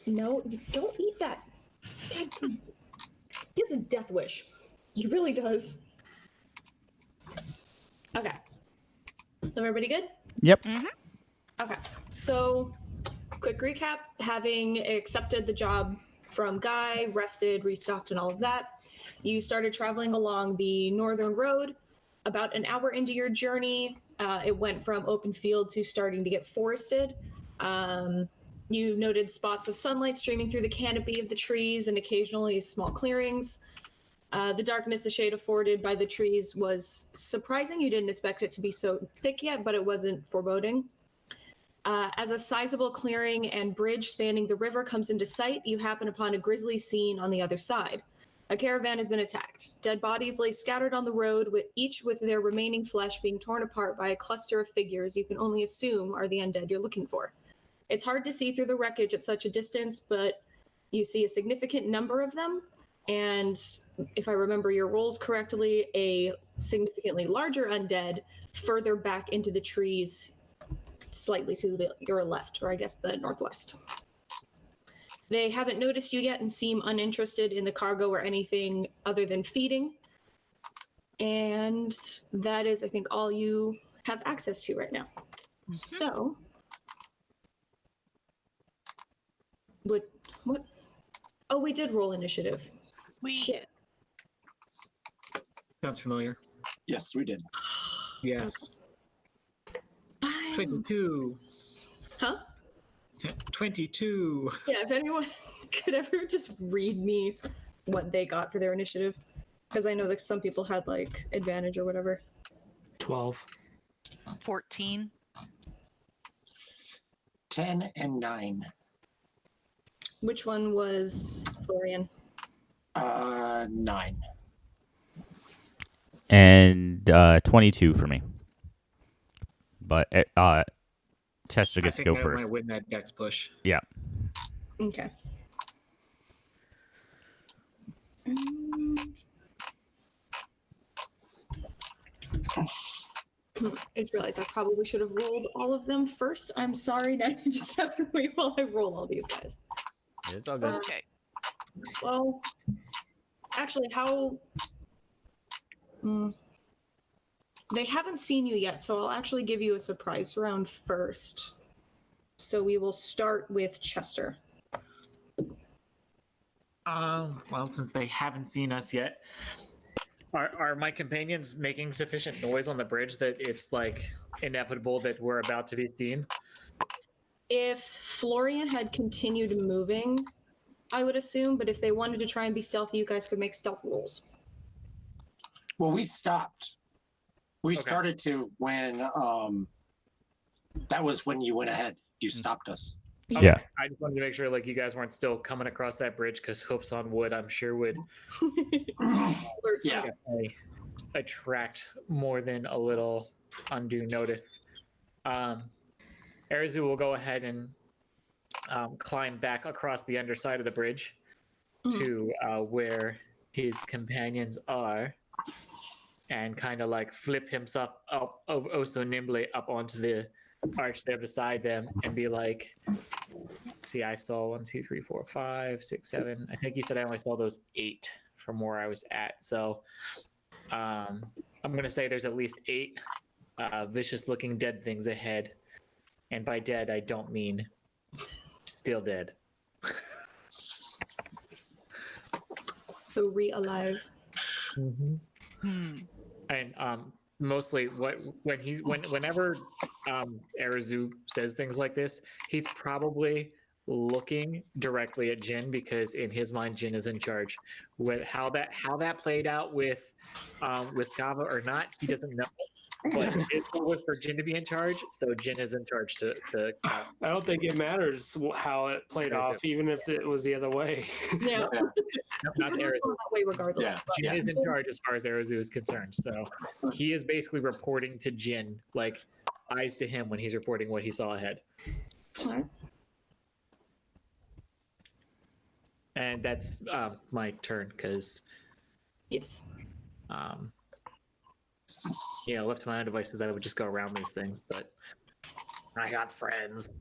No, you don't eat that. God damn. He has a death wish. He really does. Okay. Everybody good? Yep. Okay. So, quick recap. Having accepted the job from Guy, rested, restocked, and all of that, you started traveling along the northern road. About an hour into your journey, it went from open field to starting to get forested. You noted spots of sunlight streaming through the canopy of the trees and occasionally small clearings. The darkness the shade afforded by the trees was surprising. You didn't expect it to be so thick yet, but it wasn't foreboding. As a sizable clearing and bridge spanning the river comes into sight, you happen upon a grisly scene on the other side. A caravan has been attacked. Dead bodies lay scattered on the road, each with their remaining flesh being torn apart by a cluster of figures you can only assume are the undead you're looking for. It's hard to see through the wreckage at such a distance, but you see a significant number of them, and if I remember your rolls correctly, a significantly larger undead further back into the trees, slightly to your left, or I guess the northwest. They haven't noticed you yet and seem uninterested in the cargo or anything other than feeding. And that is, I think, all you have access to right now. So, what? Oh, we did roll initiative. Shit. Sounds familiar. Yes, we did. Yes. 22. Huh? 22. Yeah, if anyone could ever just read me what they got for their initiative, because I know that some people had like advantage or whatever. 12. 14. 10 and 9. Which one was Florian? 9. And 22 for me. But Chester gets to go I first. might win that dex push. Yeah. Okay. I just realized I probably should have rolled all of them first. I'm sorry. Now I just have to wait while I roll all these guys. It's all good. Okay. Well, actually, how... They haven't seen you yet, so I'll actually give you a surprise round first. So we will start with Chester. Well, since they haven't seen us yet, are my companions making sufficient noise on the bridge that it's like inevitable that we're about to be seen? If Florian had continued moving, I would assume, but if they wanted to try and be stealthy, you guys could make stealth rolls. Well, we stopped. We started to when that was when you went ahead. You stopped us. Okay. Yeah. I just wanted to make sure like you guys weren't still coming across that bridge because hoofs on wood, I'm sure would Yeah. definitely attract more than a little undue notice. Arizu will go ahead and climb back across the underside of the bridge to where his companions are, and kind of like flip himself up oh so nimbly up onto the arch there beside them and be like, see, I saw 1, 2, 3, 4, 5, 6, 7. I think you said I only saw those 8 from where I was at. So I'm going to say there's at least 8 vicious looking dead things ahead. And by dead, I don't mean still dead. So re-alive. And mostly whenever Arizu says things like this, he's probably looking directly at Jin because in his mind Jin is in charge. With how that played out with Gava or not, he doesn't know. But it was for Jin to be in charge, so Jin is in charge to I don't think it matters how it played off, even if it was the other way. Yeah. not Arizu. That way regardless. Yeah. Jin is in charge as far as Arizu is concerned. So he is basically reporting to Jin, like eyes to him when he's reporting what he saw ahead. Alright. And that's my turn because Yes. left to my own devices, I would just go around these things, but I got friends.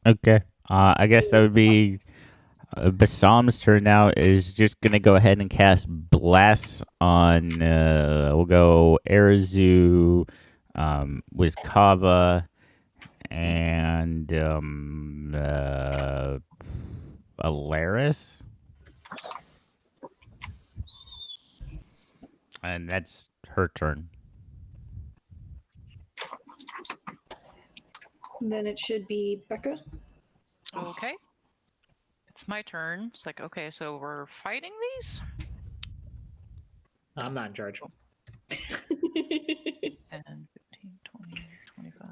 Okay. I guess that would be Basam's turn now. Is just gonna go ahead and cast Blast on. We'll go Arazu, Wizkava, and Alaris. And that's her turn. Then it should be Becca. Okay. It's my turn. It's like, okay, so we're fighting these? I'm not in charge. 10, 15, 20, 25.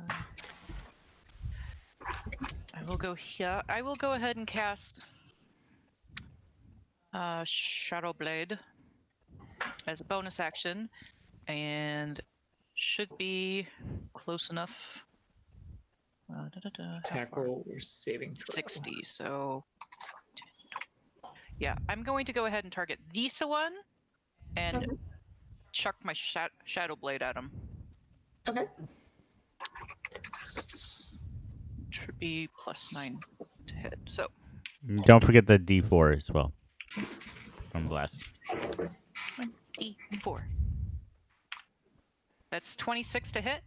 I will go here. I will go ahead and cast Shadow Blade as a bonus action, and should be close enough. How Attack far? roll or saving throw. 60. So, yeah, I'm going to go ahead and target this one and Okay. chuck my Shadow Blade at him. Okay. Should be +9 to hit. So, Don't forget the D4 as well from Blast. D4. That's 26 to hit.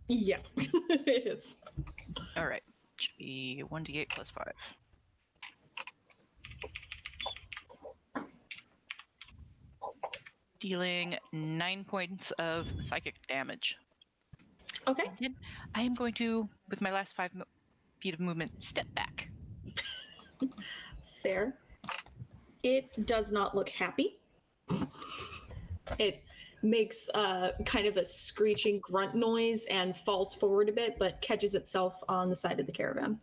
Yeah, it is. All right. Should be 1d8 + 5. Dealing 9 points of psychic damage. Okay. And then I am going to, with my last 5 feet of movement, step back. Fair. It does not look happy. It makes kind of a screeching grunt noise and falls forward a bit, but catches itself on the side of the caravan.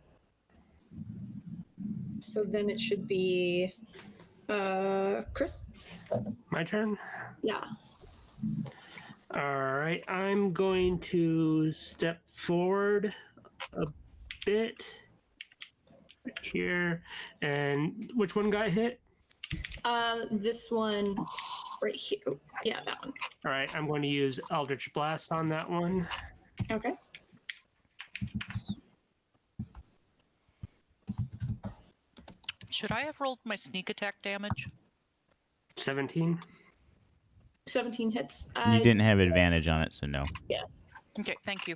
So then it should be Chris. My turn. Yeah. All right, I'm going to step forward a bit right here. And which one got hit? This one right here. Yeah, that one. All right, I'm going to use Eldritch Blast on that one. Okay. Should I have rolled my sneak attack damage? 17. 17 hits. You didn't have advantage on it, so no. Okay, thank you.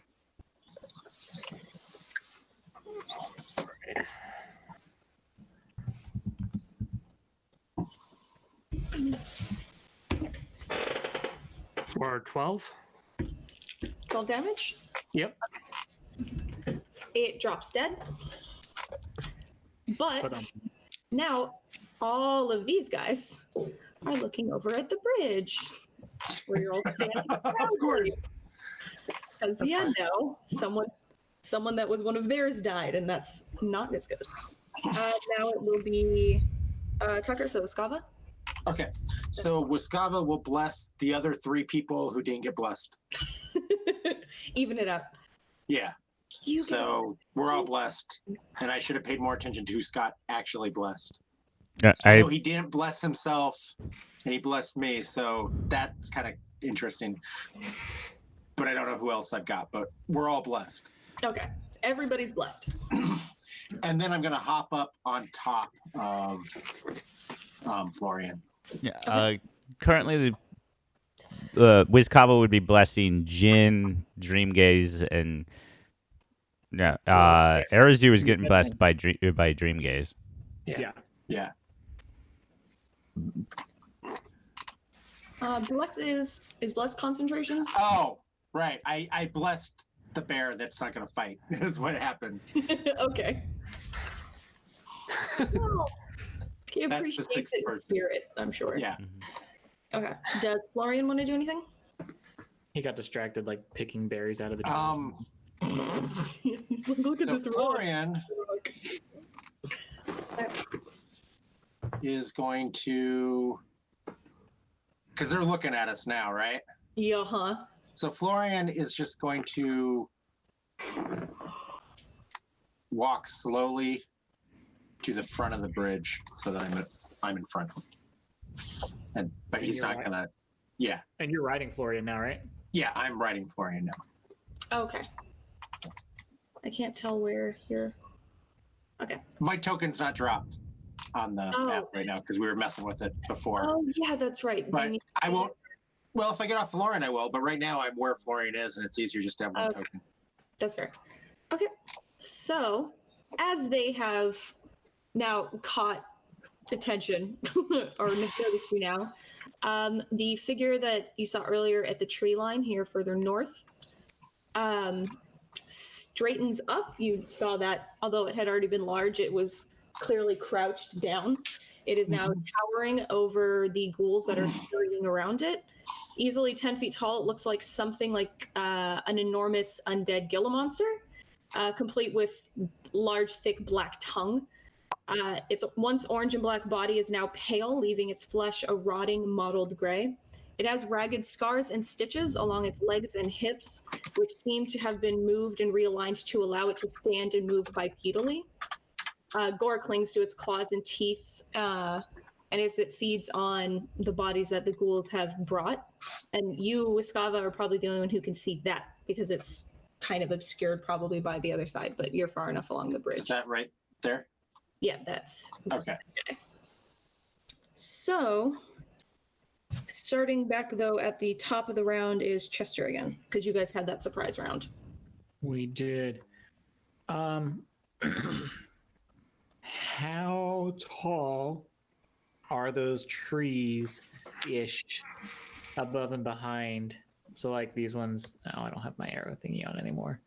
For 12. 12 damage. Yep. It drops dead. But But, now all of these guys are looking over at the bridge where you're all standing. Of course. Because someone that was one of theirs died, and that's not as good. Now it will be Tucker, so Skava. Okay. So Wiskava will bless the other 3 people who didn't get blessed. Even it out. Yeah. You So we're all blessed. And I should have paid more attention to who Scott actually blessed. I know he didn't bless himself and he blessed me, so that's kind of interesting. But I don't know who else I've got, but we're all blessed. Okay. Everybody's blessed. And then I'm going to hop up on top of Florian. Yeah. Currently, the Wizkava would be blessing Jin, Dreamgaze, and Arazu is getting blessed by Dreamgaze. yeah. Yeah. Bless is bless concentration. Oh, right. I blessed the bear that's not going to fight, is what happened. Okay. Well, he That's the appreciates sixth it in person. spirit, I'm sure. Yeah. Okay. Does Florian want to do anything? He got distracted, like picking berries out of the tree. He's like, look at So this rock. Florian is going to, because they're looking at us now, right? Yeah, huh? So Florian is just going to walk slowly to the front of the bridge so that I'm in front. But he's you're not right. gonna. Yeah, And you're riding Florian now, right? yeah. I'm riding Florian now. Okay. I can't tell where you're. Okay. My token's not dropped on the app right now because we were messing with it before. Oh, yeah, that's right. But I won't. Well, if I get off Florian, I will. But right now, I'm where Florian is, and it's easier just to have one token. That's fair. Okay. So, as they have now caught attention, or noticed you now, the figure that you saw earlier at the tree line here further north straightens up. You saw that, although it had already been large, it was clearly crouched down. It is now towering over the ghouls that are scurrying around it. Easily 10 feet tall, it looks like something like an enormous undead Gila monster, complete with large, thick black tongue. Its once orange and black body is now pale, leaving its flesh a rotting, mottled gray. It has ragged scars and stitches along its legs and hips, which seem to have been moved and realigned to allow it to stand and move bipedally. Gore clings to its claws and teeth, and as it feeds on the bodies that the ghouls have brought. And you, Wiskava, are probably the only one who can see that, because it's kind of obscured probably by the other side, but you're far enough along the bridge. Is that right there? Yeah, that's... Okay. So, starting back, though, at the top of the round is Chester again, because you guys had that surprise round. We did. How tall are those trees-ish above and behind? So, like, these ones... Oh, I don't have my arrow thingy on anymore.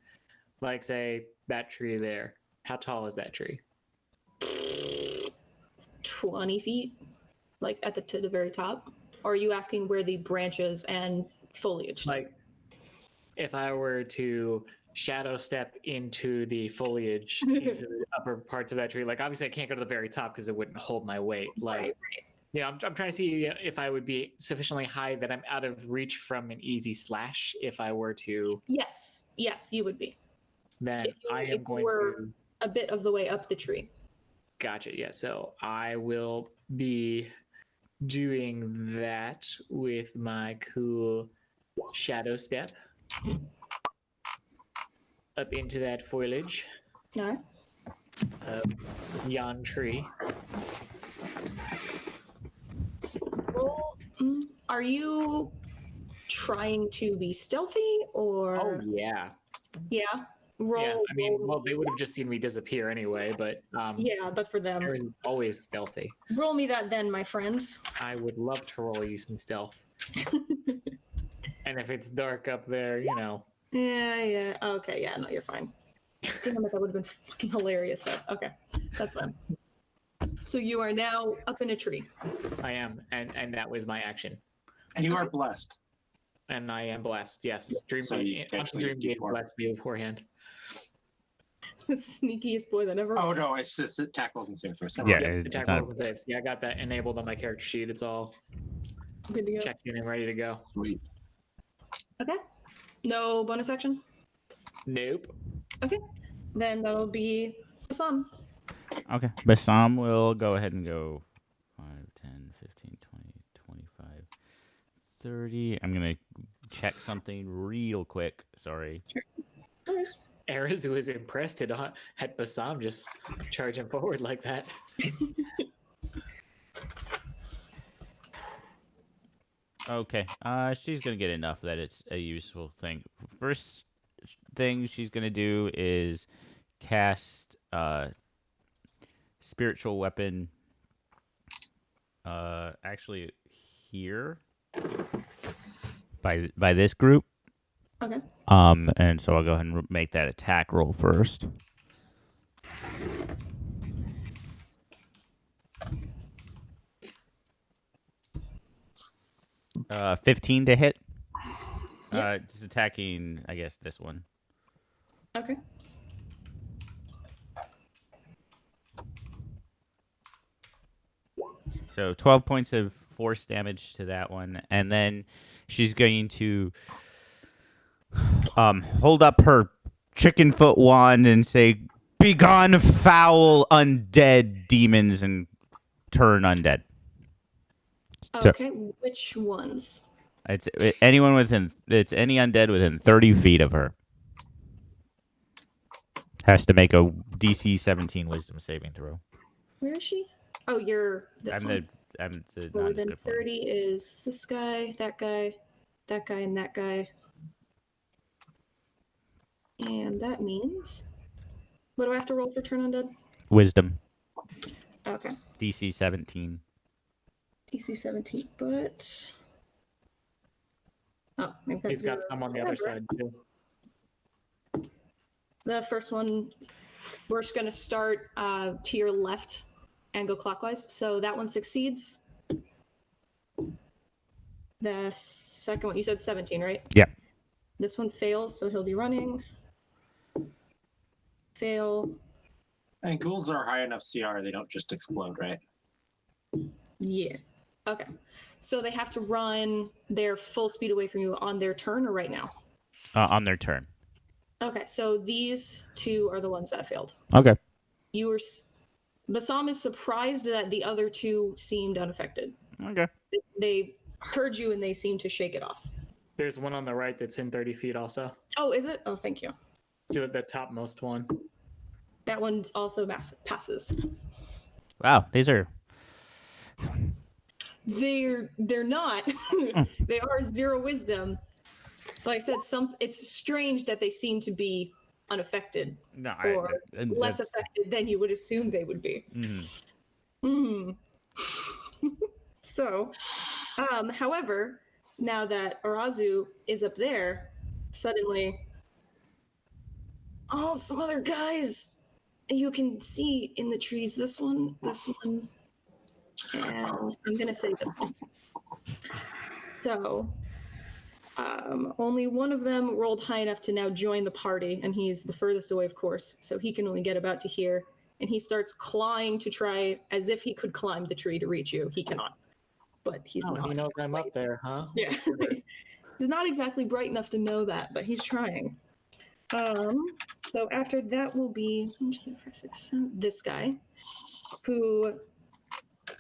Like, say, that tree there. How tall is that tree? 20 feet, like at to the very top? Or are you asking where the branches and foliage? Like, if I were to shadow step into the foliage, into the upper parts of that tree, like, obviously I can't go to the very top because it wouldn't hold my weight. Like, right. you know, I'm trying to see if I would be sufficiently high that I'm out of reach from an easy slash. If I were to, Yes, you would be. then I am going to a bit of the way up the tree. Gotcha. Yeah. So I will be doing that with my cool shadow step up into that foliage. All right. Yon tree. Roll. Are you trying to be stealthy, or? Oh yeah. Yeah. Roll. Yeah. I mean, well, they would have just seen me disappear anyway, but yeah, but for them, Aaron's always stealthy. Roll me that then, my friend. I would love to roll you some stealth. And if it's dark up there, you know. Yeah. Okay, yeah, no, you're fine. Damn it, that would have been fucking hilarious though. Okay, that's fine. So you are now up in a tree. I am, and that was my action. And you are blessed. And I am blessed, yes. Dream So you actually Dream get gave more. blessed me beforehand. The sneakiest boy that ever. Oh no, it's just it tackles and saves. Yeah, Yep, it's attack not- rolls and saves. Yeah, I got that enabled on my character sheet. It's all Good to go. checked in and ready to go. Sweet. Okay. No bonus action? Nope. Okay. Then that'll be Bassam. Okay. Bassam will go ahead and go 5, 10, 15, 20, 25, 30. I'm going to check something real quick. Sorry. No worries. Arazu is impressed at Bassam just charging forward like that. Okay. She's going to get enough that it's a useful thing. First thing she's going to do is cast spiritual weapon actually here by this group. Okay. And so I'll go ahead and make that attack roll first. Uh, 15 to hit. Just attacking, I guess, this one. Okay. So 12 points of force damage to that one, and then she's going to hold up her chicken foot wand and say, "Begone, foul undead demons," and turn undead. So- Okay. Which ones? It's anyone within. It's any undead within 30 feet of her. Has to make a DC 17 Wisdom saving throw. Where is she? Oh, you're this one. I'm the So within nondescript one. 30 is this guy, that guy, that guy, and that guy. And that means... What do I have to roll for turn undead? Wisdom. Okay. DC 17. DC 17, but... Oh, I've got He's got 0. some on the other side too. The first one, we're just going to start to your left and go clockwise. So that one succeeds. The second one, you said 17, right? Yeah. This one fails, so he'll be running. Fail. And ghouls are high enough CR, they don't just explode, right? Yeah. Okay. So they have to run their full speed away from you on their turn or right now? On their turn. Okay, so these two are the ones that failed. Okay. You were... Bassam is surprised that the other two seemed unaffected. Okay. They heard you and they seemed to shake it off. There's one on the right that's in 30 feet also. Oh, is it? Oh, thank you. The topmost one. That one's also passes. Wow, these are... They're not. They are 0 wisdom. Like I said, it's strange that they seem to be unaffected No, or less affected than you would assume they would be. So, however, now that Arazu is up there, suddenly, some other guys you can see in the trees. This one, and I'm gonna say this one. So, only one of them rolled high enough to now join the party, and he's the furthest away, of course, so he can only get about to here. And he starts clawing to try, as if he could climb the tree to reach you. He cannot, but he's not. He knows I'm up there, huh? Yeah. He's not exactly bright enough to know that, but he's trying. So after that will be this guy, who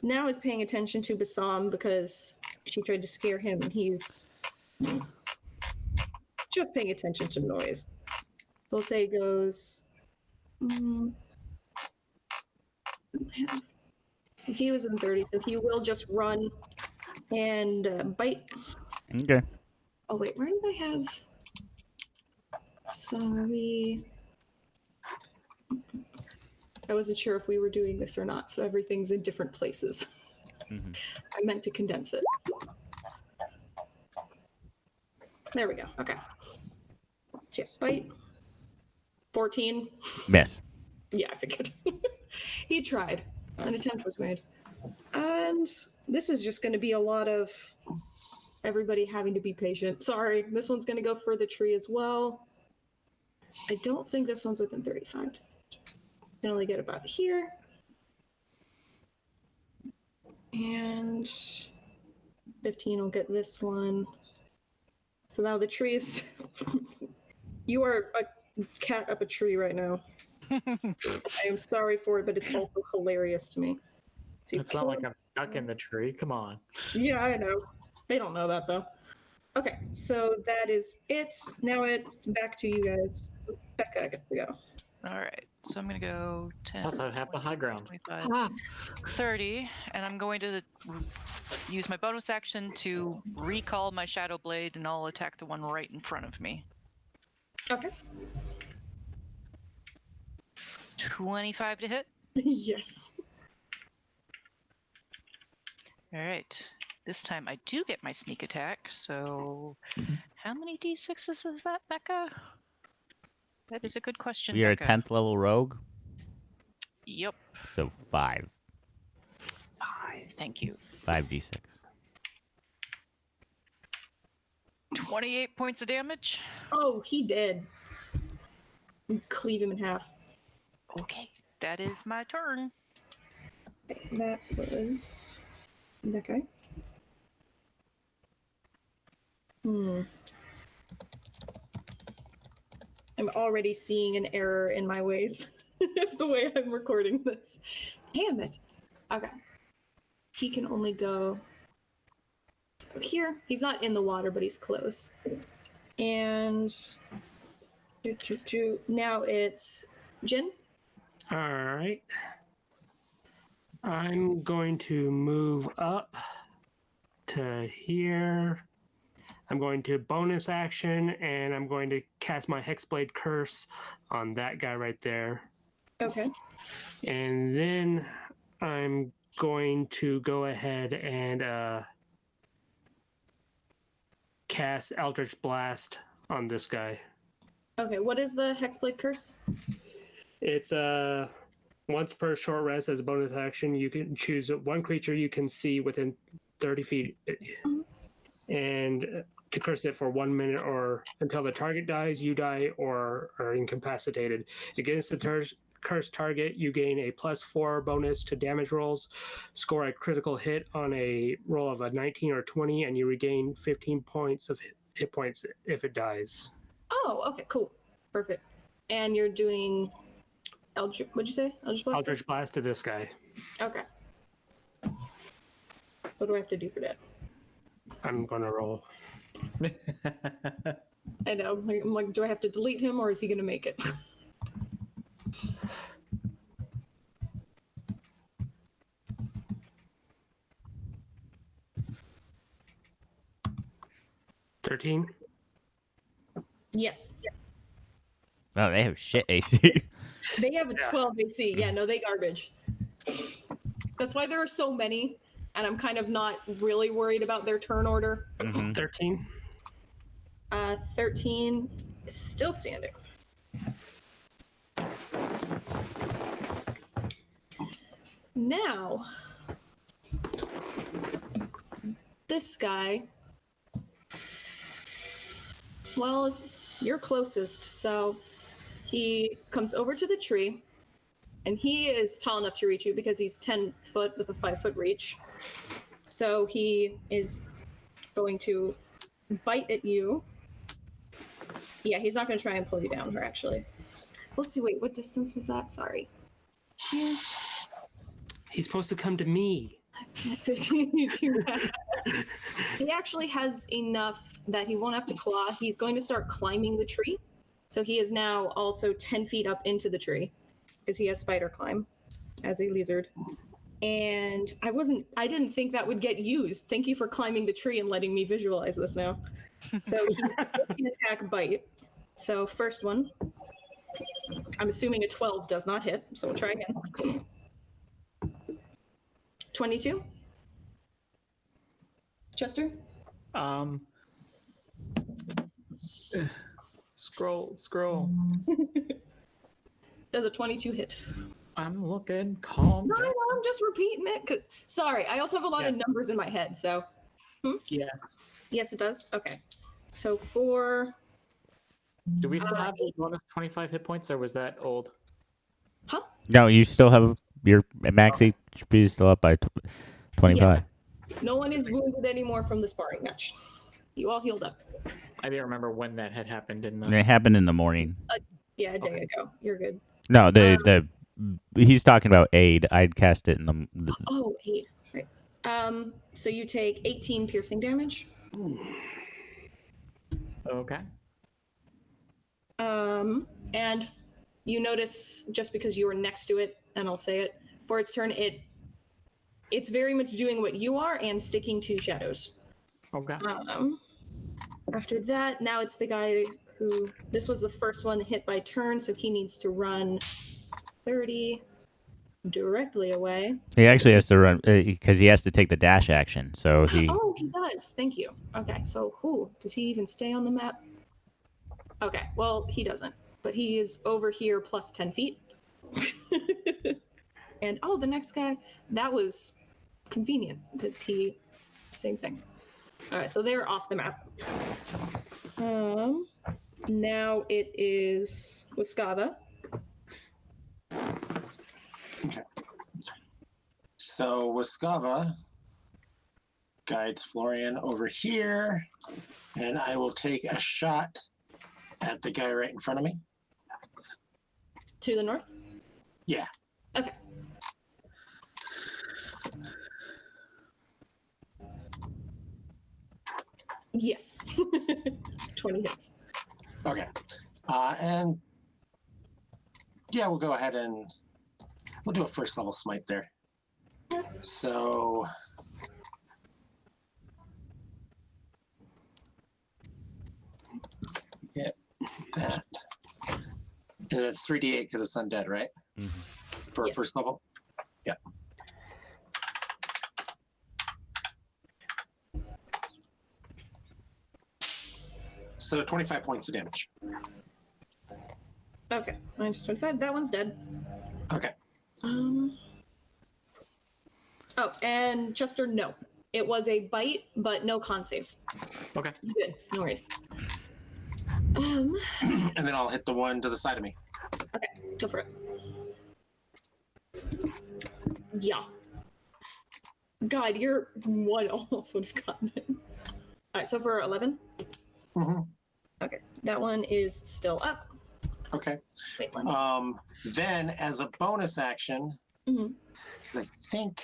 now is paying attention to Bassam because she tried to scare him, and he's just paying attention to noise. We'll say goes... he was within 30, so he will just run and bite. Okay. Oh, wait, where did I have... Sorry. I wasn't sure if we were doing this or not, so everything's in different places. I meant to condense it. There we go. Okay. So, bite. 14. Miss. Yeah, I figured. He tried. An attempt was made. And this is just going to be a lot of everybody having to be patient. Sorry, this one's going to go for the tree as well. I don't think this one's within 35. Can only get about here. And 15 will get this one. So now the trees... You are a cat up a tree right now. I am sorry for it, but it's also hilarious to me. So It's not like I'm stuck in the tree. Come on. Yeah, I know. They don't know that, though. Okay, so that is it. Now it's back to you guys. Becca gets to go. All right, so I'm gonna go 10. Plus, I have the high ground. 25, 30, and I'm going to use my bonus action to recall my Shadow Blade, and I'll attack the one right in front of me. Okay. 25 to hit. Yes. All right. This time I do get my sneak attack, so how many d6s is that, Becca? That is a good question, You're a Becca. 10th level rogue, Yep. so 5. 5, thank you. 5d6. 28 points of damage. Oh, he did. Cleave him in half. Okay, that is my turn. That was that guy. I'm already seeing an error in my ways. The way I'm recording this. Damn it. Okay. He can only go here. He's not in the water, but he's close. And now it's Jin? All right. I'm going to move up to here. I'm going to bonus action, and I'm going to cast my Hexblade Curse on that guy right there. Okay. And then I'm going to go ahead and cast Eldritch Blast on this guy. Okay, what is the Hexblade Curse? It's once per short rest as a bonus action, you can choose one creature you can see within 30 feet and to curse it for 1 minute or until the target dies, you die, or are incapacitated. Against the cursed target, you gain a +4 bonus to damage rolls, score a critical hit on a roll of a 19 or 20, and you regain 15 points of hit points if it dies. Oh, okay, cool. Perfect. And you're doing what'd you say? Eldritch Blast? Eldritch Blast to this guy. Okay. What do I have to do for that? I'm going to roll. I know. I'm like, do I have to delete him or is he going to make it? $13. Yes. Oh, they have shit AC. They have a 12 AC. Yeah, no, they garbage. That's why there are so many, and I'm kind of not really worried about their turn order. 13. 13, still standing. Now, this guy, well, you're closest, so he comes over to the tree, and he is tall enough to reach you because he's 10 foot with a 5-foot reach. So he is going to bite at you. Yeah, he's not going to try and pull you down, actually. Let's see, wait, what distance was that? Sorry. Here. He's supposed to come to me. 10, 15, 2. He actually has enough that he won't have to claw. He's going to start climbing the tree. So he is now also 10 feet up into the tree because he has spider climb as a lizard. And I didn't think that would get used. Thank you for climbing the tree and letting me visualize this now. So he can attack bite. So first one, I'm assuming a 12 does not hit. So we'll try again. 22. Chester? Scroll. Does a 22 hit? I'm looking. Calm No, down. I'm just repeating it. Sorry, I also have a lot of numbers in my head, so. Yes. Yes, it does? Okay. So for... Do we still have the bonus 25 hit points, or was that old? Huh? No, you still have your max HP is still up by 25. Yeah. No one is wounded anymore from the sparring match. You all healed up. I didn't remember when that had happened in And the... it happened in the morning. Yeah, a day ago. You're good. No, he's talking about aid. I'd cast it in the Oh, 8. Right. So you take 18 piercing damage. Okay. And you notice, just because you were next to it, and I'll say it, for its turn, it's very much doing what you are and sticking to shadows. Okay. After that, now it's the guy who, this was the first one hit by turn, so he needs to run 30 directly away. He actually has to run because he has to take the dash action. So he. Oh, he does. Thank you. Okay, so who does he even stay on the map? Okay, well, he doesn't, but he is over here plus 10 feet. And the next guy, that was convenient because same thing. All right, so they're off the map. Now it is Wiskava. Okay. So Wiskava guides Florian over here, and I will take a shot at the guy right in front of me. To the north? Yeah. Okay. Yes. 20 hits. Okay. And Yeah, we'll go ahead and we'll do a first level smite there. So yeah, that. And it's 3d8 because it's undead, right? Mm-hmm. For Yes. first level? Yeah. So 25 points of damage. Okay, minus 25. That one's dead. Okay. Oh, and Chester, no. It was a bite, but no con saves. Okay. Good, no worries. And then I'll hit the one to the side of me. Okay, go for it. Yeah. God, your one almost would have gotten it. All right, so for 11? Mm-hmm. Okay, that one is still up. Okay. Wait, one. Then, as a bonus action, Mhm. because I think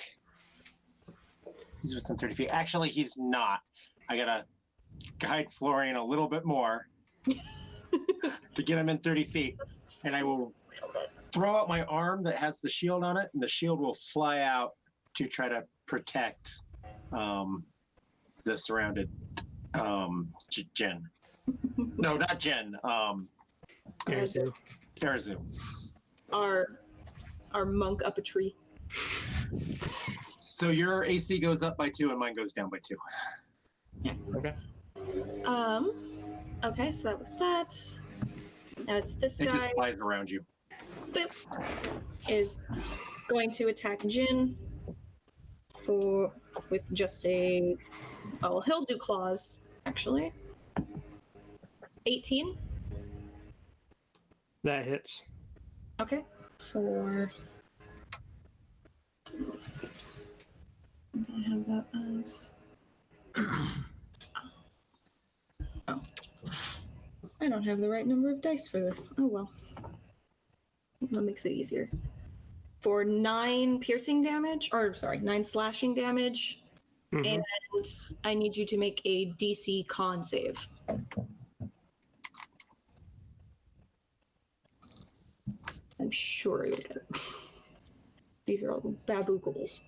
he's within 30 feet. Actually, he's not. I gotta guide Florian a little bit more to get him in 30 feet. And I will throw out my arm that has the shield on it, and the shield will fly out to try to protect the surrounded Jen. No, not Jen. Arizu. Karazu. Our monk up a tree. So your AC goes up by 2 and mine goes down by 2. Okay. Okay, so that was that. Now it's this It guy. just flies around you. Boop, is going to attack Jin with just a he'll do claws, actually. 18. That hits. Okay. Let's see. I have that as oh. I don't have the right number of dice for this. Oh well. That makes it easier. For 9 piercing damage, or sorry, 9 slashing damage, and I need you to make a DC con save. I'm sure you'll get it. These are all babu goals.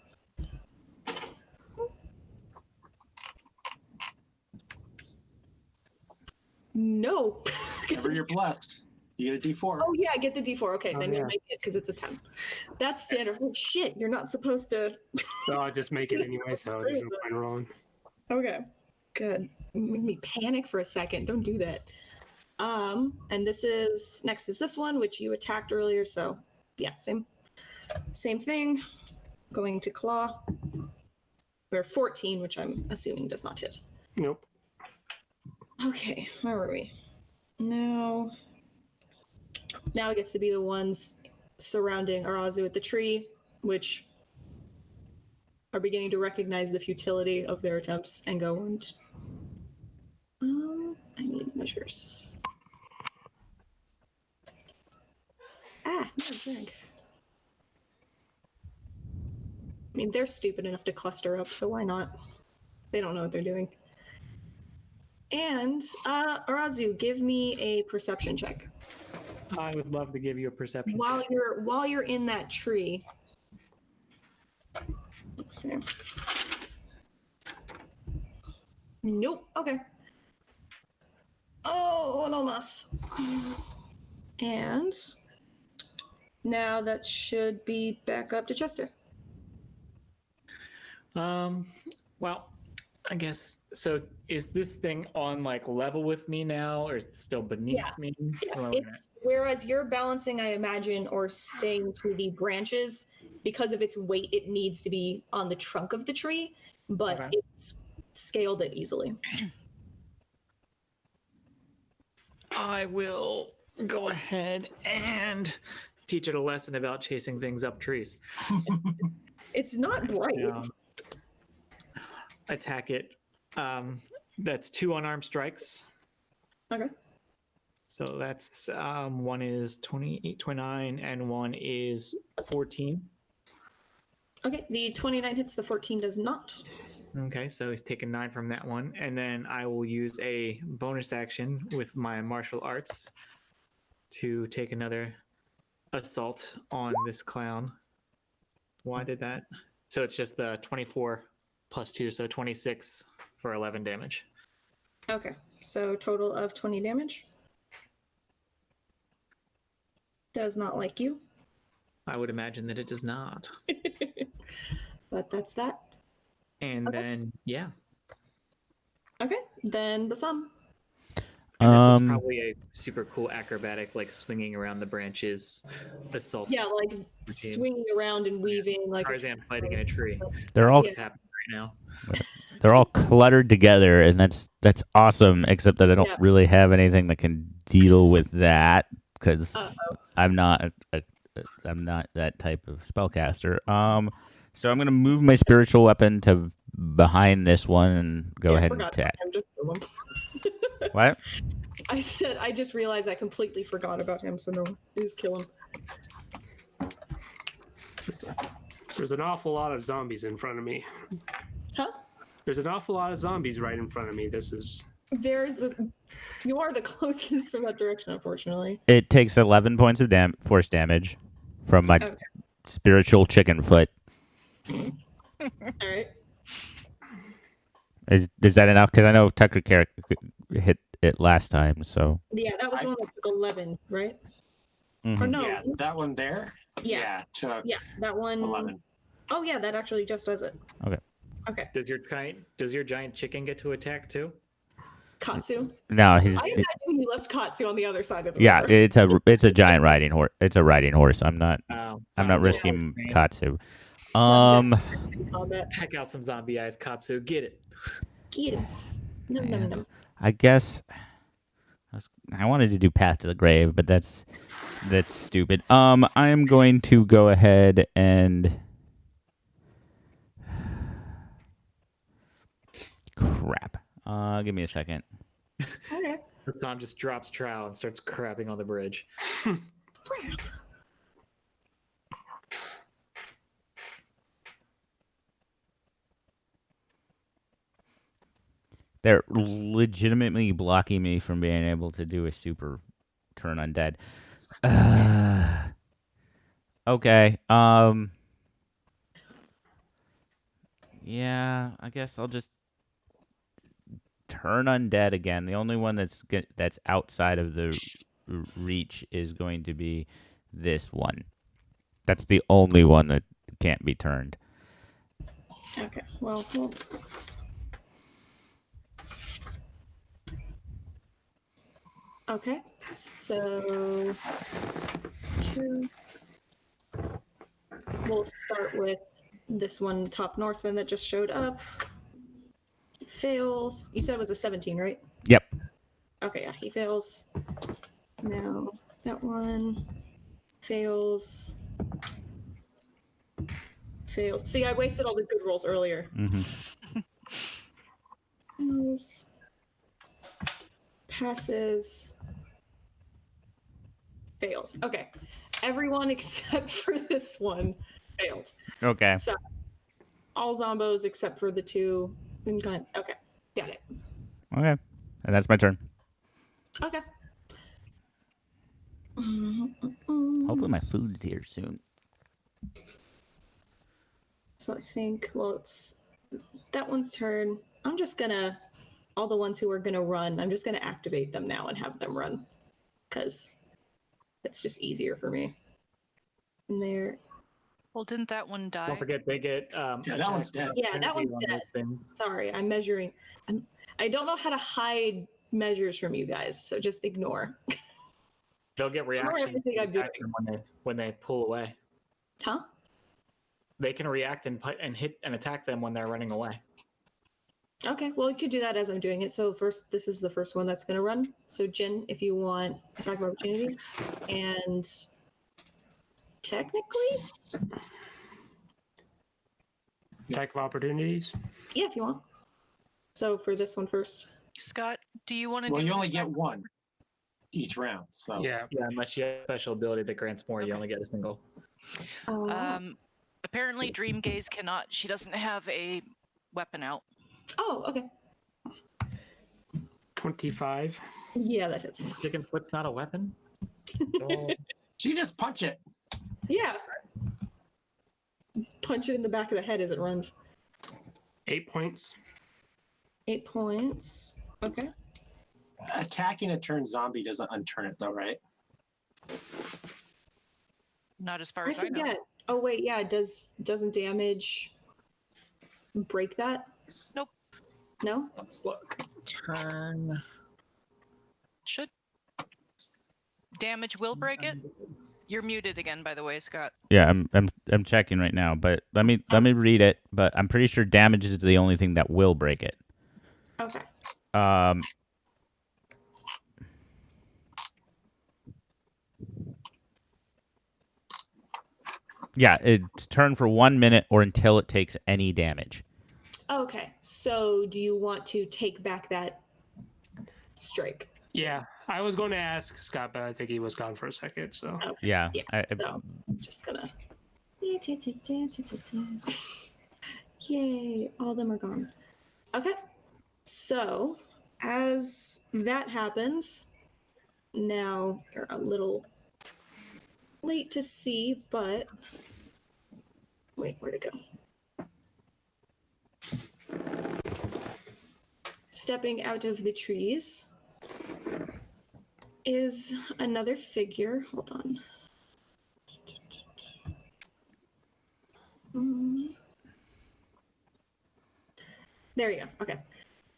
No. Whenever you're blessed, you get a D4. Oh yeah, get the D4. Okay, Oh, then yeah. you make it because it's a 10. That's standard. Oh shit, you're not supposed to. So I'll just make it anyway, so there's no point rolling. Okay, good. You made me panic for a second. Don't do that. And this is next is this one, which you attacked earlier. So yeah, same thing. Going to claw. We're 14, which I'm assuming does not hit. Nope. Okay, where were we? Now it gets to be the ones surrounding Arazu at the tree, which are beginning to recognize the futility of their attempts and go and I need measures. No drag. I mean, they're stupid enough to cluster up, so why not? They don't know what they're doing. And Arazu, give me a perception check. I would love to give you a perception. While you're in that tree. Let's see. Nope. Okay. Oh, no less. And now that should be back up to Chester. Well, I guess so. Is this thing on like level with me now, or is it still beneath me? Yeah, it's whereas you're balancing, I imagine, or staying to the branches because of its weight. It needs to be on the trunk of the tree, but Okay. it's scaled it easily. I will go ahead and teach it a lesson about chasing things up trees. It's not bright. Attack it. That's 2 unarmed strikes. Okay. So that's one is 28, 29, and one is 14. Okay. The 29 hits. The 14 does not. Okay, so he's taken 9 from that one, and then I will use a bonus action with my martial arts to take another assault on this clown. Why did that? So it's just the 24 plus 2, so 26 for 11 damage. Okay, so total of 20 damage. Does not like you. I would imagine that it does not. But that's that. And then, yeah. Okay, then Basam. And it's just probably a super cool acrobatic, like swinging around the branches, assault. Yeah, like swinging around and weaving like Tarzan fighting in a tree. They're all What's happening right now? they're all cluttered together, and that's awesome. Except that I don't really have anything that can deal with that because I'm not I'm not that type of spellcaster. So I'm gonna move my spiritual weapon to behind this one and go ahead and attack. Just kill him. What? I said I just realized I completely forgot about him, so no, just kill him. There's an awful lot of zombies in front of me. Huh? There's an awful lot of zombies right in front of me. There's this. You are the closest from that direction, unfortunately. It takes 11 points of force damage from my spiritual chicken foot. All right. Is that enough? Because I know Tucker hit it last time, so. Yeah, that was the one that took 11, right? Mm-hmm. Or no? Yeah, that one there. Yeah. Took that one. 11. Oh yeah, that actually just does it. Okay. Okay. Does your giant chicken get to attack too? Katsu. No, I imagine he left Katsu on the other side of the river. it's a giant riding horse. It's a riding horse. I'm not risking Katsu. Pack out some zombie eyes, Katsu. Get it. Get him. Num. I guess I wanted to do Path to the Grave, but that's stupid. I'm going to go ahead and crap. Give me a second. Okay. Tom just drops trowel and starts crapping on the bridge. They're legitimately blocking me from being able to do a super turn undead. Okay. Yeah, I guess I'll just turn undead again. The only one that's outside of the reach is going to be this one. That's the only one that can't be turned. Okay. Well. Okay. So 2. We'll start with this one top north then that just showed up. He fails. You said it was a 17, right? Yep. Okay, yeah, he fails. Now that one fails. Fails. See, I wasted all the good rolls earlier. Mm-hmm. Fails. Passes. Fails. Okay. Everyone except for this one failed. Okay. So all zombos except for the 2 in kind. Okay. Got it. Okay. And that's my turn. Okay. Hopefully my food's here soon. So I think, it's that one's turn. I'm just gonna, all the ones who are gonna run, I'm just gonna activate them now and have them run. Because it's just easier for me. And there. Well, didn't that one die? Don't forget they get. Yeah, that one's dead. Yeah, that one's dead. Sorry, I'm measuring. I don't know how to hide measures from you guys, so just ignore. They'll get reactions when they pull away. Huh? They can react and hit and attack them when they're running away. Okay, well, you could do that as I'm doing it. So first, this is the first one that's going to run. So Jin, if you want attack of opportunity, and technically, Attack of opportunities? yeah, if you want. So for this one first. Scott, do you want to? Well, you only get one each round. So Yeah. Unless you have a special ability that grants more, you only get a single. Apparently, Dream Gaze cannot. She doesn't have a weapon out. Oh, okay. 25. Yeah, that hits. Chicken foot's not a weapon. So you just punch it. Yeah. Punch it in the back of the head as it runs. 8 points. 8 points. Okay. Attacking a turned zombie doesn't unturn it, though, right? Not as far I as I know. forget. Oh wait, yeah. Doesn't damage break that? Nope. No. Let's look. Turn. Should. Damage will break it. You're muted again, by the way, Scott. Yeah, I'm checking right now, but let me read it. But I'm pretty sure damage is the only thing that will break it. Okay. Yeah, it's turn for 1 minute or until it takes any damage. Okay. So, do you want to take back that strike? Yeah, I was going to ask Scott, but I think he was gone for a second. So Okay. Yeah. So, just gonna. Yay! All of them are gone. Okay. So, as that happens, now you're a little late to see, but wait, where'd it go? Stepping out of the trees is another figure. Hold on. There you go. Okay.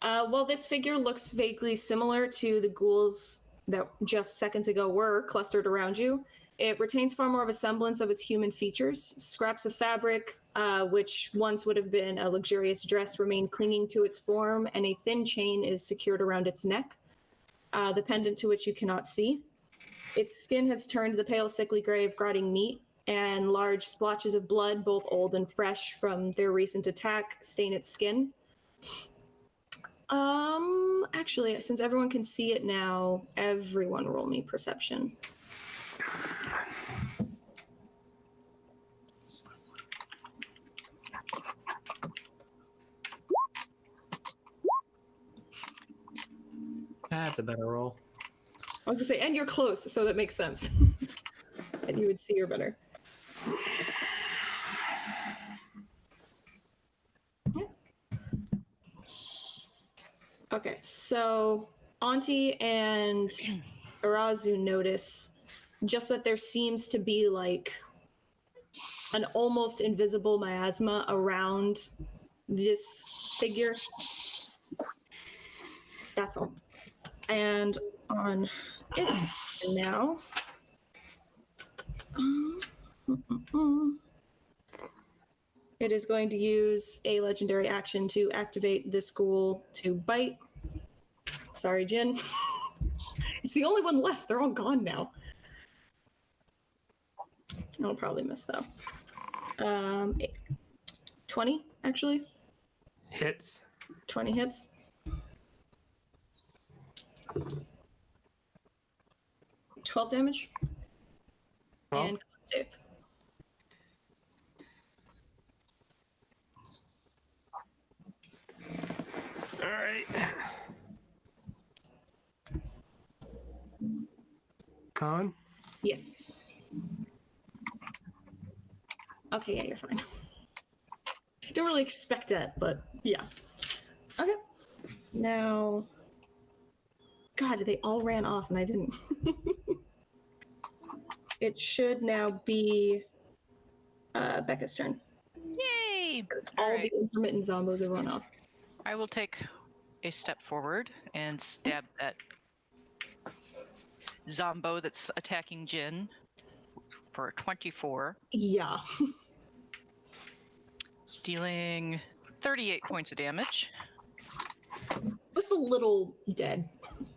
Well, this figure looks vaguely similar to the ghouls that just seconds ago were clustered around you. It retains far more of a semblance of its human features. Scraps of fabric, which once would have been a luxurious dress, remain clinging to its form, and a thin chain is secured around its neck, the pendant to which you cannot see. Its skin has turned the pale, sickly gray of rotting meat, and large splotches of blood, both old and fresh from their recent attack, stain its skin. Actually, since everyone can see it now, everyone roll me perception. That's a better roll. I was gonna say, and you're close, so that makes sense. And you would see her better. Okay, so Auntie and Arazu notice just that there seems to be like an almost invisible miasma around this figure. That's all. And on its now. It is going to use a legendary action to activate this ghoul to bite. Sorry, Jin. It's the only one left. They're all gone now. I'll probably miss though. 20 actually. hits. 20 hits. $12 damage. Well, And con save. all right. Con. Yes. Okay, yeah, you're fine. Don't really expect that, but yeah. Okay. Now, God, they all ran off and I didn't. It should now be Becca's turn. Yay! All Alright. the intermittent zombos have run off. I will take a step forward and stab that zombo that's attacking Jin for 24, Yeah. dealing 38 points of damage. Just a little dead.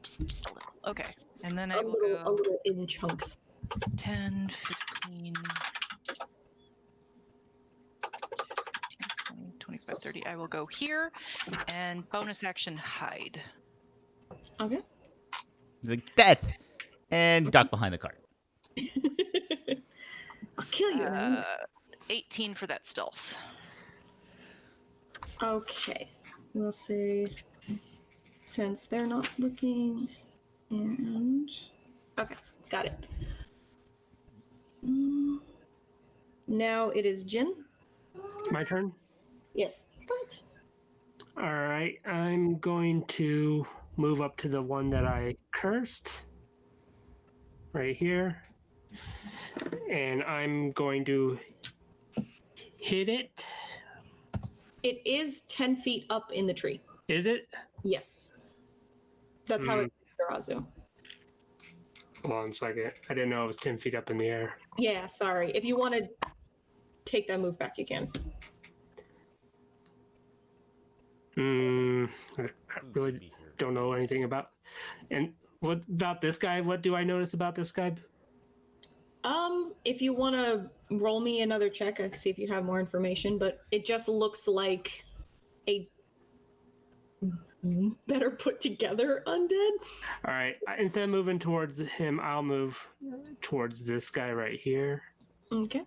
Just a little. Okay. And then I A will little go in chunks. 10, 15, 20, 25, 30. I will go here and bonus action hide. Okay. He's like, death! And duck behind the cart. I'll kill you. 18 for that stealth. Okay. We'll say since they're not looking and okay, got it. Now it is Jin. My turn. Yes. What? All right, I'm going to move up to the one that I cursed. Right here. And I'm going to hit it. It is 10 feet up in the tree. Is it? Yes. That's how it Arazu. Hold on a second. I didn't know it was 10 feet up in the air. Yeah, sorry. If you want to take that move back, you can. I really don't know anything about. And what about this guy? What do I notice about this guy? If you want to roll me another check, I can see if you have more information, but it just looks like a better put together undead. All right. Instead of moving towards him, I'll move towards this guy right here. Okay.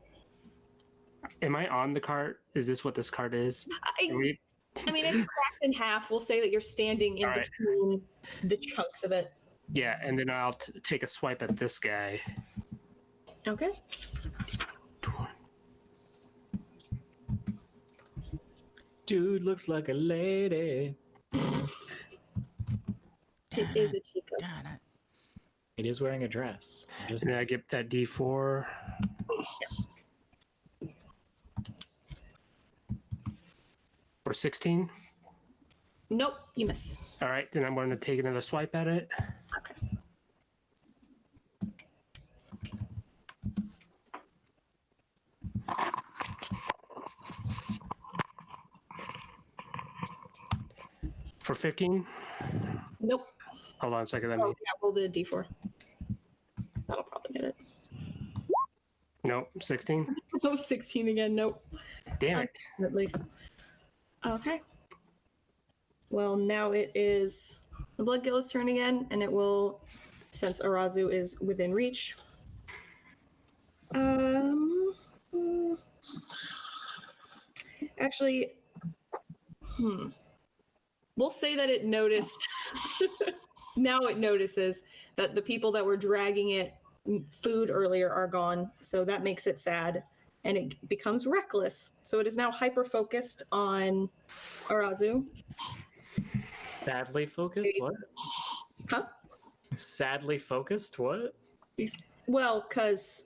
Am I on the cart? Is this what this cart is? I mean, it's cracked in half. We'll say that you're standing in between the chunks of it. Yeah, and then I'll take a swipe at this guy. Okay. Dude looks like a lady. It is a Chico. It is wearing a dress. And then I get that D4. For 16. Nope, you miss. All right, then I'm going to take another swipe at it. Okay. For 15. Nope. Hold on a second. Yeah, roll the D4. That'll probably get it. Nope. 16. Oh, 16 again. Nope. Damn it. Unfortunately. Okay. Well, now it is the Bloodgill's turn again, and it will, since Arazu is within reach. Actually, we'll say that it noticed. Now it notices that the people that were dragging it food earlier are gone, so that makes it sad, and it becomes reckless. So it is now hyper focused on Arazu. Sadly focused? What? Huh? Sadly focused? What? Well, because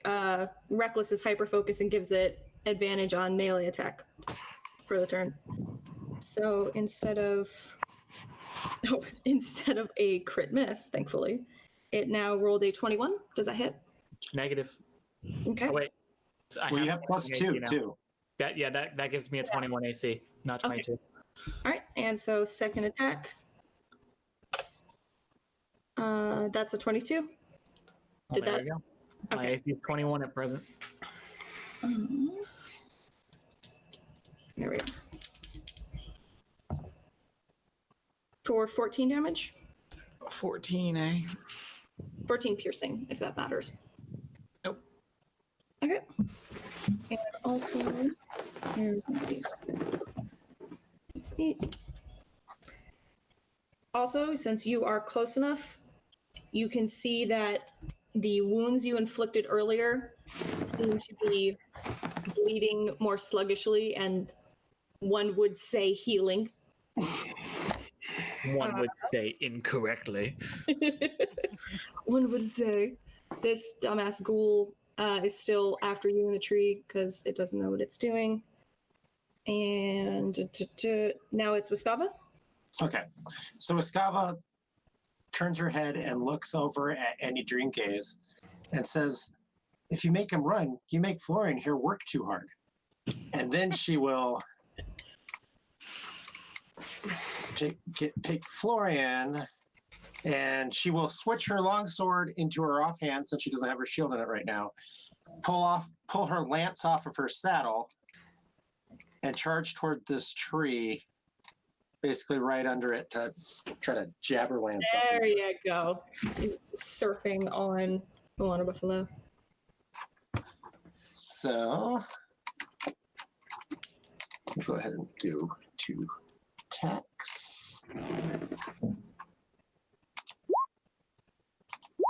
reckless is hyper focus and gives it advantage on melee attack for the turn. So instead of a crit miss, thankfully, it now rolled a 21. Does that hit? Negative. Okay. Oh, wait. Well, you have +2 too. That gives me a 21 AC, not 22. Okay. All right, and so second attack. That's a 22. Well, there we go. My AC is 21 at present. There we go. For 14 damage. 14, eh? 14 piercing, if that matters. Nope. Okay. And also, here's one of these. Let's see. Also, since you are close enough, you can see that the wounds you inflicted earlier seem to be bleeding more sluggishly, and one would say healing. One would say incorrectly. One would say this dumbass ghoul is still after you in the tree because it doesn't know what it's doing. And now it's Wiskava. Okay, so Wiskava turns her head and looks over at Andy Dreamgaze and says, "If you make him run, you make Florian here work too hard." And then she will take Florian, and she will switch her longsword into her offhand since she doesn't have her shield in it right now. Pull her lance off of her saddle, and charge toward this tree, basically right under it to try to jab her lance. There you go. It's surfing on the water buffalo. So go ahead and do 2 attacks.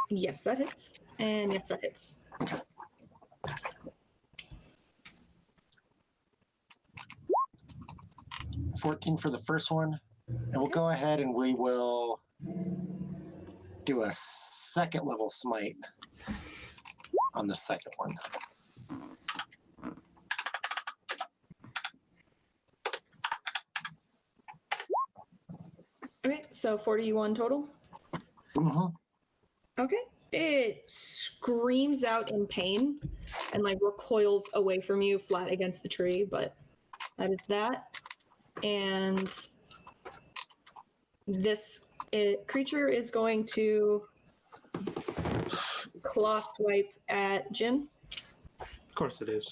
Yes, that hits. And yes, that hits. Okay. 14 for the first one. And we'll go ahead and we will do a second level smite on the second one. Okay, so 41 total. Mm-hmm. Okay. It screams out in pain and like recoils away from you flat against the tree, but that is that. And this creature is going to claw swipe at Jin. Of course it is.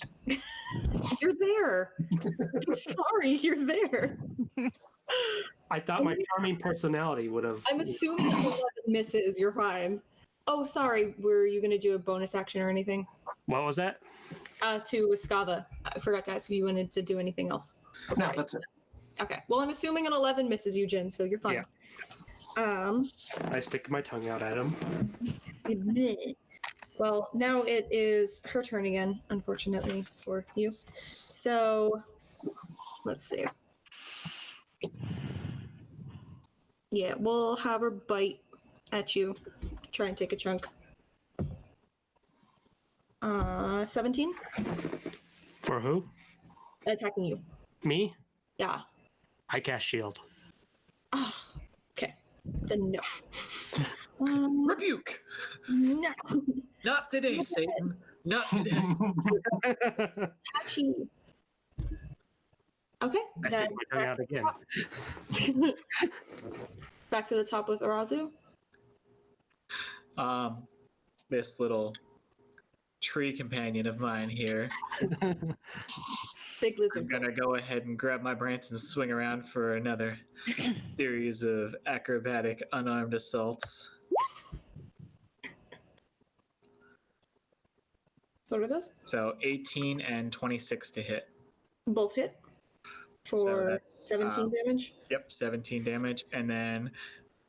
You're there. I'm sorry, you're there. I thought my charming personality would have. I'm assuming 11 misses. You're fine. Oh, sorry. Were you going to do a bonus action or anything? What was that? To Iskava. I forgot to ask if you wanted to do anything else. No, that's it. Okay. Well, I'm assuming an 11 misses you, Jin, so you're fine. Yeah. I stick my tongue out at him. Well, now it is her turn again, unfortunately for you. So, let's see. Yeah, we'll have her bite at you. Try and take a chunk. 17? For who? Attacking you. Me? Yeah. I cast shield. Ah, okay. Then no. Rebuke. No. Not today, Satan. Not today. Touchy. Okay. I stick my tongue out again. Back to the top with Arazu. This little tree companion of mine here. Big I'm lizard. gonna go ahead and grab my branch and swing around for another series of acrobatic unarmed assaults. What are those? So 18 and 26 to hit. Both hit So for that's, 17 damage. Yep, 17 damage. And then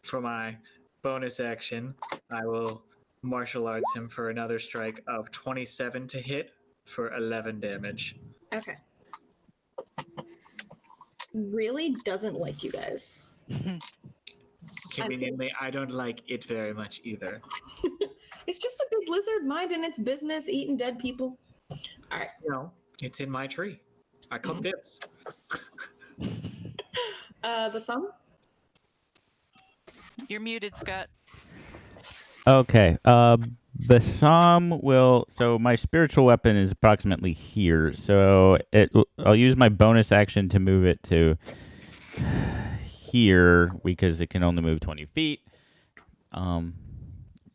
for my bonus action, I will martial arts him for another strike of 27 to hit for 11 damage. Okay. Really doesn't like you guys. Conveniently, I don't like it very much either. It's just a big lizard minding its business, eating dead people. All right. No, it's in my tree. I call dibs. The sum? You're muted, Scott. Okay. Basam will. So my spiritual weapon is approximately here. So I'll use my bonus action to move it to here because it can only move 20 feet.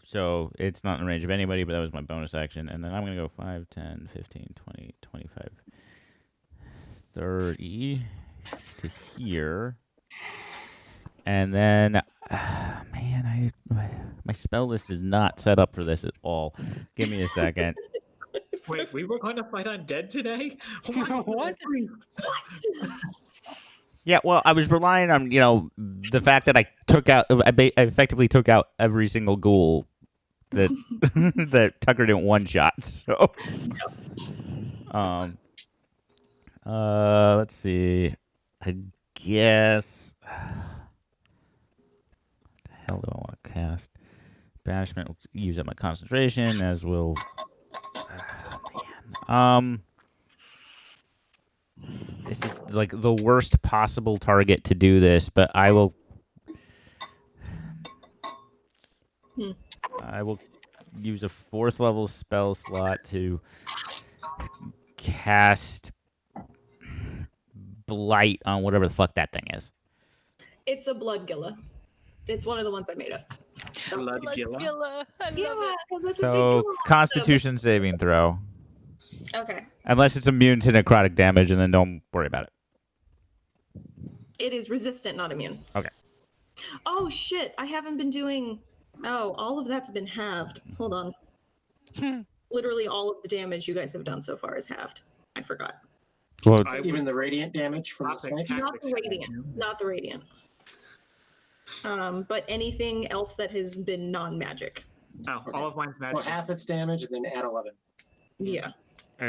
So it's not in range of anybody, but that was my bonus action. And then I'm going to go 5, 10, 15, 20, 25, 30 to here. And then, man, my spell list is not set up for this at all. Give me a second. Wait, we were going to fight Undead today? What? Yeah, well, I was relying on, the fact that I effectively took out every single ghoul that that Tucker didn't one shot. So, let's see. I guess. What the hell do I want to cast? Banishment will use up my concentration, as will. This is like the worst possible target to do this, but I will. I will use a 4th level spell slot to cast Blight on whatever the fuck that thing is. It's a Bloodgilla. It's one of the ones I made up. Bloodgilla? I love Yeah, it. because it's So, Constitution saving throw. Okay. Unless it's immune to necrotic damage, and then don't worry about it. It is resistant, not immune. Okay. Oh, shit. I haven't been doing... Oh, all of that's been halved. Hold on. Literally all of the damage you guys have done so far is halved. I forgot. Well, Even the radiant damage from the smite? Not the radiant. Not the radiant. But anything else that has been non-magic. Oh, all of mine's magic. So half its damage and then add 11. Yeah.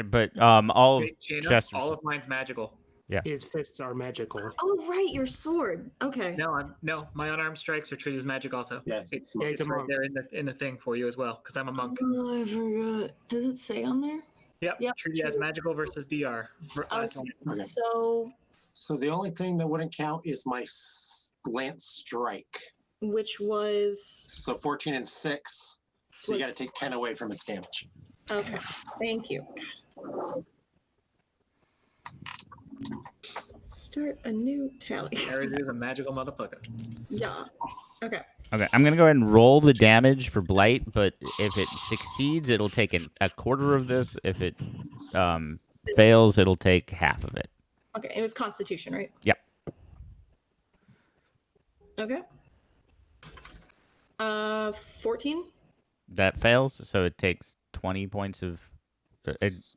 but all of Jaina, Chester's. all of mine's magical. Yeah. His fists are magical. Oh, right, your sword. Okay. No, my unarmed strikes are treated as magic also. Yeah, It's, Yeah, it's he's a right monk. there in the thing for you as well, because I'm a monk. Oh, I forgot. Does it say on there? Yep, Yep, treated as true. magical versus DR. Last Okay. line. Okay. So, the only thing that wouldn't count is my lance strike. which was So 14 and 6. So you Was- got to take 10 away from its damage. okay. Thank you. Start a new tally. Ares is a magical motherfucker. Yeah. Okay. Okay, I'm gonna go ahead and roll the damage for blight, but if it succeeds, it'll take a quarter of this. If it fails, it'll take half of it. Okay. It was Constitution, right? Yep. Okay. 14. That fails, so it takes 20 points of. It's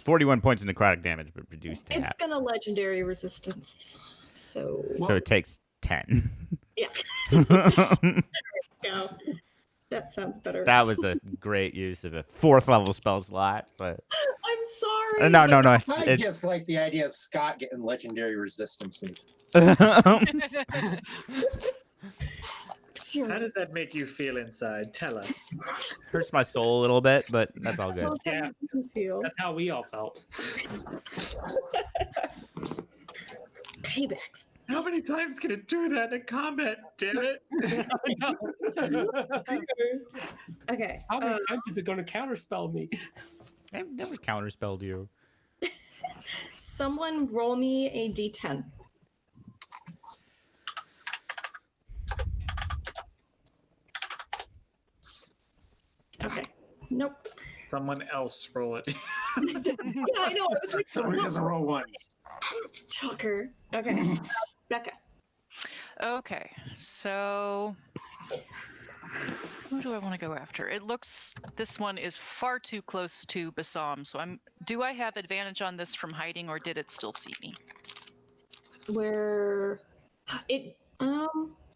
41 points of necrotic damage, but reduced to It's half. gonna legendary resistance. So So it takes 10. yeah. Go. That sounds better. That was a great use of a 4th level spell slot, but I'm sorry. no. I It's, just like the idea of Scott getting legendary resistance. How does that make you feel inside? Tell us. hurts my soul a little bit, but that's all good. How does that Yeah. make you feel? That's how we all felt. Paybacks. How many times can it do that in combat? Damn it! Okay. How many times is it going to counterspell me? I've never counterspelled you. Someone roll me a d10. Okay. Nope. Someone else roll it. Yeah, I know. I was like, Somebody doesn't roll ones. Tucker. Okay. Becca. Okay, so who do I want to go after? It looks this one is far too close to Bassam, so do I have advantage on this from hiding, or did it still see me? Where it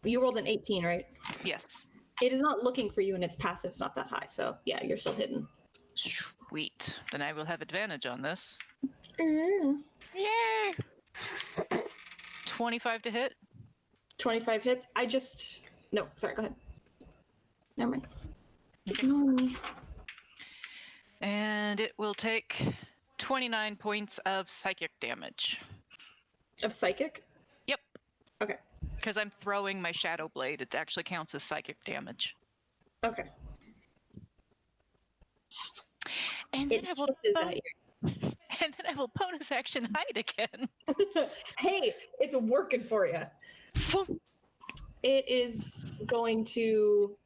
you rolled an 18, right? Yes. It is not looking for you and its passive's not that high, so yeah, you're still hidden. Sweet. Then I will have advantage on this. Mm. Yay! 25 to hit. 25 hits. No, sorry, go ahead. Never mind. Ignore me. And it will take 29 points of psychic damage. Of psychic? Yep. Okay. Because I'm throwing my shadow blade, it actually counts as psychic damage. Okay. And It then I will hisses at you. and then I will bonus action hide again. Hey, it's working for you. It is going to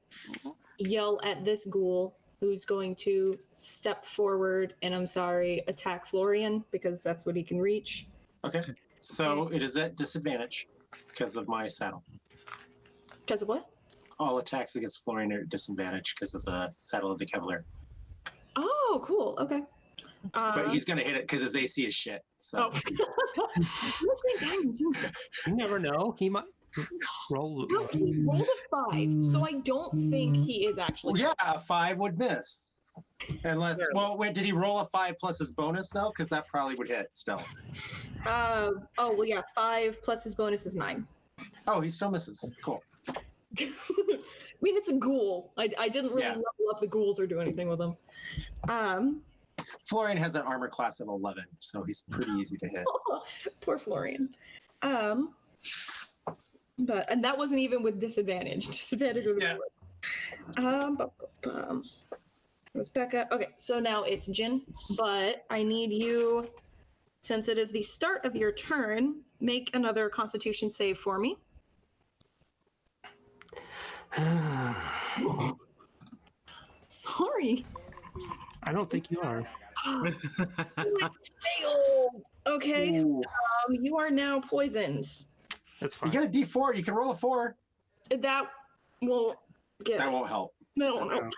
yell at this ghoul, who's going to step forward and, I'm sorry, attack Florian because that's what he can reach. Okay. So it is at disadvantage because of my saddle. Because of what? All attacks against Florian are at disadvantage because of the saddle of the Cavalier. Oh, cool. Okay. But he's going to hit it because his AC is shit. So You never know. He might roll. He rolled a 5, so I don't think he is actually. yeah, a 5 would miss. Unless, well, wait, did he roll a 5 plus his bonus though? Because that probably would hit still. Oh, well, yeah, 5 plus his bonus is 9. Oh, he still misses. Cool. I mean, it's a ghoul. I didn't really Yeah. level up the ghouls or do anything with them. Florian has an armor class of 11, so he's pretty easy to hit. Poor Florian. And that wasn't even with disadvantage. Disadvantage would have been it was Becca. Okay, so now it's Jin, but I need you, since it is the start of your turn, make another Constitution save for me. Sorry. I don't think you are. Failed. Okay. Ooh. You are now poisoned. That's You fine. get a D4. You can roll a 4. That will get. That won't help. No. No. I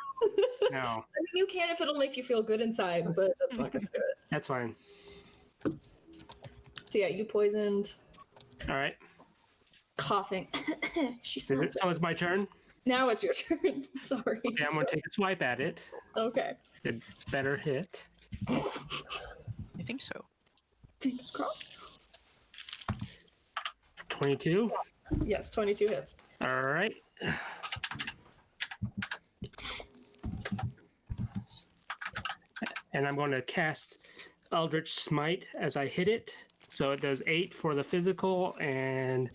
No, mean, you can if it'll make you feel good inside, but that's not gonna do it. that's fine. So yeah, you poisoned, All right. coughing. She Is smells it, so it's my turn. bad. Now it's your turn. Sorry. Okay, I'm gonna take a swipe at it. Okay. It better hit. I think so. Fingers crossed. 22. Yes, 22 hits. All right. And I'm going to cast Eldritch Smite as I hit it. So it does 8 for the physical and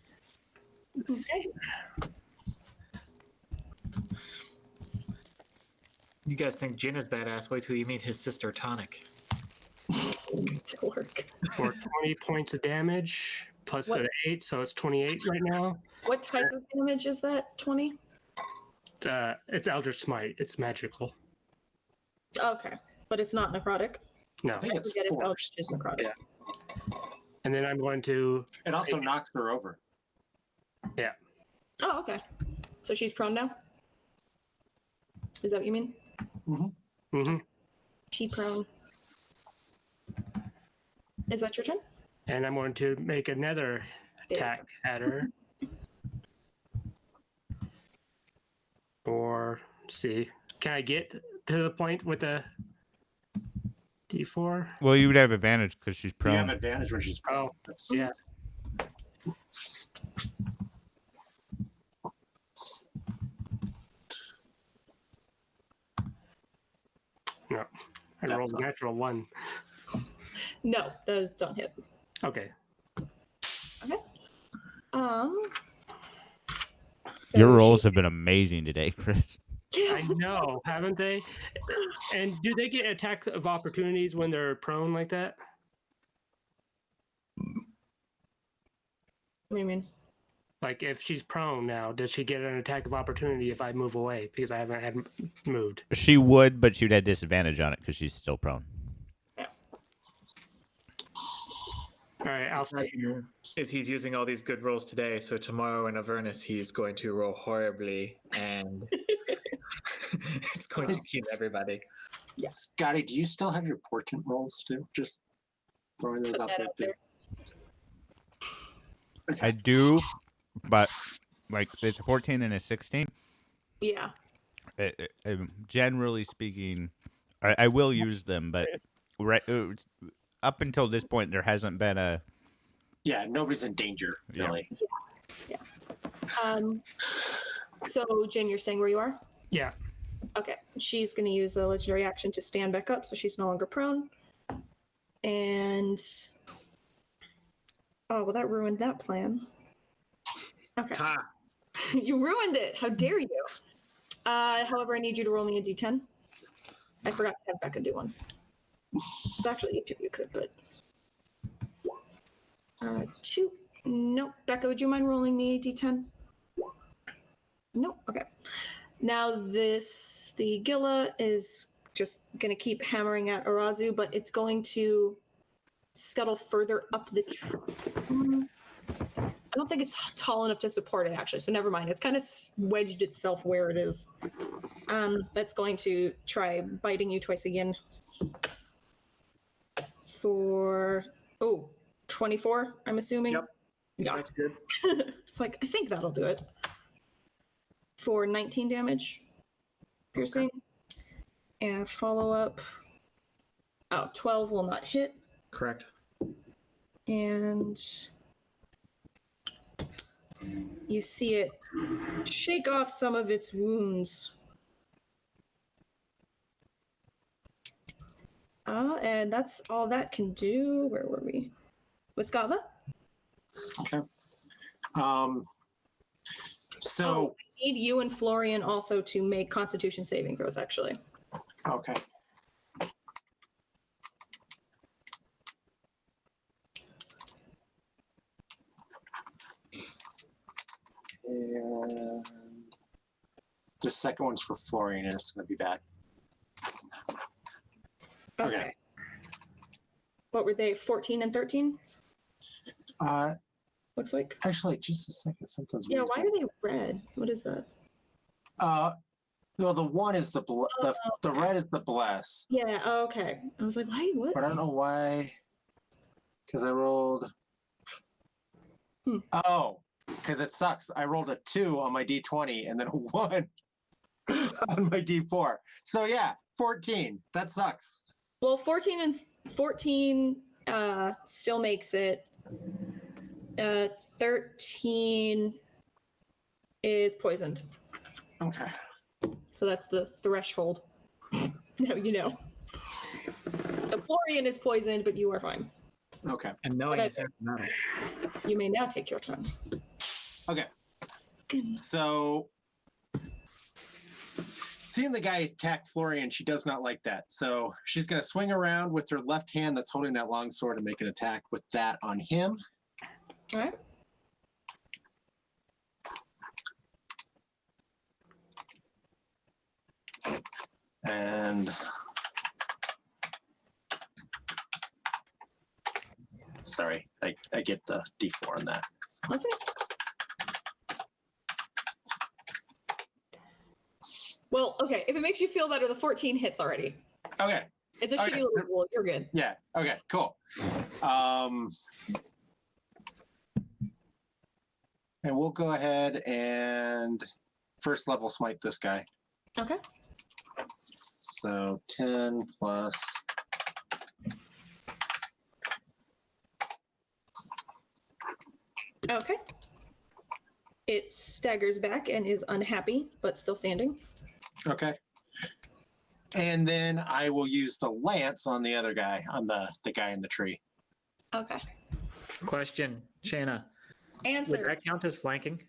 Okay. You guys think Jin is badass? Wait till you meet his sister Tonic. Dork. for 20 points of damage plus What? the 8, so it's 28 right now. What type of damage is that? 20? It's Eldritch Smite. It's magical. Okay, but it's not necrotic. No. I think it's Forget if Eldritch force. is necrotic. Yeah. And then I'm going to. It also knocks her over. Yeah. Oh, okay. So she's prone now? Is that what you mean? Mm-hmm. She prone. Is that your turn? And I'm going to make another attack at her. Or see, can I get to the point with a D4? Well, you would have advantage because she's You have prone. advantage when she's prone. Oh, yeah. No, I That rolled a sucks. natural 1. No, those don't hit. Okay. Okay. So Your rolls have been amazing today, Chris. I know, haven't they? And do they get attacks of opportunities when they're prone like that? What do you mean? Like if she's prone now, does she get an attack of opportunity if I move away because I haven't had moved? She would, but she'd have disadvantage on it because she's still prone. Yeah. All right, I'll stay here. Is he's using all these good rolls today, so tomorrow in Avernus he's going to roll horribly, and it's going to kill everybody. Yes. Scotty, do you still have your portent rolls too? Just throwing those Put out that there out too. there. I do, but like it's a 14 and a 16. Yeah. Generally speaking, I will use them, but right up until this point, there hasn't been a. Yeah, nobody's in danger, Yeah. really. So Jen, you're staying where you are? Yeah. Okay. She's going to use a legendary action to stand back up, so she's no longer prone. And oh, well, that ruined that plan. Okay. Ha! You ruined it. How dare you? However, I need you to roll me a d10. I forgot to have Becca do one. Actually, each of you could, but 2. Nope. Becca, would you mind rolling me a d10? Nope. Okay. Now the Gila is just going to keep hammering at Arazu, but it's going to scuttle further up the tree. I don't think it's tall enough to support it, actually, so never mind. It's kind of wedged itself where it is. That's going to try biting you twice again. For, 24, I'm assuming? Yep. Yeah. That's good. It's like, I think that'll do it. For 19 damage. Piercing. And follow up. 12 will not hit. Correct. And you see it shake off some of its wounds. And that's all that can do. Where were we? Wiskava? Okay. So, Oh, I need you and Florian also to make Constitution saving throws, actually. okay. And the second one's for Florian, and it's going to be bad. Okay. What were they? 14 and 13? Looks like. Actually, just a second. Something's Yeah, weird. why are they red? What is that? Well, the one is the red is the bless, Yeah, okay. I was like, why? What? but I don't know why. Because I rolled. Hmm. Oh, because it sucks. I rolled a 2 on my d20 and then a 1 on my d4. So yeah, 14. That sucks. Well, 14 and 14 still makes it. 13 is poisoned. Okay. So that's the threshold. Now you know. So Florian is poisoned, but you are fine. Okay. And knowing it's matter. You may now take your turn. Okay. So, seeing the guy attack Florian, she does not like that. So she's going to swing around with her left hand that's holding that long sword and make an attack with that on him. All right. And sorry, I get the D4 on that. Okay. Well, okay. If it makes you feel better, the 14 hits already. Okay. It's a shitty little roll. You're good. Yeah. Okay. Cool. And we'll go ahead and first level smite this guy. Okay. So 10 plus. Okay. It staggers back and is unhappy, but still standing. Okay. And then I will use the lance on the other guy, on the guy in the tree. Okay. Question, Shayna. Answer. Would that count as flanking?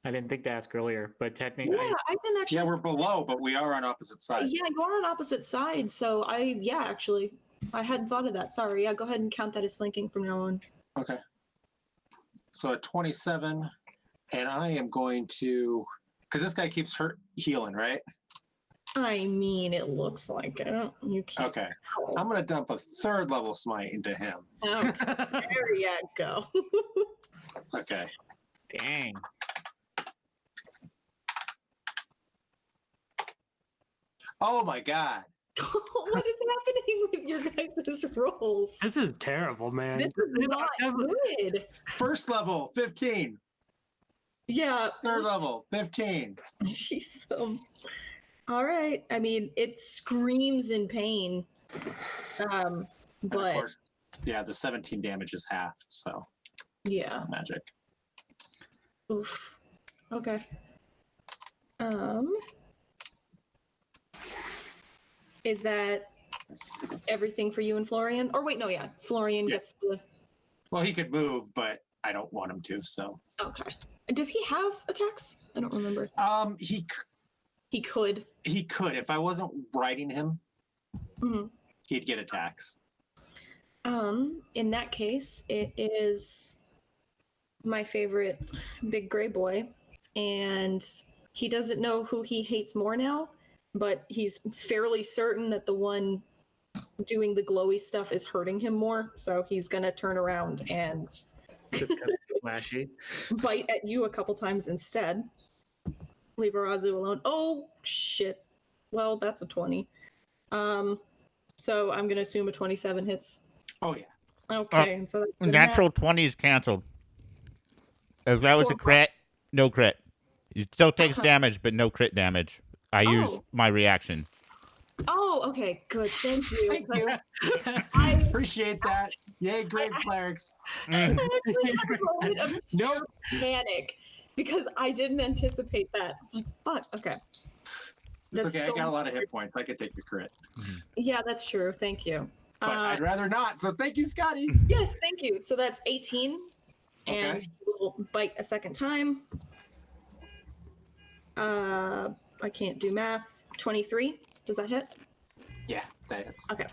I didn't think to ask earlier, but technically. Yeah, I didn't actually. Yeah, we're below, but we are on opposite sides. Yeah, you're on opposite sides. So actually, I hadn't thought of that. Sorry. Yeah, go ahead and count that as flanking from now on. Okay. So a 27, and I am going to, because this guy keeps healing, right? I mean, it looks like it. You can't. Okay. I'm going to dump a third level smite into him. Okay. There you go. Okay. Dang. Oh my god. What is happening with your guys' rolls? This is terrible, man. This is not good. First level, 15. Yeah. Third level, 15. Jeez. All right. I mean, it screams in pain. But of course, yeah, the 17 damage is halved, so yeah, it's not magic. Oof. Okay. Is that everything for you and Florian? Or wait, no, yeah, Florian gets to. Well, he could move, but I don't want him to. So. Okay. Does he have attacks? I don't remember. He could. He could. If I wasn't riding him, Mm-hmm. he'd get attacks. In that case, it is my favorite big gray boy, and he doesn't know who he hates more now, but he's fairly certain that the one doing the glowy stuff is hurting him more, so he's gonna turn around and Just kind of flashy. bite at you a couple times instead. Leave Arazu alone. Oh shit. Well, that's a 20. So I'm gonna assume a 27 hits. Oh yeah. Okay, so that's natural 20 is canceled. If that was a crit, no crit. It still takes damage, but no crit damage. I use my reaction. Oh, okay, good. Thank you. Thank you. I appreciate that. Yay, great clerics. I actually had a moment of panic because I didn't anticipate that. It's like, fuck. Okay. It's okay. I got a lot of hit points. I could take your crit. Yeah, that's true. Thank you. But I'd rather not. So thank you, Scotty. Yes, thank you. So that's 18, and Okay. we'll bite a second time. I can't do math. 23. Does that hit? Yeah, that's Okay.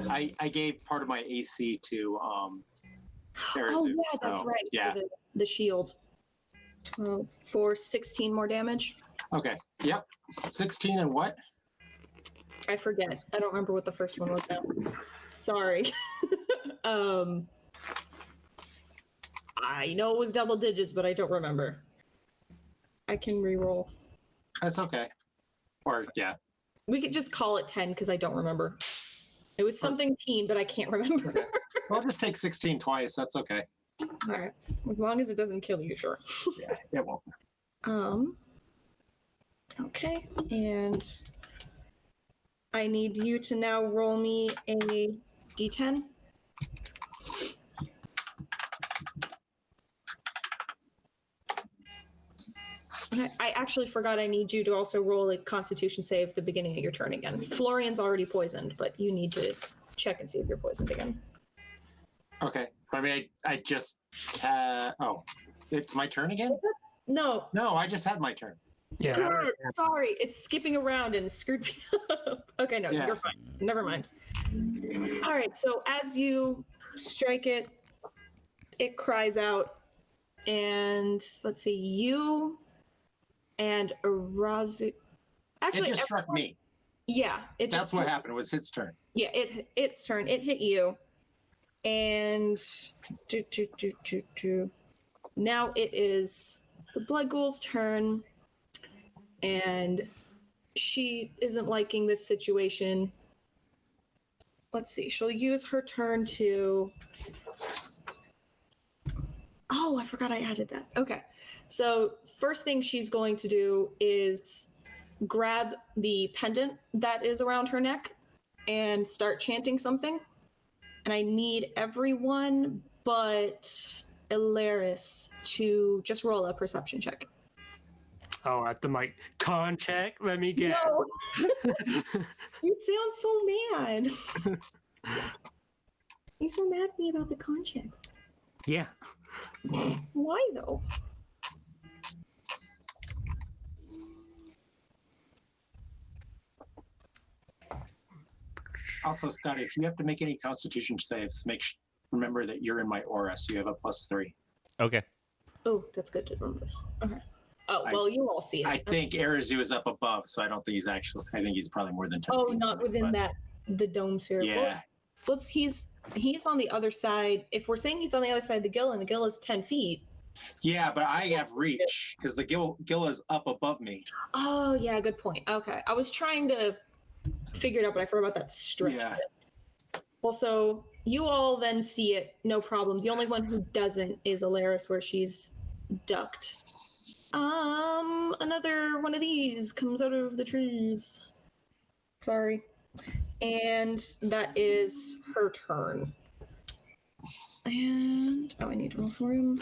I gave part of my AC to Arazu, Oh yeah, that's so, right. Yeah. For the shield. For 16 more damage. Okay. Yep. 16 and what? I forget. I don't remember what the first one was now. Sorry. I know it was double digits, but I don't remember. I can re-roll. That's okay. Or yeah. We could just call it 10 because I don't remember. It was something teen, but I can't remember. Okay. Well, I'll just take 16 twice. That's okay. All right. As long as it doesn't kill you, sure. Yeah, it won't. Okay, and I need you to now roll me a d10. actually forgot I need you to also roll a Constitution save at the beginning of your turn again. Florian's already poisoned, but you need to check and see if you're poisoned again. Okay. I mean, I just oh, it's my turn again? No. No, I just had my turn. Yeah. God, sorry, it's skipping around and screwed me up. Okay, no, Yeah. you're fine. Never mind. All right, so as you strike it, it cries out, and let's see, you and Arazu. Actually, It just struck me. Yeah, That's what happened. It was its turn. Yeah, its turn. It hit you, and now it is the Blood Ghoul's turn, and she isn't liking this situation. Let's see. She'll use her turn to. Oh, I forgot I added that. Okay. So first thing she's going to do is grab the pendant that is around her neck and start chanting something. And I need everyone but Ilaris to just roll a perception check. Oh, at the mic. Con check? Let me get. No. You sound so mad. You're so mad at me about the con checks. Yeah. Why though? Also, Scotty, if you have to make any Constitution saves, remember that you're in my aura, so you have a +3. Okay. Oh, that's good to remember. Okay. Oh, well, you all see it. I think Arazu is up above, so I don't think he's actually. I think he's probably more than 10 Oh, feet. not within the dome sphere. Yeah. Well, he's on the other side. If we're saying he's on the other side of the gill, and the gill is 10 feet. Yeah, but I have reach because the gill is up above me. Oh, yeah, good point. Okay. I was trying to figure it out, but I forgot about that stretch. Yeah. Bit. Well, so you all then see it, no problem. The only one who doesn't is Alaris, where she's ducked. Another one of these comes out of the trees. Sorry. And that is her turn. And I need to roll for him.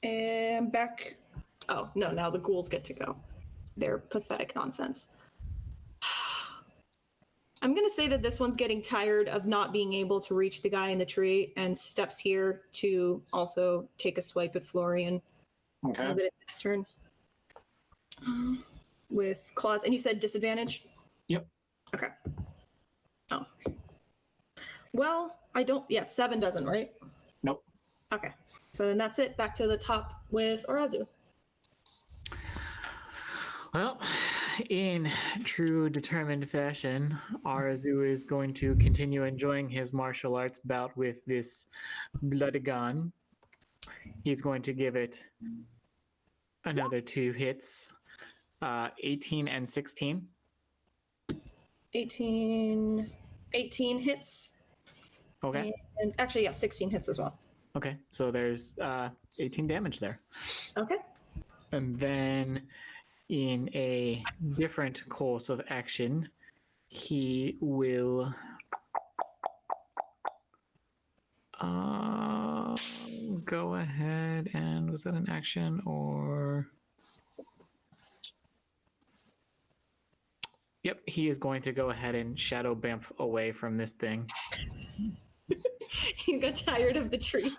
And back. Oh, no, now the ghouls get to go. They're pathetic nonsense. I'm going to say that this one's getting tired of not being able to reach the guy in the tree and steps here to also take a swipe at Florian. Okay. Now that it's its turn. With claws. And you said disadvantage? Yep. Okay. Oh. Well, I don't. Yeah, 7 doesn't, right? Nope. Okay. So then that's it. Back to the top with Arazu. Well, in true determined fashion, Arazu is going to continue enjoying his martial arts bout with this Bloodigan. He's going to give it another 2 hits, 18 and 16. 18 hits. Okay. And actually, yeah, 16 hits as well. Okay, so there's 18 damage there. Okay. And then in a different course of action, he will go ahead and, was that an action or? Yep, he is going to go ahead and shadow bamf away from this thing. You got tired of the tree.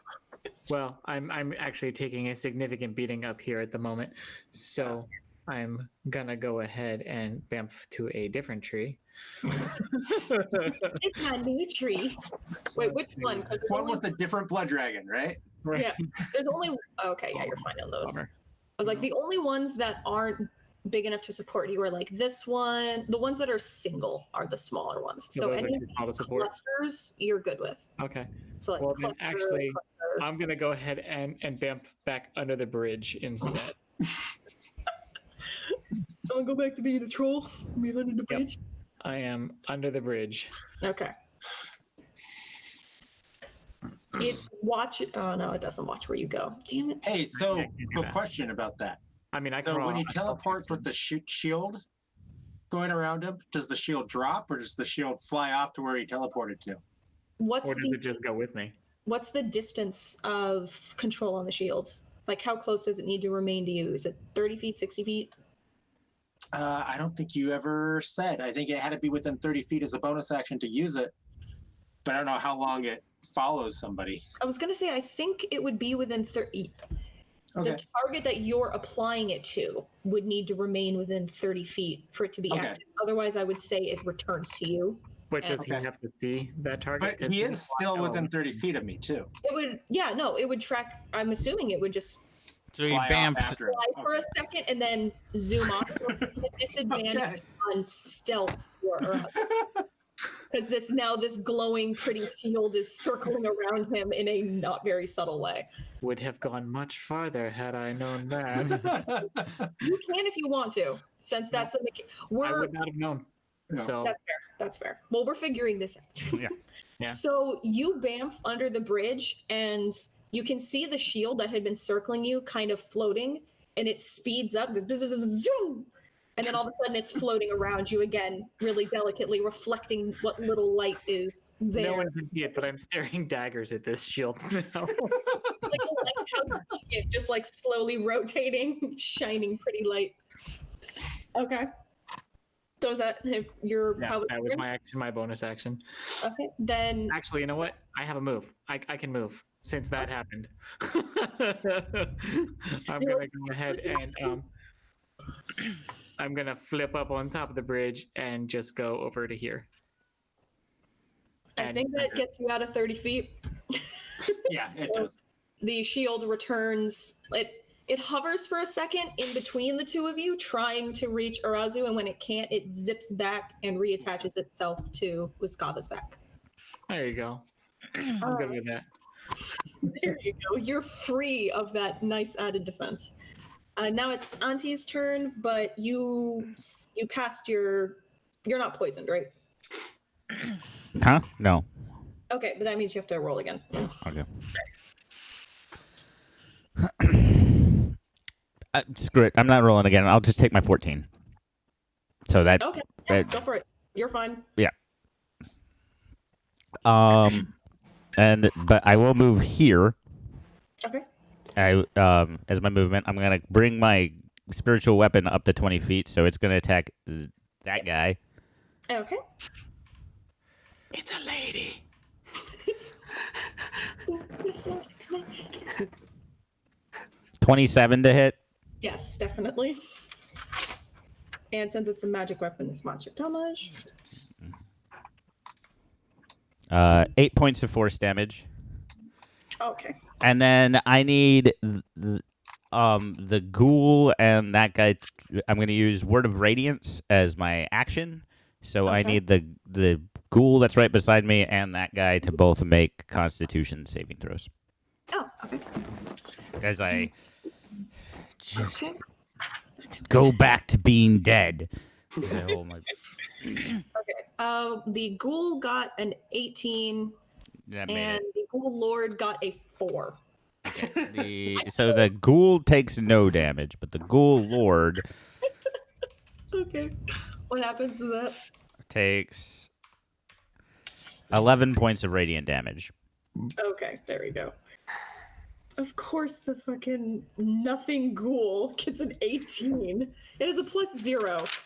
Well, I'm actually taking a significant beating up here at the moment, so I'm gonna go ahead and bamf to a different tree. It's my new tree. Wait, which one? One with a different blood dragon, right? Right. Yeah, there's only. Okay, yeah, you're fine on those. Bummer. I was like, the only ones that aren't big enough to support you are like this one. The ones that are single are the smaller ones. So So those are any too small to support? clusters, you're good with. Okay. So like Well, then cluster, actually, cluster. I'm gonna go ahead and bamf back under the bridge instead. I'm gonna go back to being a troll. Be under the Yep. bridge. I am under the bridge. Okay. It watch. Oh no, it doesn't watch where you go. Damn it. Hey, so can't do quick that. question about that. I mean, I can So roll when you on- teleport with the shield, going around him? Does the shield drop, or does the shield fly off to where he teleported to? What's Or does it just go with me? What's the distance of control on the shield? Like, how close does it need to remain to you? Is it 30 feet, 60 feet? I don't think you ever said. I think it had to be within 30 feet as a bonus action to use it. But I don't know how long it follows somebody. I was going to say, I think it would be within 30. Okay. The target that you're applying it to would need to remain within 30 feet for it to be Okay. active. Otherwise, I would say it returns to you. But does he Okay. have to see that target? But he is still within 30 feet of me, too. It would, yeah, no, it would track. I'm assuming it would just So you Fly bam. off after him. fly for a second and then zoom off. So the disadvantage Okay. on stealth for because this glowing pretty shield is circling around him in a not very subtle way. Would have gone much farther had I known that. You can if you want to, since that's a I we're would not have known. Yeah. So that's fair. That's fair. Well, we're figuring this out. Yeah. Yeah. So you bamf under the bridge, and you can see the shield that had been circling you kind of floating, and it speeds up, zoom, and then all of a sudden it's floating around you again, really delicately, reflecting what little light is there. no one can see it, but I'm staring daggers at this shield now. Like a lighthouse beacon, just like slowly rotating, shining pretty light. Okay. So is that your Yeah, that was my action, my bonus action. Okay, then Actually, you know what? I have a move. I can move since that happened. I'm gonna go ahead and I'm gonna flip up on top of the bridge and just go over to here. I think that gets you out of 30 feet. Yeah, it does. The shield returns. It hovers for a second in between the two of you, trying to reach Arazu, and when it can't, it zips back and reattaches itself to Wiskava's back. There you go. I'm good with that. There you go. You're free of that nice added defense. Now it's Auntie's turn, but you passed your. You're not poisoned, right? Huh? No. Okay, but that means you have to roll again. Okay. Screw it. I'm not rolling again. I'll just take my 14. So that. Okay, yeah, go for it. You're fine. Yeah. But I will move here. Okay. As my movement, I'm gonna bring my spiritual weapon up to 20 feet, so it's gonna attack that guy. Okay. It's a lady. 27 to hit. Yes, definitely. And since it's a magic weapon, it's monster damage. 8 points of force damage. Okay. And then I need the ghoul and that guy. I'm going to use Word of Radiance as my action. So I Okay. need the ghoul that's right beside me and that guy to both make Constitution saving throws. Oh, okay. As I just Okay. go back to being dead. Oh my. Okay. The ghoul got an 18, That made and it. the ghoul lord got a 4. So the ghoul takes no damage, but the ghoul lord Okay. What happens to that? takes 11 points of radiant damage. Okay, there we go. Of course, the fucking nothing ghoul gets an 18. It is a +0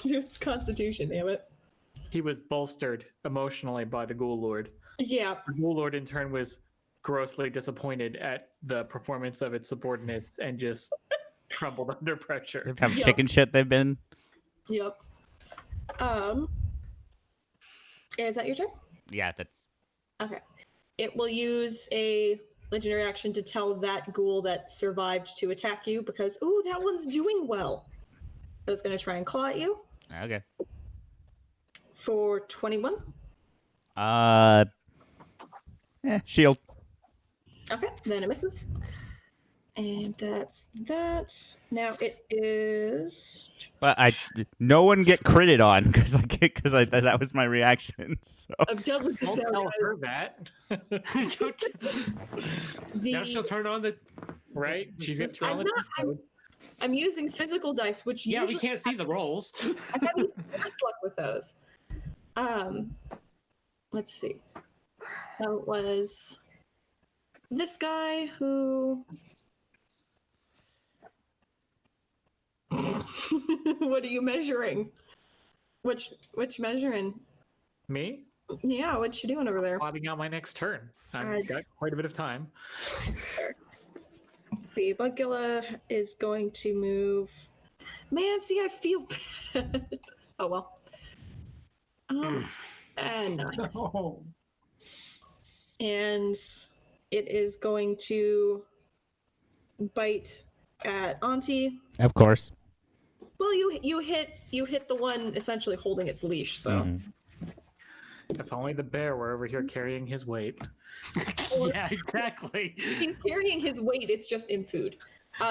to its constitution, damn it. He was bolstered emotionally by the Ghoul Lord. Yeah. The Ghoul Lord, in turn, was grossly disappointed at the performance of its subordinates and just crumbled under pressure. How Yeah. chicken shit they've been. Yep. Is that your turn? Yeah, that's Okay. It will use a legendary action to tell that ghoul that survived to attack you because, ooh, that one's doing well. So it's going to try and claw at you okay. for 21. Shield. Okay, then it misses. And that's that. Now it is. But no one get critted on because that was my reaction. So I'm done with this Don't now, tell guys. her that. Now she'll turn on the. Right? She's It's gonna I'm turn on not. the I'm using physical dice, which Yeah, we usually can't see the rolls. I'm having worse luck with those. Let's see. That was this guy who. What are you measuring? Which measuring? Me? Yeah, what you doing over there? Plotting out my next turn. I've got quite a bit of time. The Bugilla is going to move. Man, see, I feel bad. Oh well. And Oh. and it is going to bite at Auntie. Of course. Well, you hit the one essentially holding its leash. So Mhm. If only the bear were over here carrying his weight. Yeah, exactly. he's carrying his weight. It's just in food.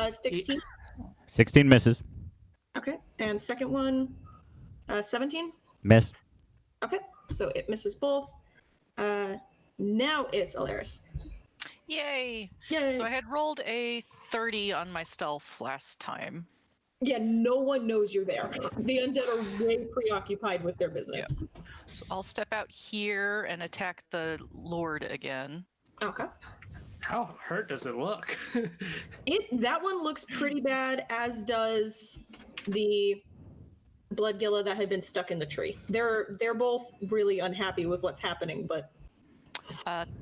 16. 16 misses. Okay, and second one, 17. Miss. Okay, so it misses both. Now it's Alaris. Yay! Yay! So I had rolled a 30 on my stealth last time. Yeah, no one knows you're there. The undead are way preoccupied with their business. Yep. So I'll step out here and attack the Lord again. Okay. How hurt does it look? That one looks pretty bad, as does the Bloodgilla that had been stuck in the tree. They're both really unhappy with what's happening, but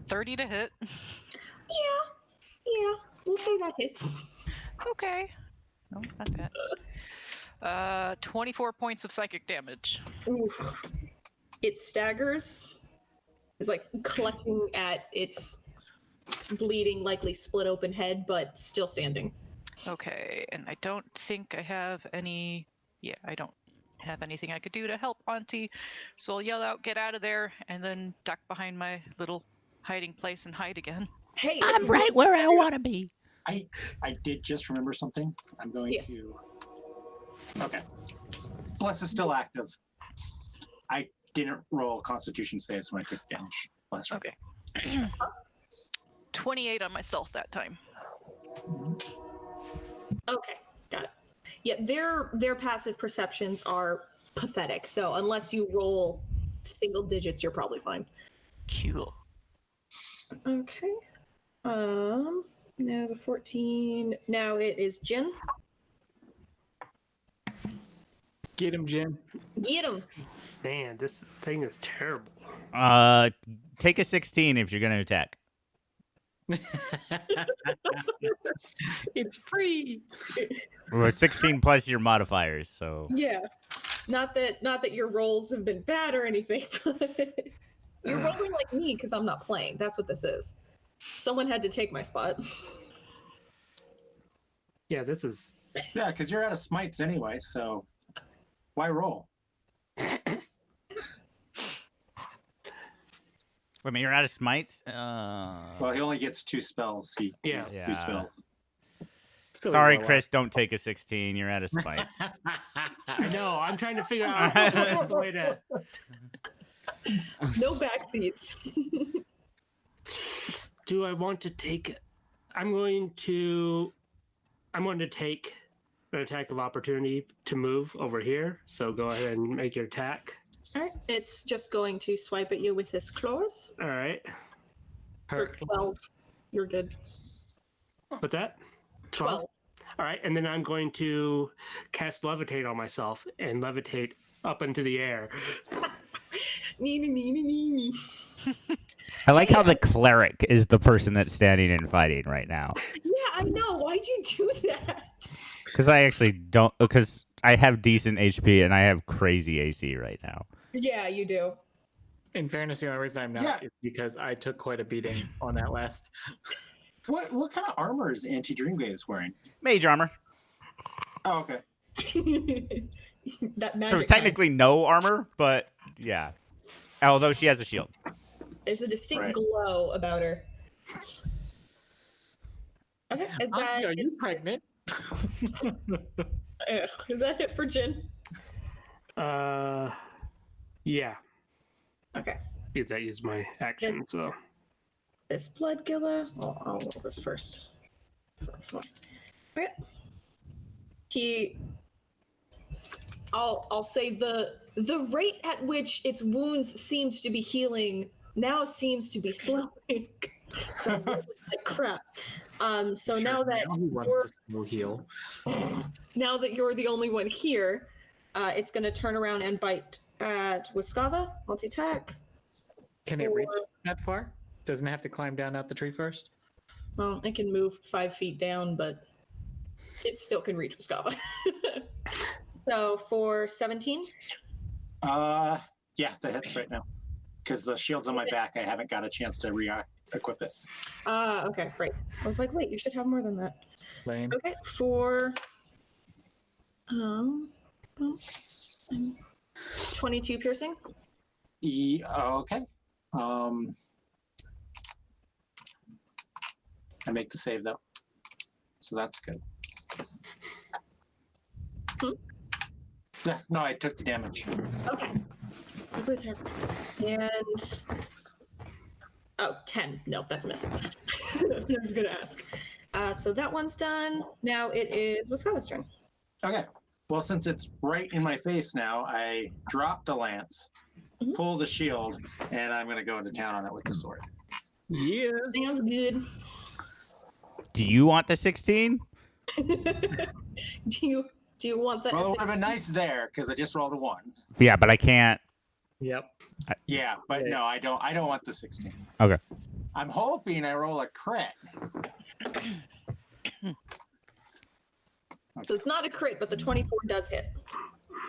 30 to hit. yeah, we'll say that hits. Okay. No, not bad. 24 points of psychic damage. Oof. It staggers. It's like clutching at its bleeding, likely split open head, but still standing. Okay, and I don't think I have any. Yeah, I don't have anything I could do to help Auntie. So I'll yell out, "Get out of there!" and then duck behind my little hiding place and hide again. Hey, I'm right where I want to be. I did just remember something. I'm going to. Okay. Bless is still active. I didn't roll Constitution saves when I took damage last round. Okay. 28 on my stealth that time. Okay, got it. Yeah, their passive perceptions are pathetic. So unless you roll single digits, you're probably fine. Cool. Okay. There's a 14. Now it is Jin. Get him, Jim. Get him. Man, this thing is terrible. Take a 16 if you're going to attack. It's free. Or 16 plus your modifiers, so. Yeah. Not that your rolls have been bad or anything, but you're rolling like me because I'm not playing. That's what this is. Someone had to take my spot. Yeah, this is. Yeah, because you're out of smites anyway, so why roll? Wait a minute, you're out of smites? Well, he only gets 2 spells. He Yeah. yeah. 2 spells. Sorry, Chris, don't take a 16. You're out of smites. I know. I'm trying to figure out the way to. No backseats. Do I want to take? I'm going to take an attack of opportunity to move over here. So go ahead and make your attack. All right. It's just going to swipe at you with his claws. All right. For 12. You're good. What's that? 12. All right, and then I'm going to cast levitate on myself and levitate up into the air. I like how the cleric is the person that's standing and fighting right now. Yeah, I know. Why'd you do that? Because I actually don't. Because I have decent HP and I have crazy AC right now. Yeah, you do. In fairness, the only reason I'm not is because I took quite a beating on that last. What kind of armor is Anti-Dreamwaves wearing? Mage armor. Oh, okay. That magic. So technically no armor, but yeah. Although she has a shield. There's a distinct glow about her. Okay, is that? Are you pregnant? Is that it for Jin? Yeah. Okay. Because that used my action, so. This Bloodgilla. I'll roll this first. Okay. I'll say the rate at which its wounds seems to be healing now seems to be slowing. So I'm really like crap. So Sure, now that he wants to slow heal. now that you're the only one here, it's going to turn around and bite at Wiskava. Multi-attack. Can it reach that far? Doesn't it have to climb down out the tree first? Well, it can move 5 feet down, but it still can reach Wiskava. So for 17? Yeah, that hits right now. Because the shield's on my back, I haven't got a chance to re-equip it. Okay, right. I was like, wait, you should have more than that. Lame. Okay, for 22 piercing. Okay. I make the save though, so that's good. Yeah, no, I took the damage. Okay. And 10. Nope, that's a miss. I was gonna ask. So that one's done. Now it is Wiskava's turn. Okay. Well, since it's right in my face now, I drop the lance, pull the shield, and I'm gonna go into town on it with the sword. Yeah. Sounds good. Do you want the 16? Do you want that? Well, it would have been nice there because I just rolled a 1. Yeah, but I can't. Yep. Yeah, but no, I don't. I don't want the 16. Okay. I'm hoping I roll a crit. So it's not a crit, but the 24 does hit.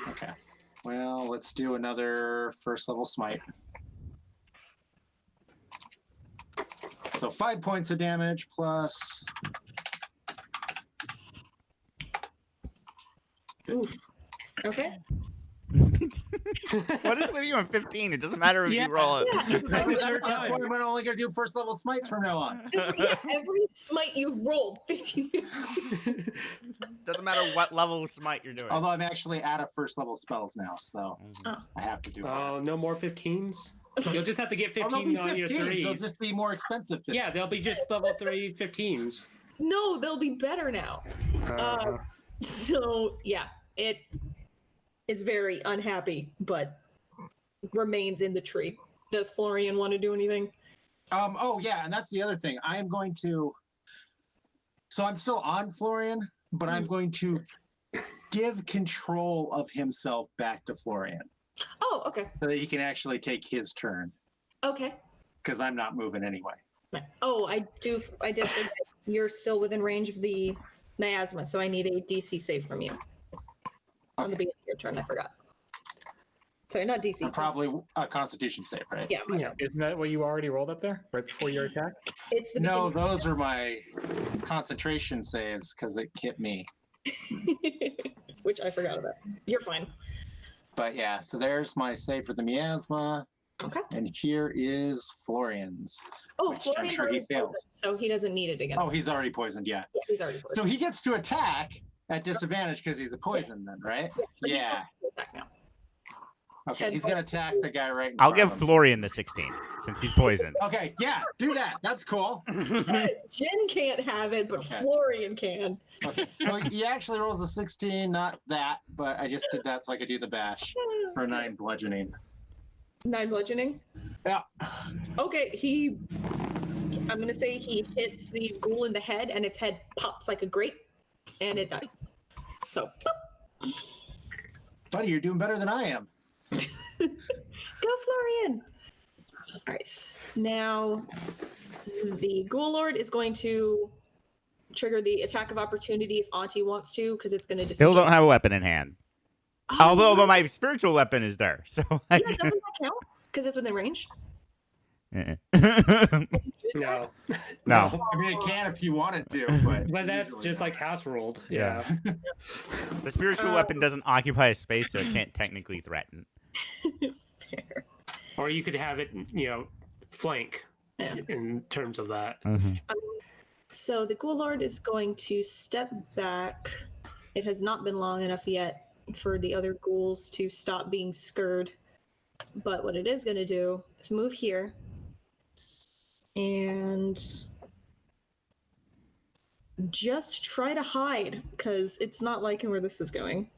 Okay. Well, let's do another first level smite. So 5 points of damage plus. Oof. Okay. What is with you on 15? It doesn't matter if Yeah. you roll it. I'm only going to do first level smites from now on. Every smite you rolled, 15. Doesn't matter what level of smite you're doing. Although I'm actually out of first level spells now, so I have to do it. Oh, no more 15s? You'll just have to get Oh, 15 they'll on be your 15s. They'll 3s. just be more expensive. 15s. Yeah, they'll be just level 3 15s. No, they'll be better now. So yeah, it is very unhappy, but remains in the tree. Does Florian want to do anything? Oh yeah, and that's the other thing. I am going to. So I'm still on Florian, but I'm going to give control of himself back to Florian Oh, okay. so that he can actually take his turn. Okay. Because I'm not moving anyway. Oh, I did forget. You're still within range of the miasma, so I need a DC save from you. On the beginning of your turn, I forgot. Sorry, not DC. Probably a Constitution save, right? Yeah. Yeah. Isn't that what you already rolled up there right before your attack? It's the No, beginning. those are my concentration saves because it hit me. Which I forgot about. You're fine. But yeah, so there's my save for the miasma. Okay. And here is Florian's. Oh, Which I'm Florian's sure he already fails. poisoned, so he doesn't need it again. Oh, he's already poisoned, yeah. Yeah, he's already poisoned. So he gets to attack at disadvantage because he's a poison then, right? But he's Yeah. not gonna attack now. Okay, he's gonna attack the guy right in I'll front give of him. Florian the 16 since he's poisoned. Okay, yeah, do that. That's cool. Jen can't have it, but Okay. Florian can. Okay, so he actually rolls a 16, not that, but I just did that so I could do the bash for 9 bludgeoning. 9 bludgeoning. Yeah. Okay, I'm gonna say he hits the ghoul in the head, and its head pops like a grape, and it dies. So, boop. Buddy, you're doing better than I am. Go, Florian! All right, now the ghoul lord is going to trigger the attack of opportunity if Auntie wants to, because it's going to Still don't have a weapon in hand. Although, but my spiritual weapon is there, so. Yeah, doesn't that count? Because it's within range. Uh-uh. No. No. I mean, it can if you wanted to, but. But that's usually just not. like house ruled. Yeah. Yeah. The spiritual weapon doesn't occupy a space, so it can't technically threaten. Fair. Or you could have it, flank Yeah. in terms of that. So the ghoul lord is going to step back. It has not been long enough yet for the other ghouls to stop being scared. But what it is going to do is move here. And just try to hide, because it's not liking where this is going.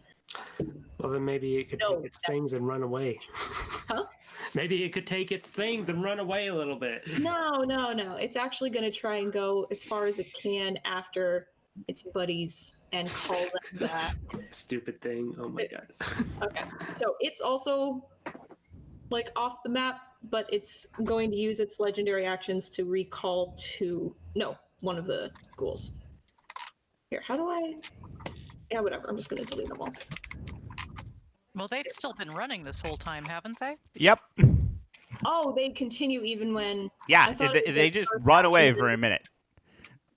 Well, then maybe it could No, take its things and run away. Huh? Maybe it could take its things and run away a little bit. No. It's actually going to try and go as far as it can after its buddies and call them back. Stupid thing. Oh my god. Okay, so it's also like off the map, but it's going to use its legendary actions to recall one of the ghouls. Here, how do I? Yeah, whatever. I'm just going to delete them all. Well, they've still been running this whole time, haven't they? Yep. Oh, they continue even when. Yeah, I thought they just run away for a minute.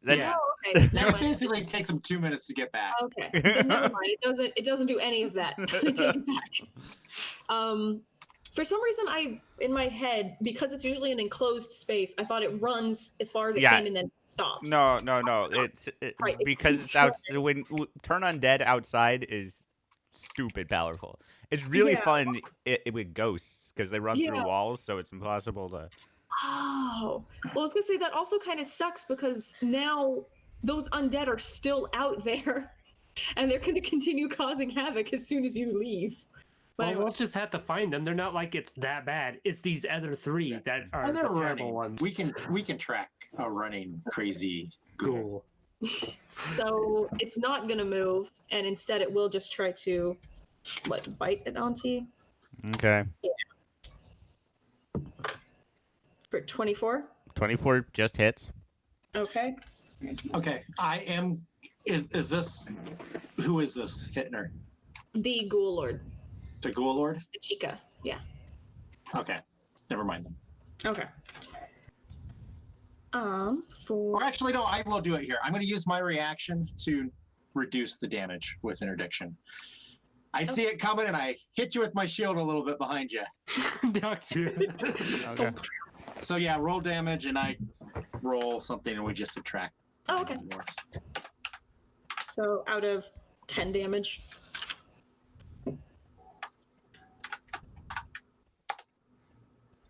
That's, Yeah. Oh, okay. Never It mind. basically takes them 2 minutes to get back. Okay, then never mind. It doesn't do any of that. I take it back. For some reason, in my head, because it's usually an enclosed space, I thought it runs as far as it can and then stops. No. It's Right, it because keeps it's out. When turn undead outside is stupid powerful. It's really Yeah. fun with ghosts because they run Yeah. through walls, so it's impossible to. Oh, well, I was gonna say that also kind of sucks because now those undead are still out there, and they're gonna continue causing havoc as soon as you leave. But Well, anyway. we'll just have to find them. They're not like it's that bad. It's these other three that are And the they're terrible running. ones. We can track a running crazy ghoul. Cool. So it's not gonna move, and instead it will just try to bite at Auntie Okay. for 24. 24 just hits. Okay. Okay, I am. Is this? Who is this Hitner? The Ghoul Lord, The Ghoul Lord? the Chica. Yeah. Okay, never mind. Okay. Or For actually, no. I will do it here. I'm going to use my reaction to reduce the damage with interdiction. I see it coming, and I hit you with my shield a little bit behind you. Knocked you. Okay. So yeah, roll damage, and I roll something, and we just subtract. Oh, okay. more. So out of 10 damage.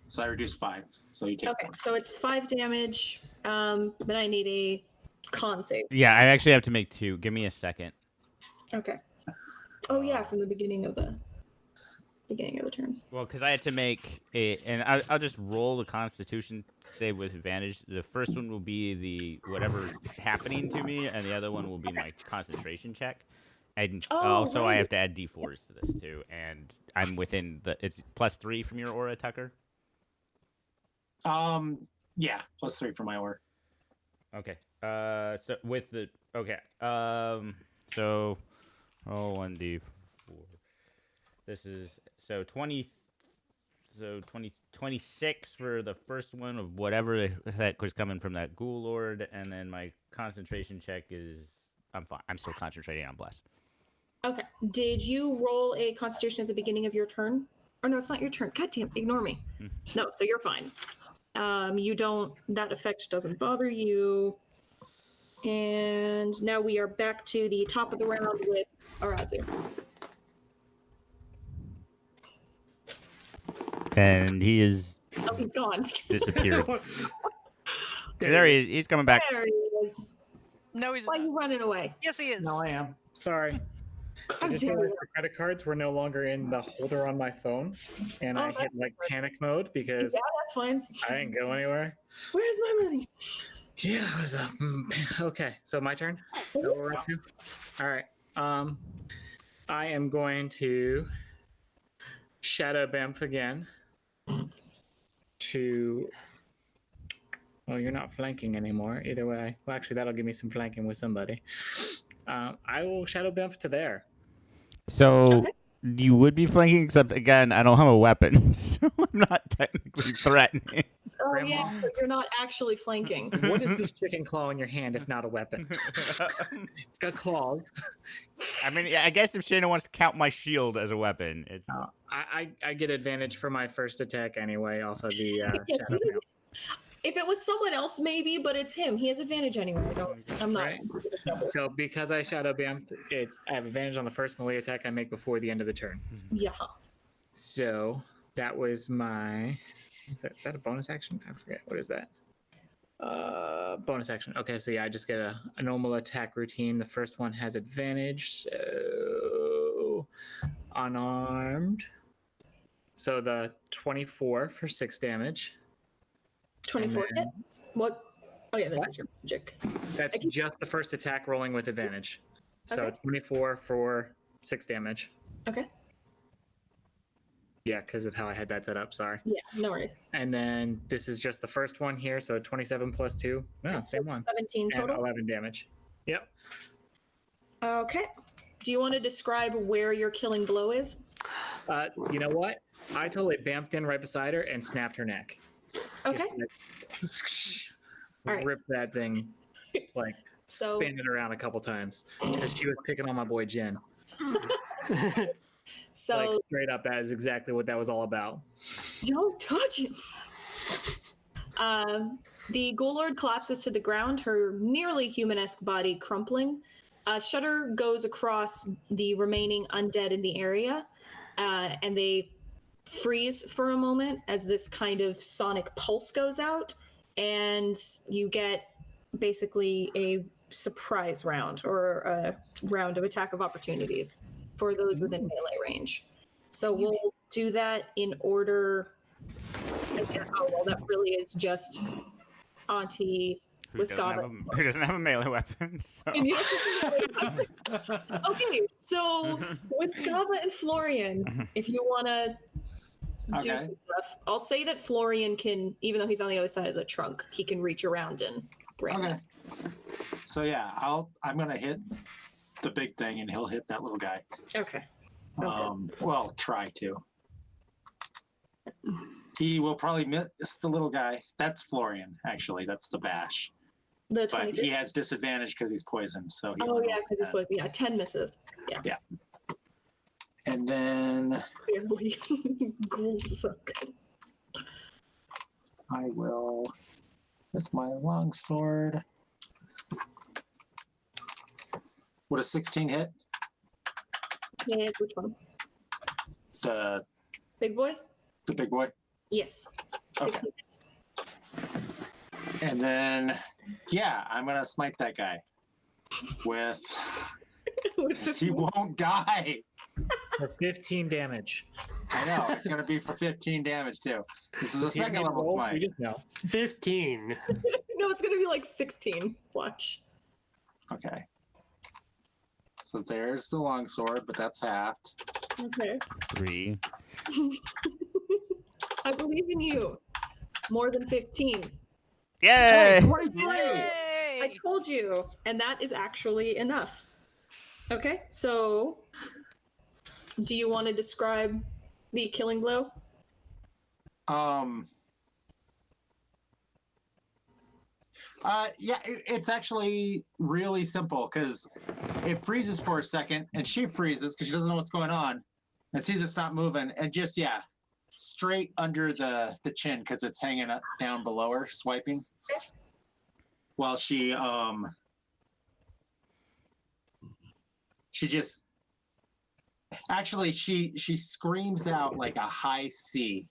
So I reduce 5. So you take Okay, 4. so it's 5 damage. But I need a con save. Yeah, I actually have to make 2. Give me a second. Okay. Oh yeah, from the beginning of the turn. Well, because I had to make and I'll just roll the Constitution save with advantage. The first one will be the whatever's happening to me, and the other one will be my concentration check. And also, I have to add d4s to this too. And I'm within it's +3 from your aura, Tucker. Yeah, +3 for my aura. Okay. So with the so roll 1d4. This is 20. So 26 for the first one of whatever that was coming from that Ghoul Lord, and then my concentration check is I'm fine. I'm still concentrating on bless. Okay. Did you roll a Constitution at the beginning of your turn? Or no, it's not your turn. God damn, ignore me. No, so you're fine. You don't. That effect doesn't bother you. And now we are back to the top of the round with Arazu. And he is Oh, he's gone. disappeared. There there he he is. is. He's coming back. There he is. No, he's Why are not. you running away? Yes, he is. No, I am. Sorry. How I just dare realized you? the credit cards were no longer in the holder on my phone, and Oh, I that's hit like different. panic mode because Yeah, that's fine. I didn't go anywhere. Where's my money? Yeah, it was okay. So my turn. Is that what we're up to? All right. I am going to shadow bamf again. Well, you're not flanking anymore. Either way. Well, actually, that'll give me some flanking with somebody. I will shadow bamf to there. So Okay. you would be flanking, except again, I don't have a weapon, so I'm not technically threatening. Oh Grandma? yeah, but you're not actually flanking. What is this chicken claw in your hand if not a weapon? It's got claws. I mean, I guess if Shayna wants to count my shield as a weapon, it's I get advantage for my first attack anyway off of the Yeah, shadow bamf. if it was someone else, maybe, but it's him. He has advantage anyway. I'm not. Right. So because I shadow bamfed, I have advantage on the first melee attack I make before the end of the turn. Yeah. So that was my. Is that a bonus action? I forget. What is that? Bonus action. Okay, so yeah, I just get a normal attack routine. The first one has advantage, so unarmed. So the 24 for 6 damage. 24 then- hits. What? Oh yeah, this What? is your magic. That's just the first attack rolling with advantage. So Okay. 24 for 6 damage. Okay. Yeah, because of how I had that set up. Sorry. Yeah, no worries. And then this is just the first one here. So 27 plus 2. No, same So one. 17 And total. 11 damage. Yep. Okay. Do you want to describe where your killing blow is? You know what? I totally bamped in right beside her and snapped her neck. Okay. Just, All right. rip that thing, like So- spin it around a couple times because she was picking on my boy Jen. So Like straight up, that is exactly what that was all about. don't touch him. The Ghoul Lord collapses to the ground, her nearly human-esque body crumpling. A shudder goes across the remaining undead in the area, and they freeze for a moment as this kind of sonic pulse goes out, and you get basically a surprise round or a round of attack of opportunities for those within melee range. So we'll do that in order. Oh, well, that really is just Auntie Who doesn't, have Wiscava. a, who doesn't have a melee weapon? So. Okay, so Wiscava and Florian, if you want to do Okay. some stuff, I'll say that Florian can, even though he's on the other side of the trunk, he can reach around and bring Okay. it. So yeah, I'm gonna hit the big thing, and he'll hit that little guy. Okay. Sounds good. Well, try to. He will probably miss the little guy. That's Florian, actually. That's the bash. The But 23. he has disadvantage because he's poisoned. So he Oh, went yeah, over because he's that. poison. Yeah, 10 misses. Yeah. And then Barely. Ghouls suck. I will, with my longsword. Would a 16 hit? Yeah, which one? The Big boy? big boy? Yes. Okay. 16. And then, yeah, I'm going to smite that guy with. He won't die. For 15 damage. I know. It's going to be for 15 damage, too. This is a You second didn't level roll, smite. You just know. 15. No, it's going to be like 16. Watch. Okay. So there's the longsword, but that's halved. Okay. 3. I believe in you. More than 15. Yay! 23! Yay! I told you. And that is actually enough. Okay, so do you want to describe the killing blow? Yeah, it's actually really simple because it freezes for a second and she freezes because she doesn't know what's going on and sees it stop moving and just, yeah, straight under the chin because it's hanging up down below her, swiping. While she just, actually, she screams out like a high C.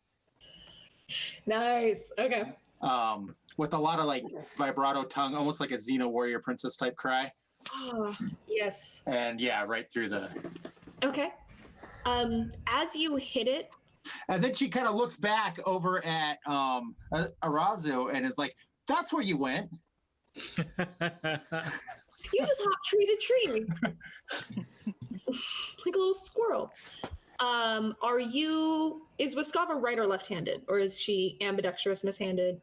Nice. Okay. With a lot of like vibrato tongue, almost like a Xena warrior princess type cry. Oh, yes. And yeah, right through the. Okay. As you hit it, And then she kind of looks back over at Arazu and is like, "That's where you went." you just hop tree to tree. Like a little squirrel. Is Wiscava right or left-handed? Or is she ambidextrous, mishanded?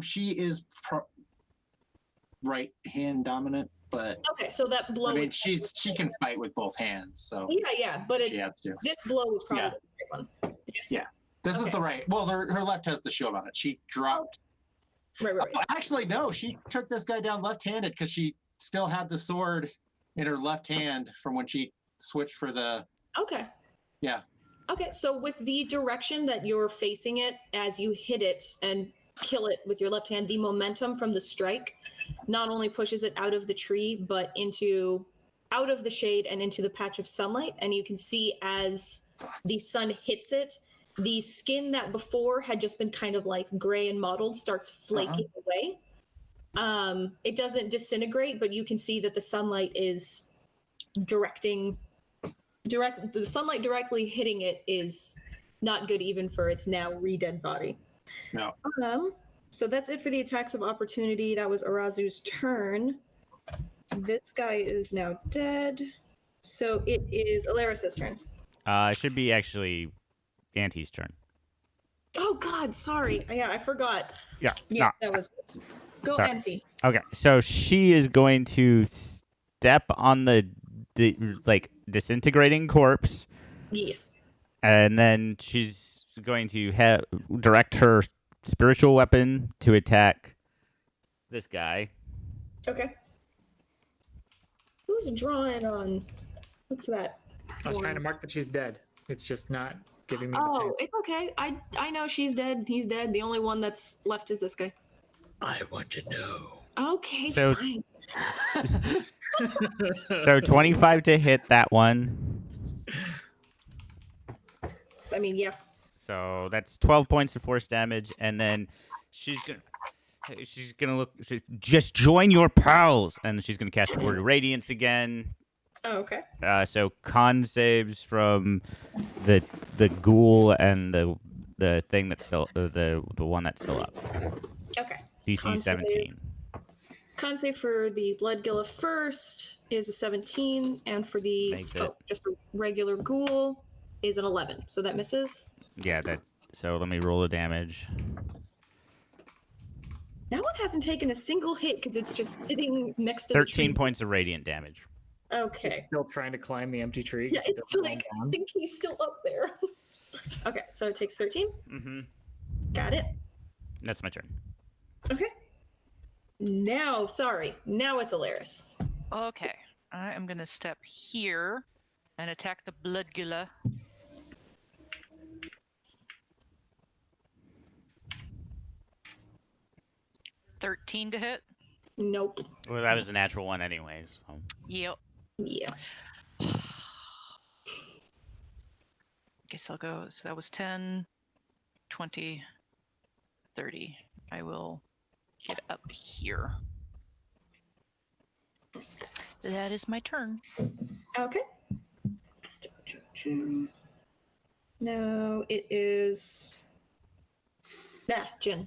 She is right hand dominant, but Okay, so that blow. I mean, is- she can fight with both hands, so Yeah, but she it's has to. this blow is probably Yeah. the right one. Yes. Yeah. This is Okay. the right. Well, her left has the shield on it. She dropped. Right. Oh, actually, no. She took this guy down left-handed because she still had the sword in her left hand from when she switched for the. Okay. Yeah. Okay, so with the direction that you're facing it as you hit it and kill it with your left hand, the momentum from the strike not only pushes it out of the tree, but out of the shade and into the patch of sunlight. And you can see as the sun hits it, the skin that before had just been kind of like gray and mottled starts flaking away. It doesn't disintegrate, but you can see that the sunlight is the sunlight directly hitting it is not good even for its now re-dead body. No. So that's it for the attacks of opportunity. That was Arazu's turn. This guy is now dead. So it is Alaris's turn. It should be actually Auntie's turn. Oh God, sorry. Yeah, I forgot. Yeah, No. that was. Go, Sorry. Auntie. Okay, so she is going to step on the like disintegrating corpse. Yes. And then she's going to direct her spiritual weapon to attack this guy. Okay. Who's drawing on? What's that? I was trying to mark that she's dead. It's just not giving me. Oh, it's okay. I know she's dead. He's dead. The only one that's left is this guy. I want to know. Okay, So- fine. So 25 to hit that one. I mean, yeah. So that's 12 points of force damage, and then she's gonna just join your pals, and she's gonna cast Word of Radiance again. Oh, okay. So con saves from the ghoul and the thing that's still the one that's still up. Okay. DC Con 17. Con save for the Bloodgilla first is a 17, and for the Makes it. just a regular ghoul is an 11. So that misses. Yeah, so let me roll the damage. That one hasn't taken a single hit because it's just sitting next to 13 the tree. points of radiant damage. Okay. It's still trying to climb the empty tree. Yeah, It it's doesn't like, fall I down. think he's still up there. Okay, so it takes 13. Mm-hmm. Got it. That's my turn. Okay. Now it's Alaris. Okay, I am gonna step here and attack the Bloodgilla. $13 to hit. Nope. Well, that was a natural one anyways. So. Yep. Yeah. Guess I'll go. So that was 10, 20, 30. I will get up here. That is my turn. Okay. Now it is. Jin.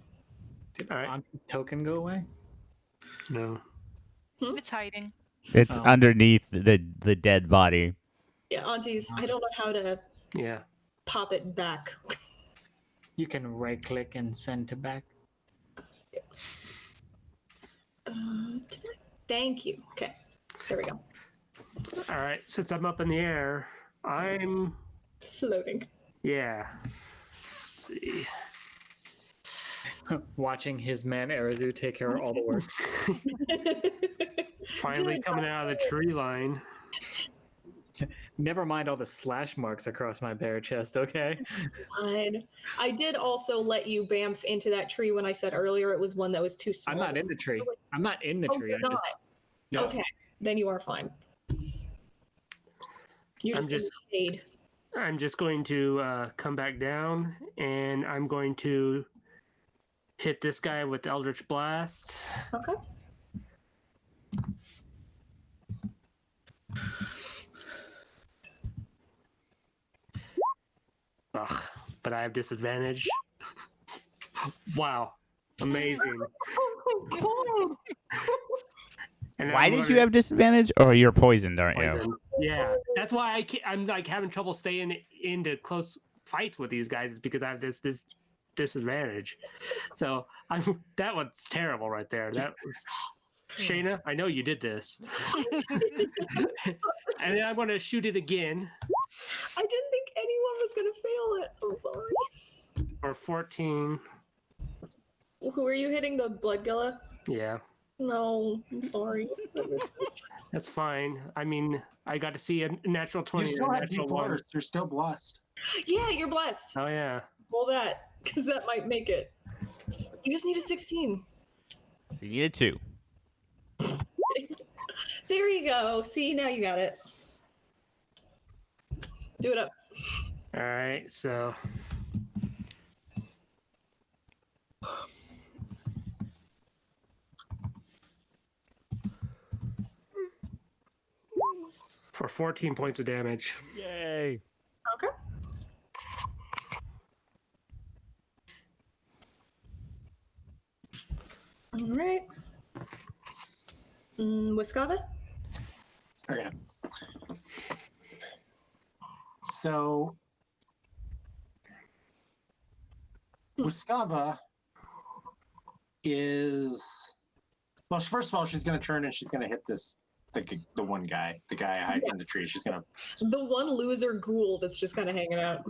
Did All right. Auntie's token go away? No. It's hiding. It's Oh. underneath the dead body. Yeah, Auntie's. I don't know how to Yeah. pop it back. You can right click and send to back. Thank you. Okay. There we go. All right. Since I'm up in the air, I'm. Floating. Yeah. Let's see. Watching his man Arazu take care of all the work. Finally Good. coming out of the tree line. Never mind all the slash marks across my bare chest, okay? Fine. I did also let you bamf into that tree when I said earlier it was one that was too small. I'm not in the tree. I'm not in the Oh, tree. you're I not. just no. Okay, then you are fine. You're I'm just in the just- shade. I'm just going to come back down, and I'm going to hit this guy with Eldritch Blast. Okay. Ugh, but I have disadvantage. Wow. Amazing. Oh And Why I'm did gonna- you have disadvantage? Or you're poisoned, aren't you? Poison. Yeah, that's why I'm like having trouble staying into close fights with these guys is because I have this disadvantage. So that was terrible right there. That was Shayna. I know you did this, and then I'm going to shoot it again I didn't think anyone was gonna fail it. I'm sorry. for 14. Who are you hitting? The Bloodgilla? Yeah, No, I'm sorry. I missed this. that's fine. I mean, I got to see a natural You 20 still or a have natural 1. D4s. You're still blessed. Yeah, you're blessed. Oh yeah. Roll that, because that might make it. You just need a 16. So you needed 2. There you go. See, now you got it. Do it up. All right, so for 14 points of damage. Yay! Okay. All right. Wiskava? Okay. So, Wiskava is well. First of all, she's going to turn and she's going to hit the one guy, the guy hiding in the tree. She's going to The one loser ghoul that's just kind of hanging out.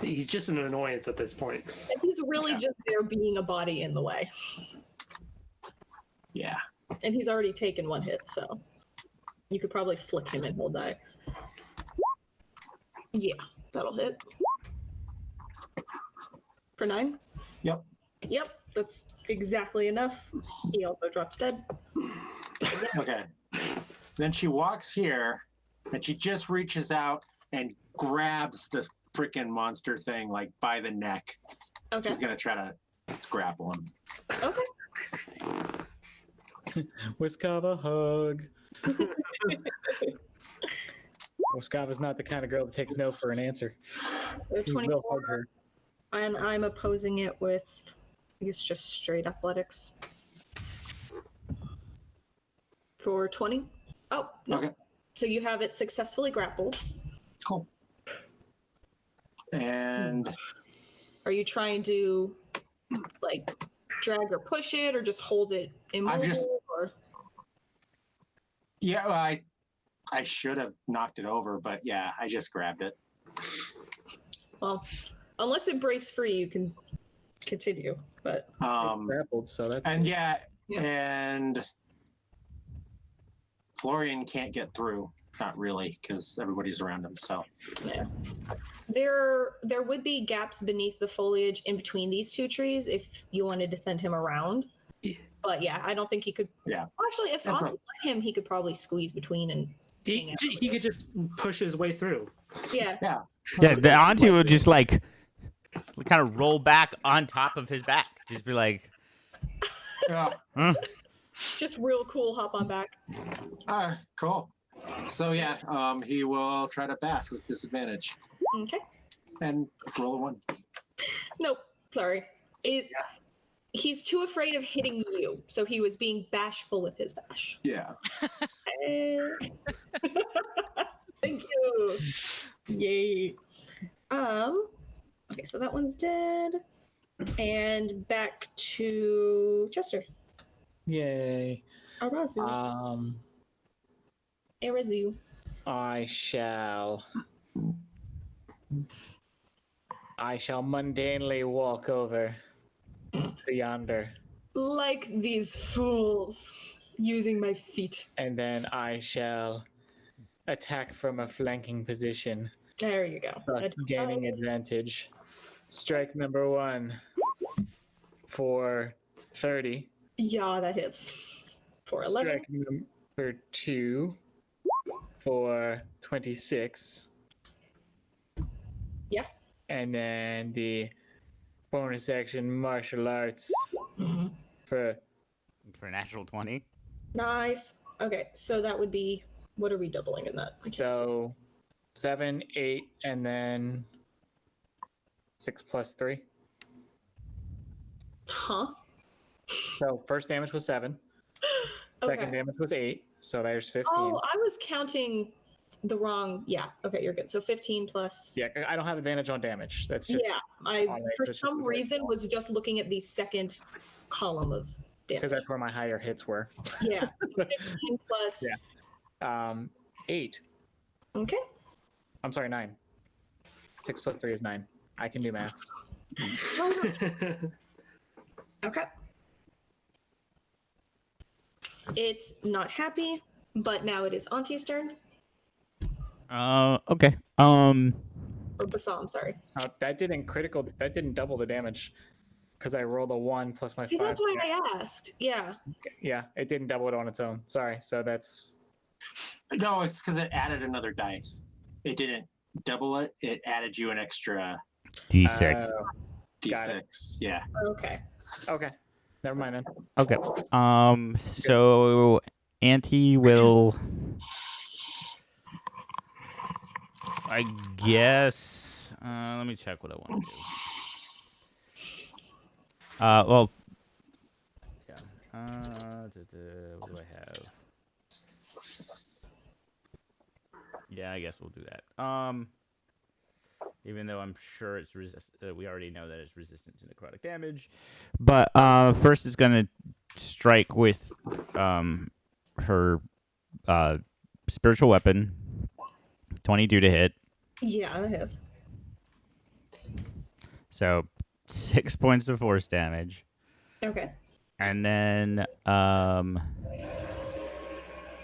He's just an annoyance at this point. And he's really just there being a body in the way. yeah. And he's already taken one hit, so you could probably flick him and he'll die. Yeah, that'll hit. For 9? Yep. Yep, that's exactly enough. He also drops dead. Okay. Then she walks here and she just reaches out and grabs the freaking monster thing like by the neck. Okay. She's gonna try to grapple him. Okay. Wiskava hug. Wiskava's not the kind of girl that takes no for an answer. So He will 24. hug her. And I'm opposing it with, I guess, just straight athletics. For 20? Oh, no. Okay. So you have it successfully grappled. Cool. And Are you trying to, like, drag or push it, or just hold it immobile? Or... yeah, well, I should have knocked it over, but yeah, I just grabbed it. Well, unless it breaks free, you can continue. But Grappled, so that's And good. and Florian can't get through. Not really, because everybody's around him. So yeah, there would be gaps beneath the foliage in between these two trees if you wanted to send him around. Yeah. But yeah, I don't think he could. Yeah. Actually, if That's Auntie let him, he could probably squeeze between and. He could just push his way through. Yeah. Yeah, the auntie would just like kind of roll back on top of his back. Just be like, yeah. huh? Just real cool. Hop on back. Cool. So yeah, he will try to bash with disadvantage Okay. and roll a 1. Nope. Sorry. He's too afraid of hitting you, so he was being bashful with his bash. Yeah. Thank you. Yay. Okay, so that one's dead. And back to Chester. Yay. Arazu. Arazu. I shall mundanely walk over to yonder, Like these fools, using my feet. and then I shall attack from a flanking position, There you go. thus gaining advantage. Strike number 1 for 30. Yeah, that hits. For 11. Strike number 2 for 26. Yeah. And then the bonus action martial arts Mm-hmm. for For a natural 20. Nice. Okay, so that would be. What are we doubling in that? I can't so 7, 8, and then 6 plus 3. see. Huh? So first damage was 7. Second Okay. damage was 8. So there's 15. Oh, I was counting the wrong. Yeah. Okay, you're good. So 15 plus. Yeah, I don't have advantage on damage. That's just Yeah, I all right, for so it's some just reason was just looking at the second column of because damage. that's where my higher hits were. Yeah, so 15 plus. Yeah. 8. Okay. I'm sorry, 9. 6 plus 3 is 9. I can do maths. Okay. It's not happy, but now it is Auntie's turn. Okay. Or Bassam, sorry. That didn't double the damage because I rolled a 1 plus my See, 5. that's why I asked. Yeah. Yeah, it didn't double it on its own. Sorry. So that's No, it's because it added another dice. It didn't double it. It added you an extra D6. Got it. D6. Yeah. Okay. okay. Never mind then. Okay. So Auntie will I guess. Let me check what I want to do. Well, yeah. What do I have? Yeah, I guess we'll do that. Even though I'm sure it's we already know that it's resistant to necrotic damage. But first it's gonna strike with her spiritual weapon. 22 to hit. Yeah, that hits. So 6 points of force damage. Okay. And then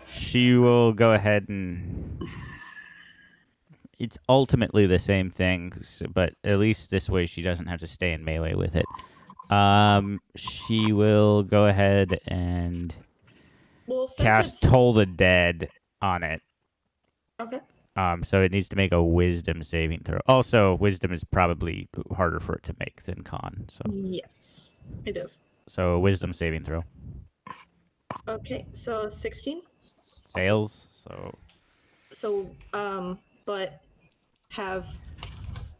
she will go ahead and it's ultimately the same thing, but at least this way she doesn't have to stay in melee with it. She will go ahead and cast Toll the Dead on it. Okay. So it needs to make a Wisdom saving throw. Also, Wisdom is probably harder for it to make than Con. So yes, it is. So a Wisdom saving throw. Okay, so 16. Fails. So but have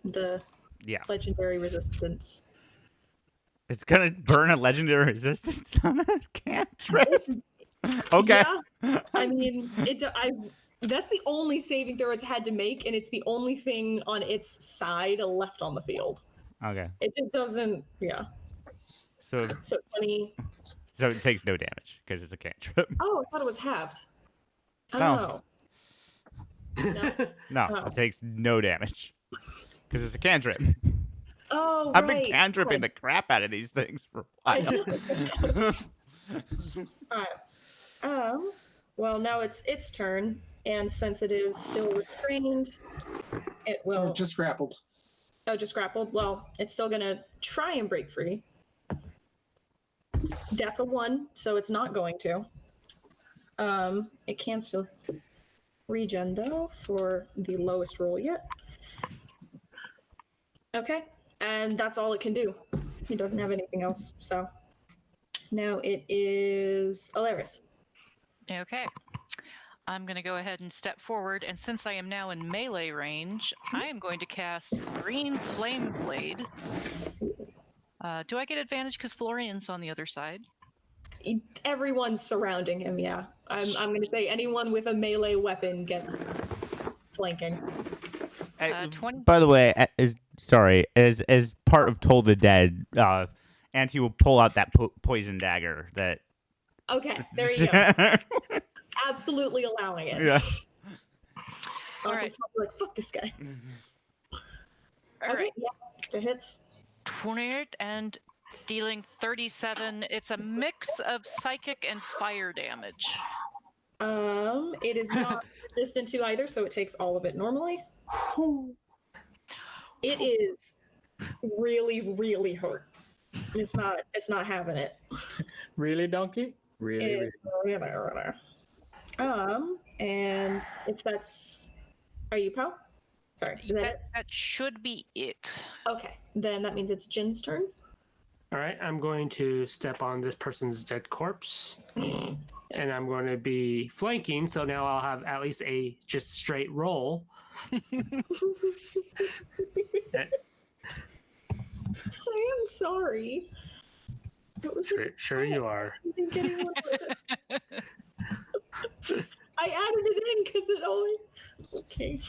the legendary resistance. It's gonna burn a legendary resistance on a cantrip. Okay. Yeah. I mean, that's the only saving throw it's had to make, and it's the only thing on its side left on the field. Okay. It just doesn't. Yeah. So 20. So it takes no damage because it's a cantrip. Oh, I thought it was halved. No. No. No, it takes no damage because it's a cantrip. Oh, I've been cantripping the crap out of these things for a while. All right. Well, now it's its turn, and since it is still restrained, it will. Just grappled. Oh, just grappled. Well, it's still gonna try and break free. That's a 1, so it's not going to. It can still regen though for the lowest roll yet. Okay, and that's all it can do. It doesn't have anything else. So now it is Alaris. Okay. I'm going to go ahead and step forward, and since I am now in melee range, I am going to cast Green Flame Blade. Do I get advantage because Florian's on the other side? Everyone's surrounding him, yeah. I'm going to say anyone with a melee weapon gets flanking. 20. By the way, as part of Toll the Dead, Auntie will pull out that poison dagger that... Okay, there you go. Absolutely allowing it. Yeah. All right. Like, fuck this guy. All right. Yeah, it hits. 28 and dealing 37. It's a mix of psychic and fire damage. It is not resistant to either, so it takes all of it normally. It is really, really hurt. It's not having it. Really, Donkey? Really? And if that's, are you Poe? Sorry, that should be it. Okay, then that means it's Jin's turn. All right, I'm going to step on this person's dead corpse, and I'm going to be flanking. So now I'll have at least a just straight roll. I am sorry. Sure you are. I added it in because it always. Okay.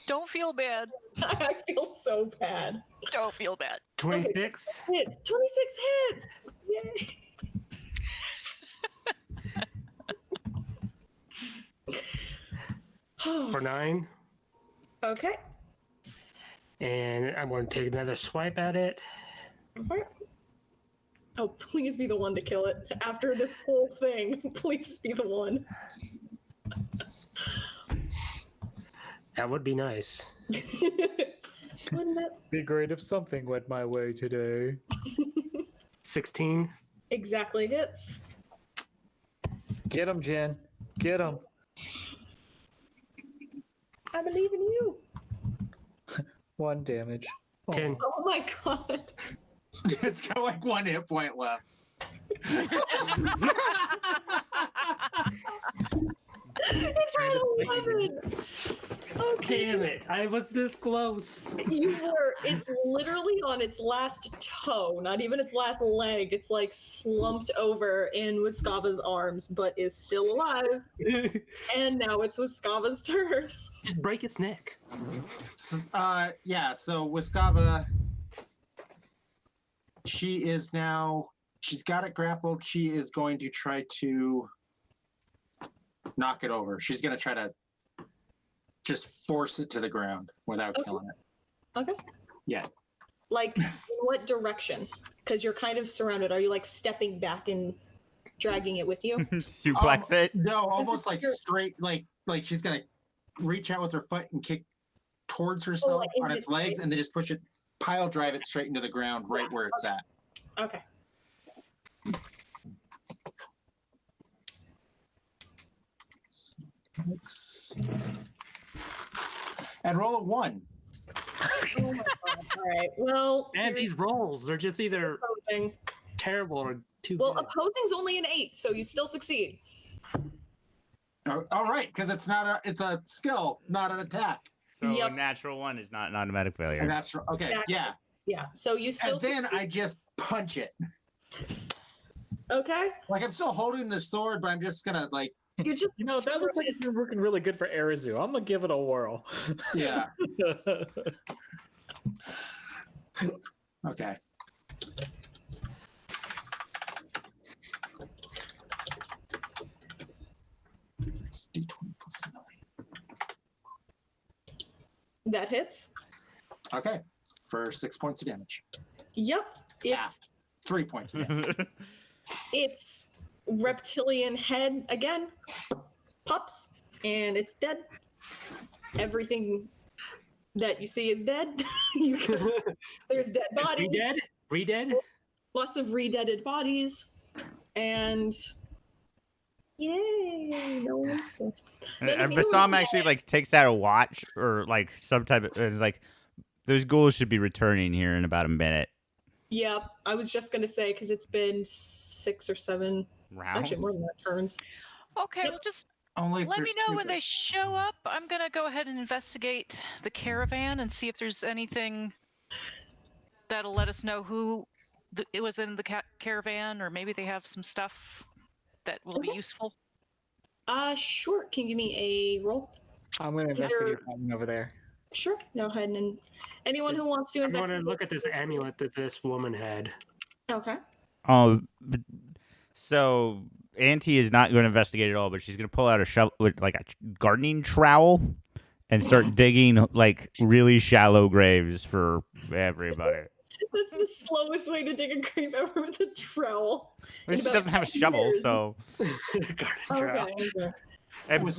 Don't feel bad. I feel so bad. Don't feel bad. 26 hits. 26 hits. Yay. for 9. Okay. And I'm going to take another swipe at it. Oh, please be the one to kill it. After this whole thing, please be the one. That would be nice. Wouldn't it? Be great if something went my way today. 16. Exactly hits. Get him, Jen. Get him. I believe in you. 1 damage. 10. Oh my god. It's got like 1 hit point left. It had 11. Okay. Damn it! I was this close. You were. It's literally on its last toe, not even its last leg. It's like slumped over in Wiskava's arms, but is still alive. And now it's Wiskava's turn. Just break its neck. Yeah, so Wiskava, she's got it grappled. She is going to try to knock it over. She's going to try to just force it to the ground without killing it. Okay. Yeah. Like, in what direction? Because you're kind of surrounded. Are you like stepping back and dragging it with you? Suplex it. No, almost like straight, like she's going to reach out with her foot and kick towards herself like on its legs, and then just push it, pile drive it straight into the ground right where it's at. Okay. And roll a 1. Oh my god. All right. Well. And these rolls, they're just either opposing. terrible or too Well, good. opposing's only an 8, so you still succeed. All right, because it's a skill, not an attack. So Yep. a natural 1 is not an automatic failure. And that's okay. Exactly. Yeah. Yeah. So you still. And then succeed. I just punch it. Okay. Like I'm still holding the sword, but I'm just gonna like. You're just. You know, that looks like it's been working really good for Arizu. I'm gonna give it a whirl. Yeah. Okay. It's D20 plus 9. That hits. Okay. For 6 points of damage. Yep. It's Half. 3 points of damage. its reptilian head again pops, and it's dead. Everything that you see is dead. There's dead bodies. Re-dead? Lots of re-deaded bodies, and yay, no one's dead. And Bassam actually like takes out a watch or like some type of it's like those ghouls should be returning here in about a minute. Yeah, I was just gonna say because it's been 6 or 7, Round. actually more than that turns. Okay, Yep. well, just Only if let me there's know two when they show up. I'm gonna go ahead and investigate the caravan and see if there's anything that'll let us know who it was in the caravan, or maybe they have some stuff that will be Okay. useful. Sure. Can you give me a roll? I'm gonna investigate that one over there. Sure. Go ahead and anyone who wants to I'm going investigate. to look at this amulet that this woman had. Okay. So Auntie is not going to investigate at all, but she's going to pull out a shovel, like a gardening trowel, and start digging like really shallow graves for everybody. That's the slowest way to dig a grave ever with a trowel. I mean, In she about doesn't have a 10 shovel, years. so. Okay.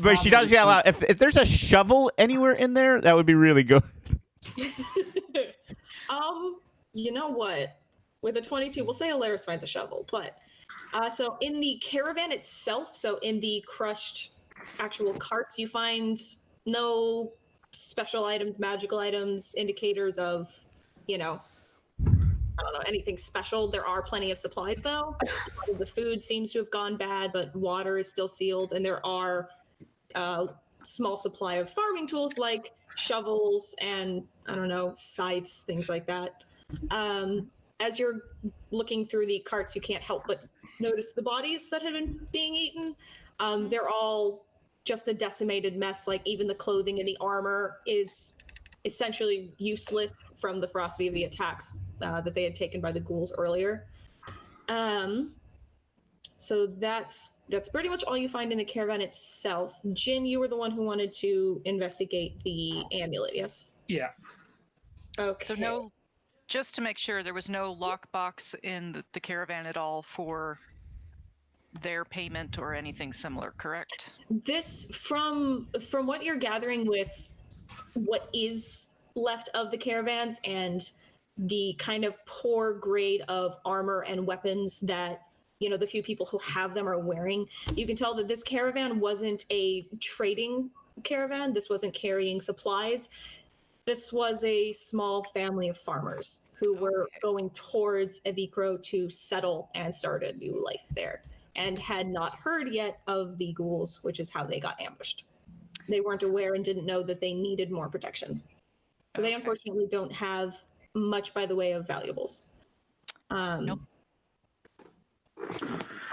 But she does yell out. If there's a shovel anywhere in there, that would be really good. You know what? With a 22, we'll say Alaris finds a shovel, but so in the caravan itself, so in the crushed actual carts, you find no special items, magical items, indicators of, I don't know, anything special. There are plenty of supplies though. The food seems to have gone bad, but water is still sealed, and there are small supply of farming tools like shovels and I don't know, scythes, things like that. As you're looking through the carts, you can't help but notice the bodies that have been being eaten. They're all just a decimated mess. Like even the clothing and the armor is essentially useless from the ferocity of the attacks that they had taken by the ghouls earlier. So that's pretty much all you find in the caravan itself. Jin, you were the one who wanted to investigate the amulet, yes? Yeah. Okay. So just to make sure, there was no lockbox in the caravan at all for their payment or anything similar, correct? This, from what you're gathering with what is left of the caravans and the kind of poor grade of armor and weapons that the few people who have them are wearing, you can tell that this caravan wasn't a trading caravan. This wasn't carrying supplies. This was a small family of farmers who were going towards Evikro to settle and start a new life there. and had not heard yet of the ghouls, which is how they got ambushed. They weren't aware and didn't know that they needed more protection. So they unfortunately don't have much by the way of valuables. Nope.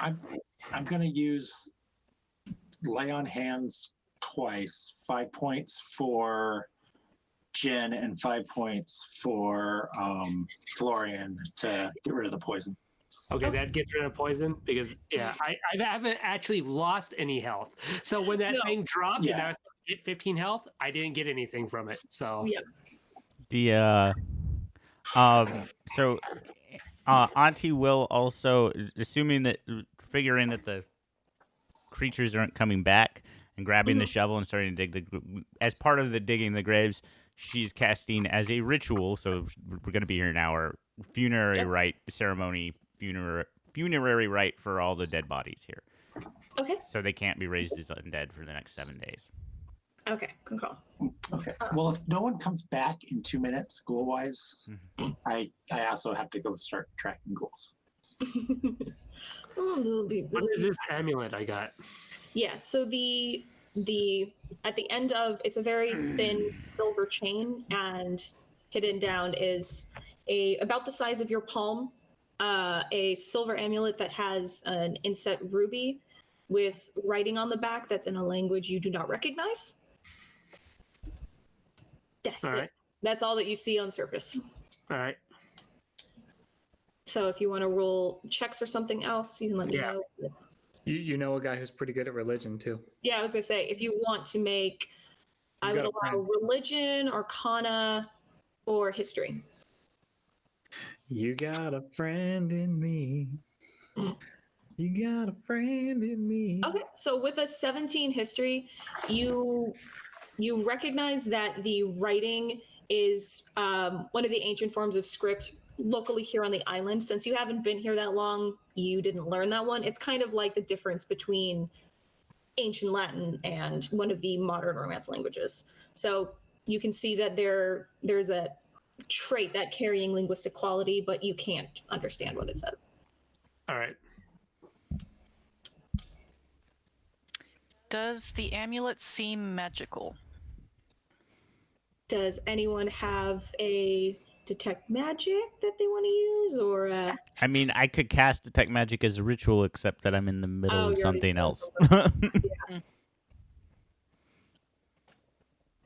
I'm going to use lay on hands twice, 5 points for Jen and 5 points for Florian to get rid of the poison. Okay, that gets rid of poison because I haven't actually lost any health. So when that thing dropped and I was supposed to get 15 health, I didn't get anything from it. So so Auntie will also, figuring that the creatures aren't coming back and grabbing the shovel and starting to dig as part of the digging the graves, she's casting as a ritual. So we're going to be here now. Our funerary rite ceremony, funerary rite for all the dead bodies here. Okay. So they can't be raised as undead for the next 7 days. Okay, good call. Okay. Well, if no one comes back in 2 minutes, goal-wise, I also have to go start tracking goals. What is this amulet I got? Yeah, so the at the end of it's a very thin silver chain, and hidden down is about the size of your palm, a silver amulet that has an inset ruby with writing on the back that's in a language you do not recognize. That's All it. right. That's all that you see on surface. All right. So if you want to roll checks or something else, you can let me know. You know a guy who's pretty good at religion too. Yeah, I was gonna say if you want to make, I would allow religion, arcana, or history. You got a friend in me. You got a friend in me. Okay, so with a 17 history, you recognize that the writing is one of the ancient forms of script locally here on the island. Since you haven't been here that long, you didn't learn that one. It's kind of like the difference between ancient Latin and one of the modern Romance languages. So you can see that there's a trait, that carrying linguistic quality, but you can't understand what it says. All right. Does the amulet seem magical? Does anyone have a detect magic that they want to use, or I mean, I could cast detect magic as a ritual, except that I'm in the middle of something else.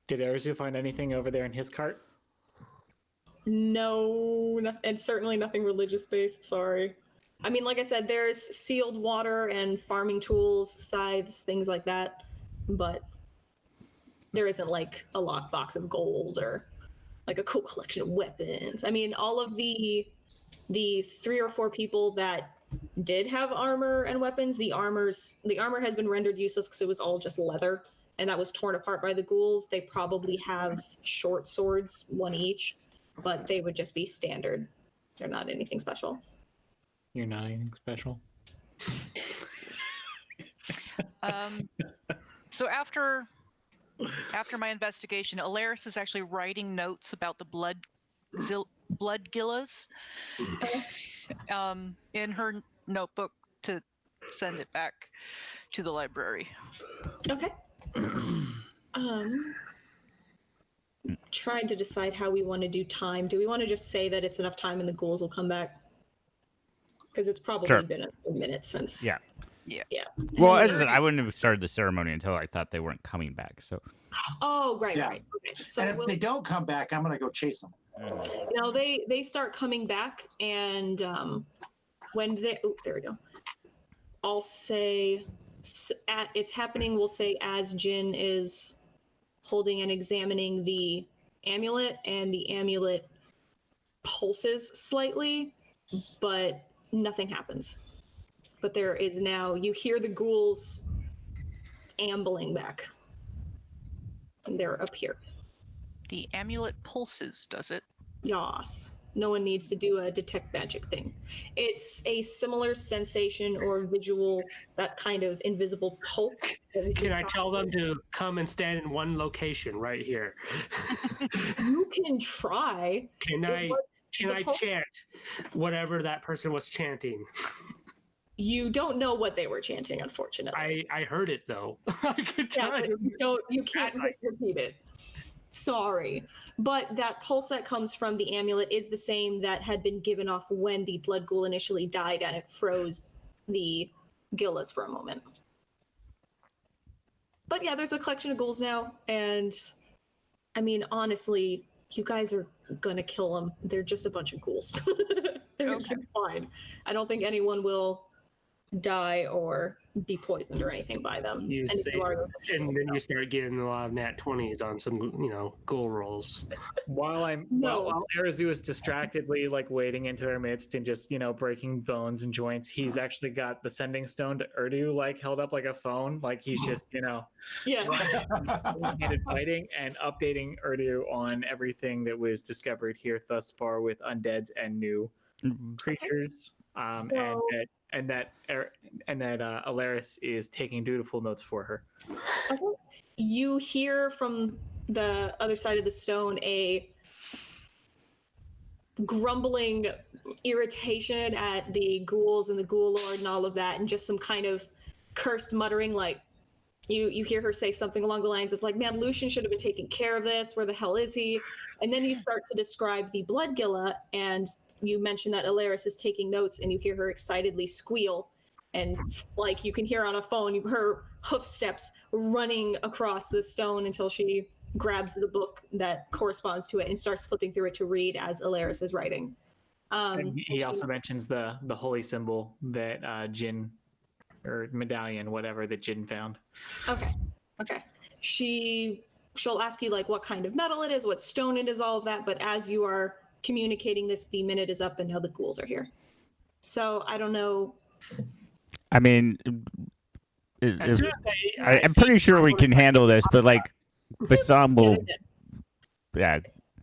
Did Arizu find anything over there in his cart? No, and certainly nothing religious based. Sorry. I mean, like I said, there's sealed water and farming tools, scythes, things like that, but there isn't like a lockbox of gold or like a cool collection of weapons. I mean, all of the 3 or 4 people that did have armor and weapons, the armor has been rendered useless because it was all just leather, and that was torn apart by the ghouls. They probably have short swords, 1 each, but they would just be standard. They're not anything special. You're not anything special. So after my investigation, Alaris is actually writing notes about the blood gillas in her notebook to send it back to the library. Okay. Trying to decide how we want to do time. Do we want to just say that it's enough time and the ghouls will come back? Because it's probably been a minute since. Yeah. Well, as I said, I wouldn't have started the ceremony until I thought they weren't coming back. So. Oh, right. Okay. So and if they don't come back, I'm gonna go chase them. No, they start coming back, and when they there we go. I'll say it's happening. We'll say as Jin is holding and examining the amulet, and the amulet pulses slightly, but nothing happens. But there is now, you hear the ghouls ambling back. And they're up here. The amulet pulses, does it? Yas. No one needs to do a detect magic thing. It's a similar sensation or visual, that kind of invisible pulse. Can I tell them to come and stand in one location right here? You can try. Can I chant whatever that person was chanting? You don't know what they were chanting, unfortunately. I heard it though. I could Yeah, try but to. you can't repeat it. Sorry. But that pulse that comes from the amulet is the same that had been given off when the blood ghoul initially died, and it froze the Gillas for a moment. But yeah, there's a collection of ghouls now, and I mean, honestly, you guys are gonna kill them. They're just a bunch of ghouls. They're Okay. fine. I don't think anyone will die or be poisoned or anything by them. You And if say, you are, you'll just- and then you start getting a lot of nat 20s on some, goal rolls. While Arazu is distractedly like wading into their midst and just breaking bones and joints, he's actually got the sending stone to Urdu like held up like a phone, like he's just yeah. handed fighting and updating Urdu on everything that was discovered here thus far with undeads and new creatures, and that Alaris is taking dutiful notes for her. Okay. You hear from the other side of the stone a grumbling irritation at the ghouls and the ghoul lord and all of that, and just some kind of cursed muttering. Like you hear her say something along the lines of like, "Man, Lucian should have been taking care of this. Where the hell is he?" And then you start to describe the Bloodgilla, and you mention that Alaris is taking notes, and you hear her excitedly squeal. And like you can hear on a phone, her hoof steps running across the stone until she grabs the book that corresponds to it and starts flipping through it to read as Alaris is writing. And he also mentions the holy symbol that Jin, or medallion, whatever, that Jin found. Okay. She'll ask you like what kind of metal it is, what stone it is, all of that. But as you are communicating this, the minute is up and now the ghouls are here. So I don't know. I mean, As soon as I'm pretty sure we can handle this, but like, Bassam will. Yeah.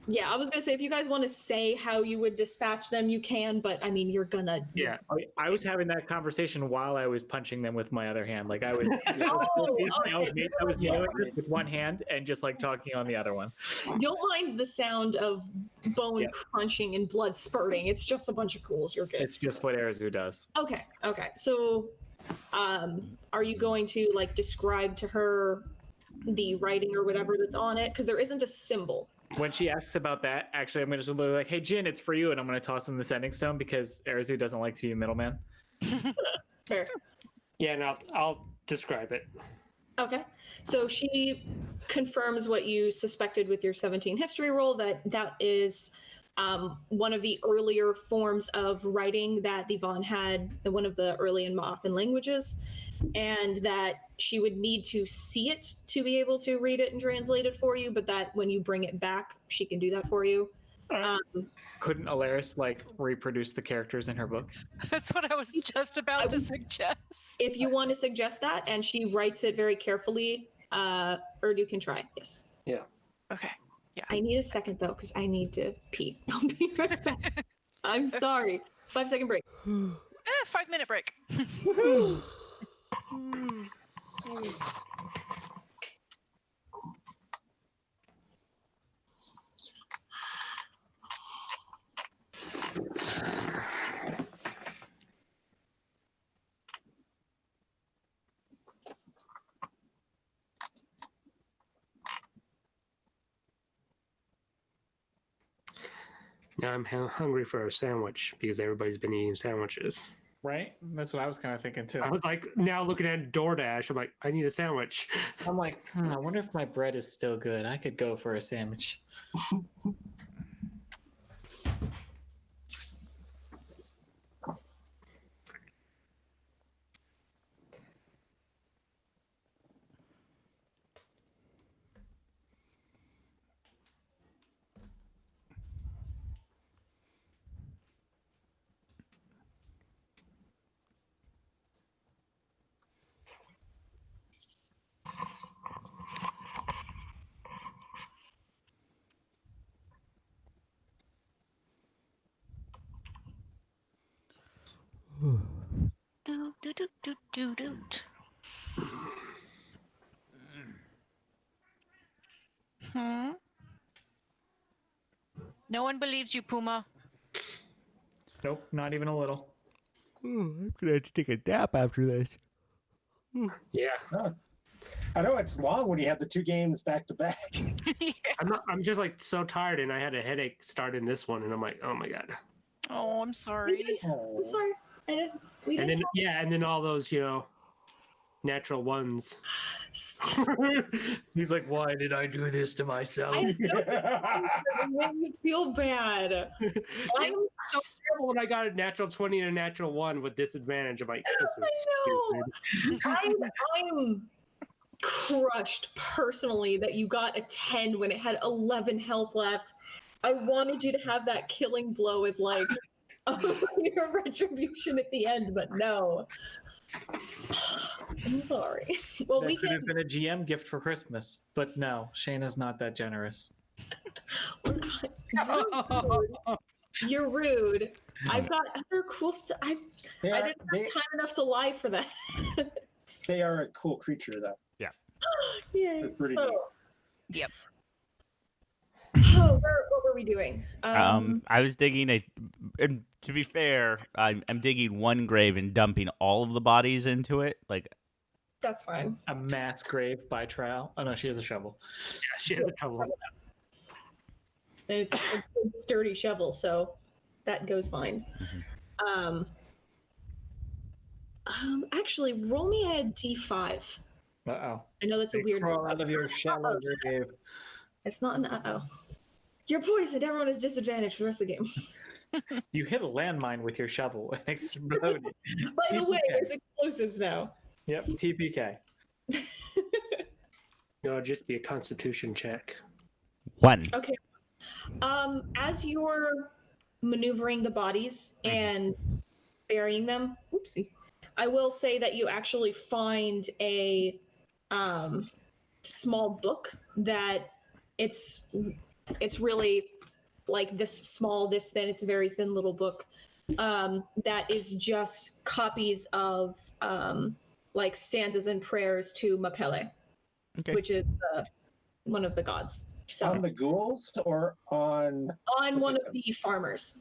Yeah, I was gonna say if you guys want to say how you would dispatch them, you can. But I mean, you're gonna. Yeah. I was having that conversation while I was punching them with my other hand. Like I was, I was nailing this with one hand and just like talking on the other one. Don't mind the sound of bone crunching and blood spurting. It's just a bunch of ghouls. You're good. It's just what Arazu does. Okay. So, are you going to like describe to her the writing or whatever that's on it? Because there isn't a symbol. When she asks about that, actually, I'm going to just be like, "Hey, Jin, it's for you," and I'm going to toss in the sending stone because Arazu doesn't like to be a middleman. Fair. Yeah, and I'll describe it. Okay. So she confirms what you suspected with your 17 history roll, that is one of the earlier forms of writing that the Vaughn had in one of the early and Ma'akan languages, and that she would need to see it to be able to read it and translate it for you, but that when you bring it back, she can do that for you. Couldn't Alaris like reproduce the characters in her book? That's what I was just about to suggest. If you want to suggest that, and she writes it very carefully, Urdu can try. Yes. Yeah. Okay. Yeah. I need a second though, because I need to pee. I'll be right back. I'm sorry. 5-second break. 5-minute break. Now I'm hungry for a sandwich because everybody's been eating sandwiches. Right? That's what I was kind of thinking too. I was like, now looking at DoorDash, I'm like, I need a sandwich. I'm like, I wonder if my bread is still good. I could go for a sandwich. No one believes you, Puma. Nope, not even a little. I'm gonna have to take a nap after this. Yeah. I know it's long when you have the 2 games back to back. Yeah. I'm just like so tired, and I had a headache starting this one, and I'm like, oh my god. Oh, I'm sorry. I'm sorry. I didn't. We And didn't. then and then all those natural ones. He's like, why did I do this to myself? I it made me feel bad. I'm so terrible when I got a natural 20 and a natural 1 with disadvantage. I'm like, this is stupid. I'm crushed personally that you got a 10 when it had 11 health left. I wanted you to have that killing blow as like your retribution at the end, but no. I'm sorry. Well, That we could can. have been a GM gift for Christmas, but no, Shayna's not that generous. You're rude. I've got other cool stuff. I didn't have time enough to lie for that. They are a cool creature, though. Yeah. Yeah. They're pretty So, neat. Yep. what were we doing? I was digging and to be fair, I'm digging one grave and dumping all of the bodies into it. Like, That's fine. A mass grave by trowel. Oh no, she has a shovel. Yeah, she had a trouble. And it's a good sturdy shovel, so that goes fine. Actually, roll me a d5. Uh-oh. I know that's a weird. Crawl out of your shallow grave. It's not an uh-oh. You're poisoned. Everyone is disadvantaged for the rest of the game. You hit a landmine with your shovel and exploded. By the way, there's explosives now. Yep, TPK. No, just be a constitution check. 1. Okay. As you're maneuvering the bodies and burying them, oopsie, I will say that you actually find a small book that it's really like this small, this thin. It's a very thin little book that is just copies of like stanzas and prayers to Mapele, which is one of the gods. So On the ghouls or on one of the farmers.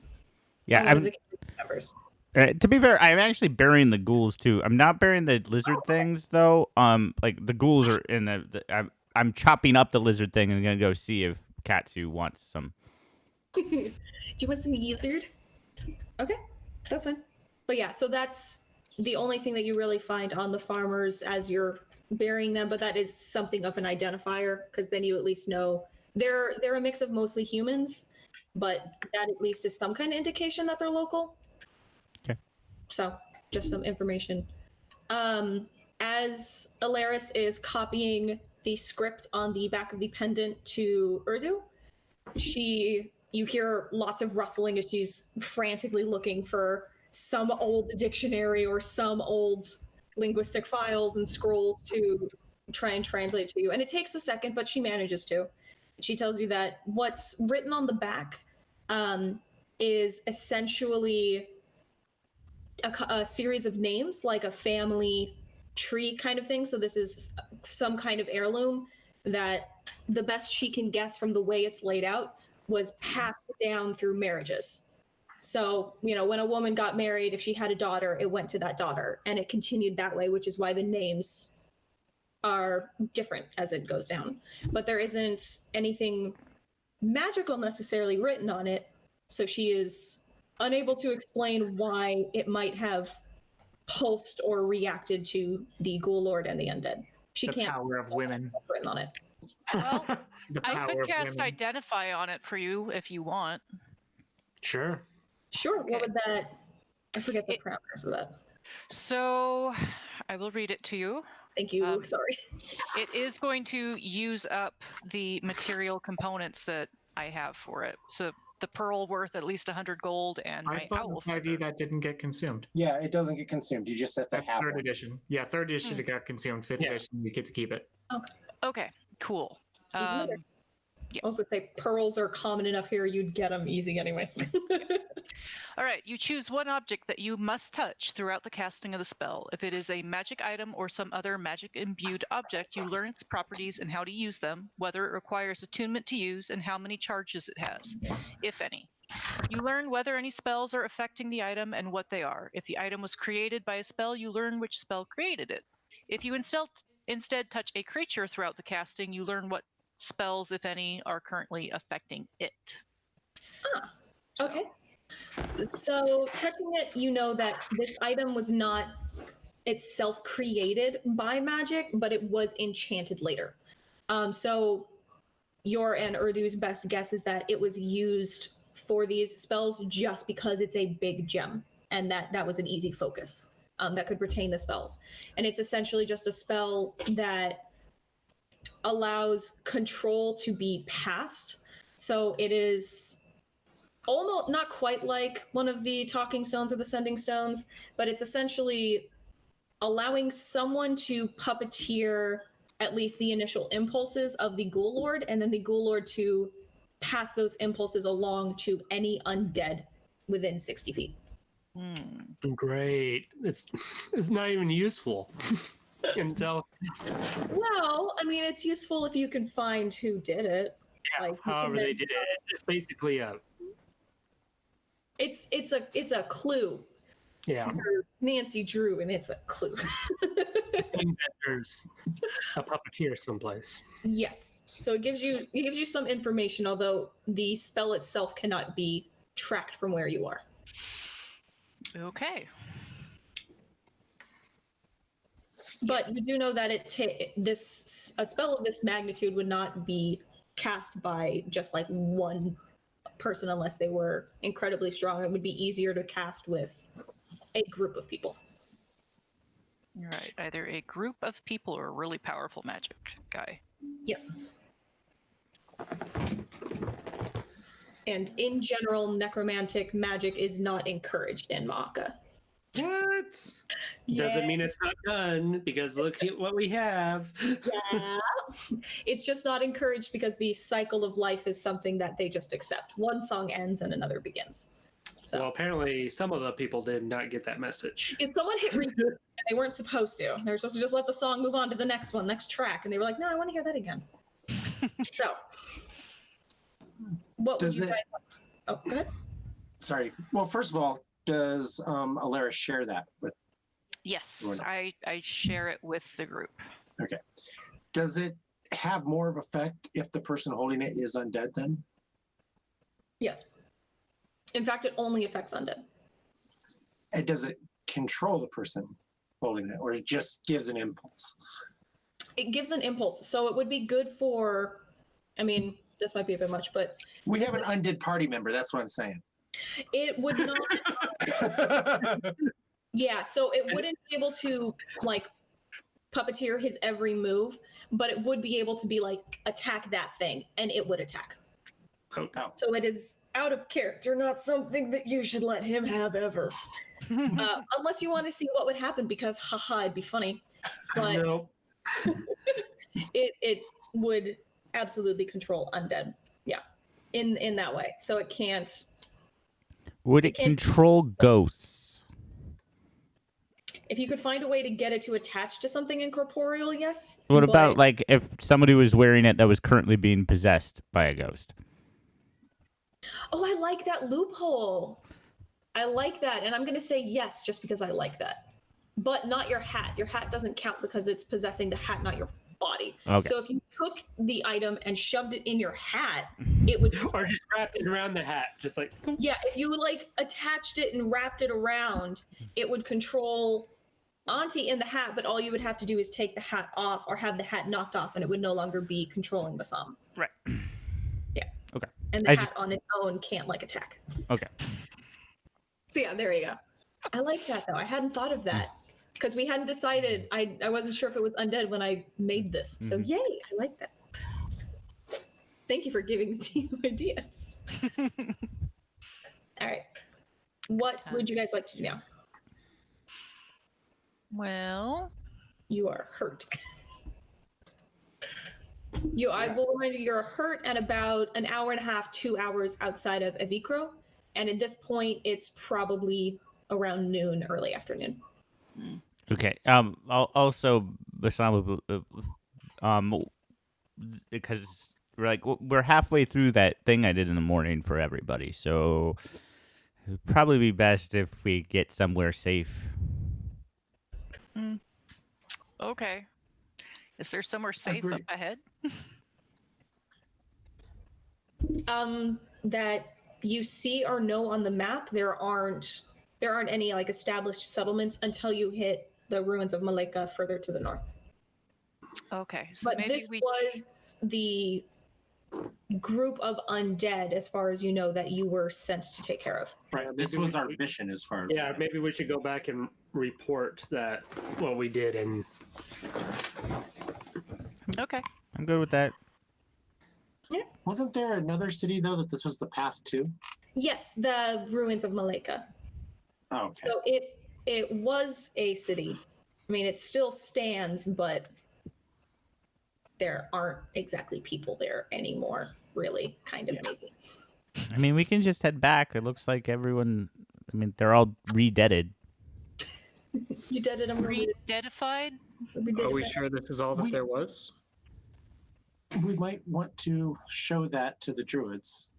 Yeah, On one of the members. to be fair, I'm actually burying the ghouls too. I'm not burying the lizard things though. Like the ghouls are in I'm chopping up the lizard thing and gonna go see if Katsu wants some. Do you want some gizzard? Okay, that's fine. But yeah, so that's the only thing that you really find on the farmers as you're burying them. But that is something of an identifier because then you at least know they're a mix of mostly humans, but that at least is some kind of indication that they're local. Okay. So just some information. As Alaris is copying the script on the back of the pendant to Urdu, you hear lots of rustling as she's frantically looking for some old dictionary or some old linguistic files and scrolls to try and translate to you. And it takes a second, but she manages to. She tells you that what's written on the back is essentially a series of names, like a family tree kind of thing. So this is some kind of heirloom that the best she can guess from the way it's laid out was passed down through marriages. So, when a woman got married, if she had a daughter, it went to that daughter, and it continued that way, which is why the names are different as it goes down. But there isn't anything magical necessarily written on it, so she is unable to explain why it might have pulsed or reacted to the Ghoul Lord and the Undead. She can't. The power of women. What's written on it. Well, The I power could of cast women. Identify on it for you if you want. Sure. Sure. Okay. What would that? I forget the parameters of that. So I will read it to you. Thank you. Sorry. It is going to use up the material components that I have for it. So the pearl worth at least 100 gold and I my thought owl in 5e feather. that didn't get consumed. Yeah, it doesn't get consumed. You just have to That's have 3rd one. edition. Yeah, 3rd edition it got consumed. 5th edition you get to keep it. Okay, cool. Even better. yeah. I was gonna say pearls are common enough here; you'd get them easy anyway. All right, you choose one object that you must touch throughout the casting of the spell. If it is a magic item or some other magic-imbued object, you learn its properties and how to use them, whether it requires attunement to use, and how many charges it has, if any. You learn whether any spells are affecting the item and what they are. If the item was created by a spell, you learn which spell created it. If you instead touch a creature throughout the casting, you learn what spells, if any, are currently affecting it. Okay. So touching it, you know that this item was not itself created by magic, but it was enchanted later. So your and Urdu's best guess is that it was used for these spells just because it's a big gem, and that was an easy focus that could retain the spells. And it's essentially just a spell that allows control to be passed. So it is almost not quite like one of the talking stones or the sending stones, but it's essentially allowing someone to puppeteer at least the initial impulses of the Ghoul Lord, and then the Ghoul Lord to pass those impulses along to any undead within 60 feet. Great. It's not even useful until. Well, I mean, it's useful if you can find who did it. Yeah, Like, however they did it. It's basically a. It's a clue. Yeah. For Nancy Drew, and it's a clue. Means that there's a puppeteer someplace. Yes. So it gives you some information, although the spell itself cannot be tracked from where you are. Okay. But you do know that a spell of this magnitude would not be cast by just like one person unless they were incredibly strong. It would be easier to cast with a group of people. Right. Either a group of people or a really powerful magic guy. Yes. And in general, necromantic magic is not encouraged in Maka. What? Doesn't mean it's not done, because look at what we have. Yeah. It's just not encouraged because the cycle of life is something that they just accept. One song ends and another begins. So Well, apparently some of the people did not get that message. if someone hit repeat and they weren't supposed to, they were supposed to just let the song move on to the next one, next track, and they were like, no, I want to hear that again. So what would you guys like to... Oh, go ahead. Sorry. Well, first of all, does Alara share that with? Yes, I share it with the group. Okay. Does it have more of effect if the person holding it is undead then? Yes. In fact, it only affects undead. And does it control the person holding it, or it just gives an impulse? It gives an impulse. So it would be good for, I mean, this might be a bit much, but We have an undead party member. That's what I'm saying. it would not. Yeah, so it wouldn't be able to like puppeteer his every move, but it would be able to be like attack that thing, and it would attack. Okay. So it is out of character, not something that you should let him have ever. Unless you want to see what would happen, because haha, it'd be funny. But No. it would absolutely control undead. Yeah, in that way. So it can't. Would it control ghosts? If you could find a way to get it to attach to something incorporeal, yes. What about like if somebody was wearing it that was currently being possessed by a ghost? Oh, I like that loophole. I like that. And I'm going to say yes, just because I like that. But not your hat. Your hat doesn't count because it's possessing the hat, not your body. Okay. So if you took the item and shoved it in your hat, it would... Or just wrapped it around the hat, just like... Yeah, if you like attached it and wrapped it around, it would control Auntie in the hat, but all you would have to do is take the hat off or have the hat knocked off, and it would no longer be controlling Basam. Right. Yeah. Okay. And the hat on its own can't like attack. Okay. So yeah, there you go. I like that though. I hadn't thought of that because we hadn't decided. I wasn't sure if it was undead when I made this. So yay, I like that. Thank you for giving the team ideas. All right. What would you guys like to do now? Well, you are hurt. I will remind you, you're hurt and about an hour and a half, 2 hours outside of Evikro. And at this point, it's probably around noon, early afternoon. Okay. Also, Basam, because we're halfway through that thing I did in the morning for everybody, so it'd probably be best if we get somewhere safe. Okay. Is there somewhere safe up ahead? That you see or know on the map, there aren't any like established settlements until you hit the ruins of Maleka further to the north. Okay, so But maybe this was the group of undead, as far as you know, that you were sent to take care of. Right. This was our mission, as far as Yeah, maybe we should go back and report that what we did and. Okay. I'm good with that. Yeah. Wasn't there another city though that this was the path to? Yes, the ruins of Maleka. Oh, okay. So it was a city. I mean, it still stands, but there aren't exactly people there anymore, really, kind of, maybe. I mean, we can just head back. It looks like everyone, I mean, they're all re-deaded. You deaded them. Re-deadified? Are we sure this is all that there was? We might want to show that to the druids.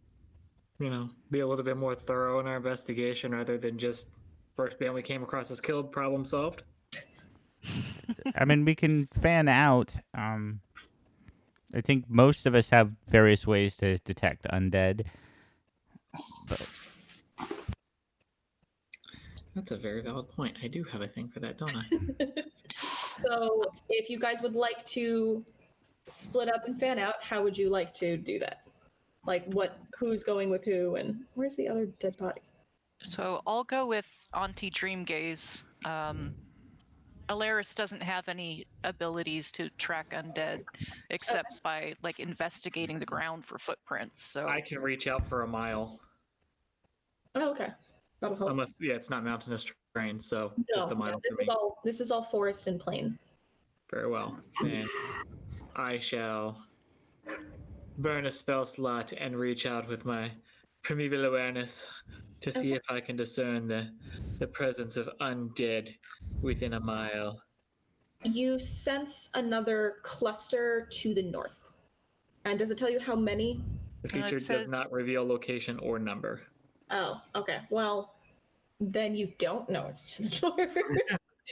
You know, be a little bit more thorough in our investigation rather than just first band we came across is killed, problem solved. I mean, we can fan out. I think most of us have various ways to detect undead. But that's a very valid point. I do have a thing for that, don't I? So if you guys would like to split up and fan out, how would you like to do that? Like who's going with who, and where's the other dead body? So I'll go with Auntie Dreamgaze. Alaris doesn't have any abilities to track undead except by like investigating the ground for footprints. So I can reach out for a mile. Oh, okay. That'll help. Unless, it's not mountainous terrain, so just a mile for me. This is all forest and plain. Very well. Then I shall burn a spell slot and reach out with my primeval awareness to see if I can discern the presence of undead within a mile. You sense another cluster to the north. And does it tell you how many? The feature does not reveal location or number. Oh, okay. Well, then you don't know it's to the north.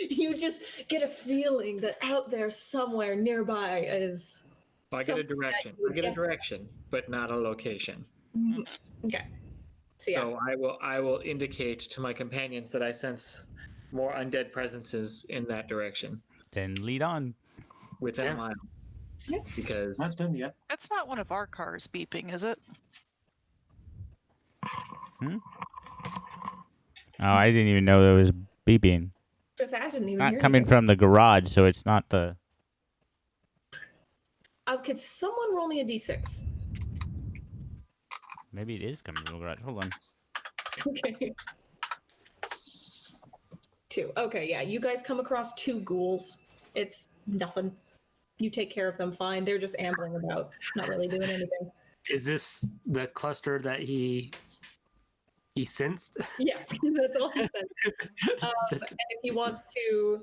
You just get a feeling that out there somewhere nearby is. Well, I get a direction. I get a direction, but not a location. Okay. So I will indicate to my companions that I sense more undead presences in that direction. Then lead on. Within a mile. Yeah. Because not done yet. That's not one of our cars beeping, is it? Oh, I didn't even know there was beeping. I didn't even Not hear coming anything. from the garage, so it's not the. Could someone roll me a d6? Maybe it is coming from the garage. Hold on. Okay. 2. Okay, yeah. You guys come across 2 ghouls. It's nothing. You take care of them fine. They're just ambling about, not really doing anything. Is this the cluster that he sensed? Yeah, that's all he said. And if he wants to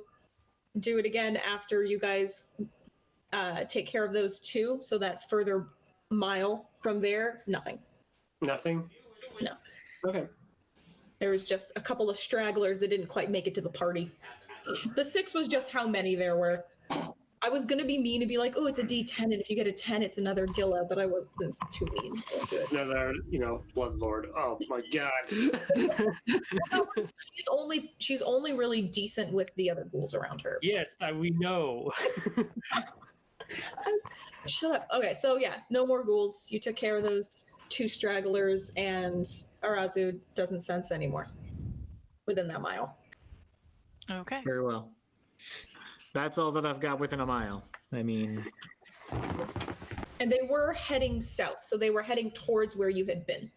do it again after you guys take care of those 2, so that further mile from there, nothing. Nothing? No. Okay. There was just a couple of stragglers that didn't quite make it to the party. The 6 was just how many there were. I was gonna be mean and be like, "Oh, it's a D10, and if you get a 10, it's another Gilla," but I wasn't. It's too mean. I won't do it. Another, blood lord. Oh my god. She's only really decent with the other ghouls around her. Yes, we know. Shut up. Okay, so yeah, no more ghouls. You took care of those 2 stragglers, and Arazu doesn't sense anymore within that mile. Okay. Very well. That's all that I've got within a mile. I mean... And they were heading south, so they were heading towards where you had been.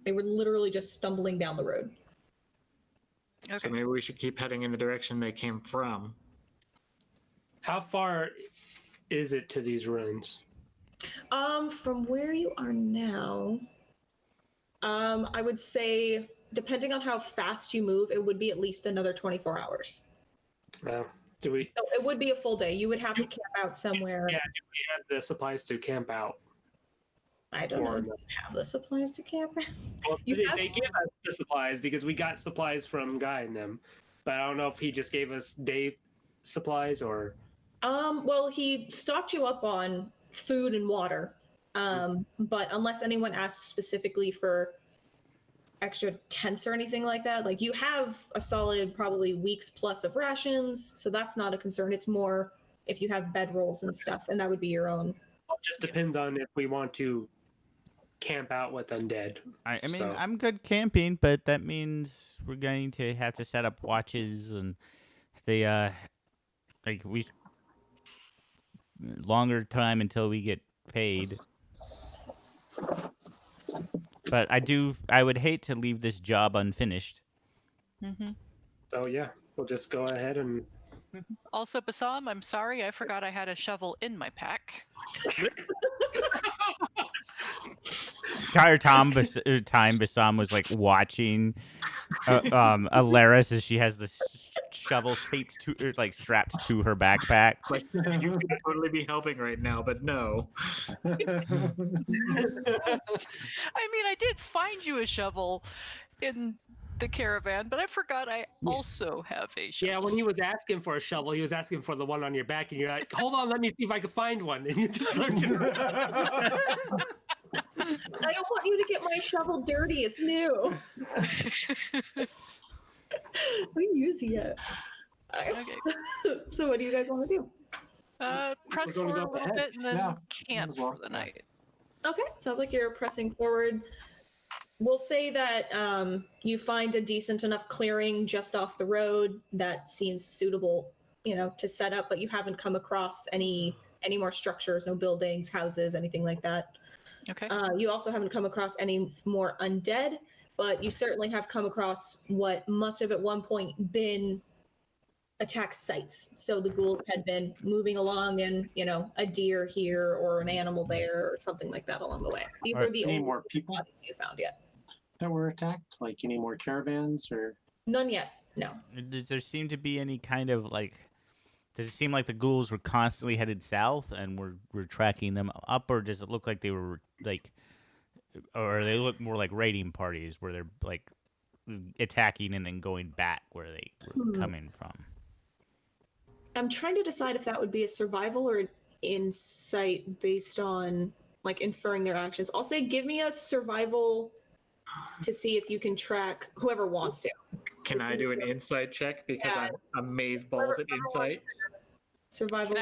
They were literally just stumbling down the road. Okay. So maybe we should keep heading in the direction they came from. How far is it to these ruins? From where you are now, I would say, depending on how fast you move, it would be at least another 24 hours. Do we? So it would be a full day. You would have to camp out somewhere. Yeah, do we have the supplies to camp out? I don't know. You have the supplies to camp. Well, they give us the supplies because we got supplies from Guy and them, but I don't know if he just gave us day supplies or. Well, he stocked you up on food and water. But unless anyone asked specifically for extra tents or anything like that, like you have a solid probably weeks plus of rations, so that's not a concern. It's more if you have bedrolls and stuff, and that would be your own. It just depends on if we want to camp out with Undead. I mean, I'm good camping, but that means we're going to have to set up watches and the longer time until we get paid. But I would hate to leave this job unfinished. Mm-hmm. So yeah, we'll just go ahead and. Also, Bassam, I'm sorry, I forgot I had a shovel in my pack. Entire time Bassam was like watching Alaris as she has the shovel taped to, or like strapped to her backpack. Like, you could totally be helping right now, but no. I mean, I did find you a shovel in the caravan, but I forgot I also have a shovel. Yeah, when he was asking for a shovel, he was asking for the one on your back, and you're like, hold on, let me see if I can find one. And you're just searching. I don't want you to get my shovel dirty. It's new. We use it. Okay. So what do you guys want to do? Press forward a little bit and then camp for the night. Okay, sounds like you're pressing forward. We'll say that you find a decent enough clearing just off the road that seems suitable, to set up, but you haven't come across any more structures, no buildings, houses, anything like that. Okay. You also haven't come across any more undead, but you certainly have come across what must have at one point been attack sites. So the ghouls had been moving along and, a deer here or an animal there or something like that along the way. These are the any only more people bodies you found yet. that were attacked? Like any more caravans or? None yet, no. Does there seem to be any kind of does it seem like the ghouls were constantly headed south and we're tracking them up, or does it look like they were or they look more like raiding parties where they're like attacking and then going back where they were coming from? I'm trying to decide if that would be a survival or an insight based on inferring their actions. I'll say give me a survival to see if you can track whoever wants to. Can I do an insight check? Because I'm amaze balls at insight. Survival.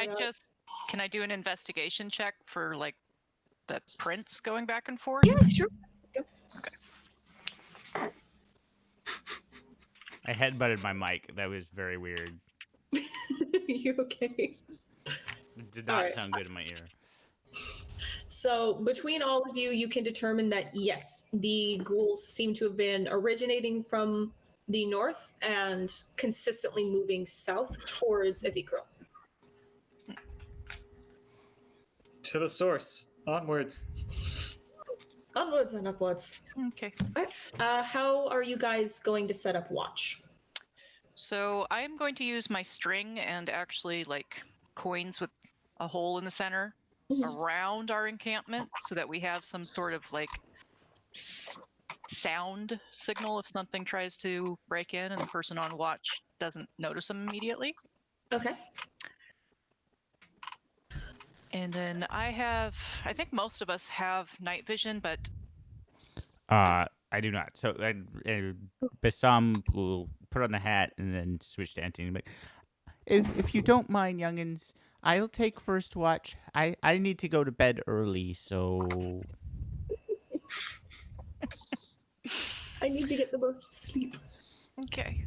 Can I do an investigation check for the prints going back and forth? Yeah, sure. Yep. Okay. I headbutted my mic. That was very weird. You okay? It did not sound good in my ear. So between all of you, you can determine that yes, the ghouls seem to have been originating from the north and consistently moving south towards Evikro. To the source. Onwards. Onwards and upwards. Okay. How are you guys going to set up watch? So I'm going to use my string and actually coins with a hole in the center around our encampment so that we have some sort of sound signal if something tries to break in and the person on watch doesn't notice them immediately. Okay. And then I think most of us have night vision, but I do not. So Bassam will put on the hat and then switch to Anthony. But if you don't mind, youngins, I'll take first watch. I need to go to bed early, so. I need to get the most sleep. okay.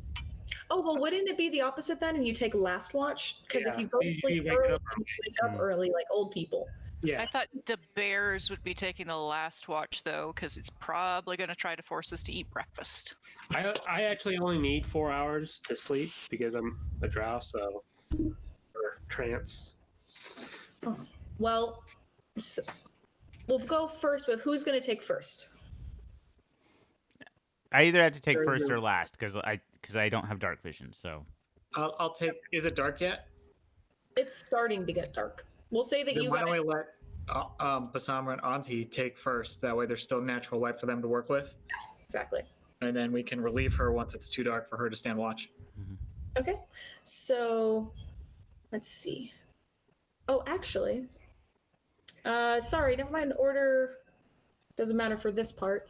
Oh, well, wouldn't it be the opposite then and you take last watch? Because if you go to sleep wake early, up you wake up early like old people. Yeah. I thought the bears would be taking the last watch though, because it's probably going to try to force us to eat breakfast. I actually only need 4 hours to sleep because I'm a drow, or trance. Oh. Well, we'll go first with who's going to take first. I either have to take first or last because I don't have dark vision. So I'll take. Is it dark yet? It's starting to get dark. We'll say that Then you why don't we let Basamra and Auntie take first. That way there's still natural light for them to work with. Exactly. And then we can relieve her once it's too dark for her to stand watch. Okay. So, let's see. Oh, actually, sorry, never mind. Order doesn't matter for this part.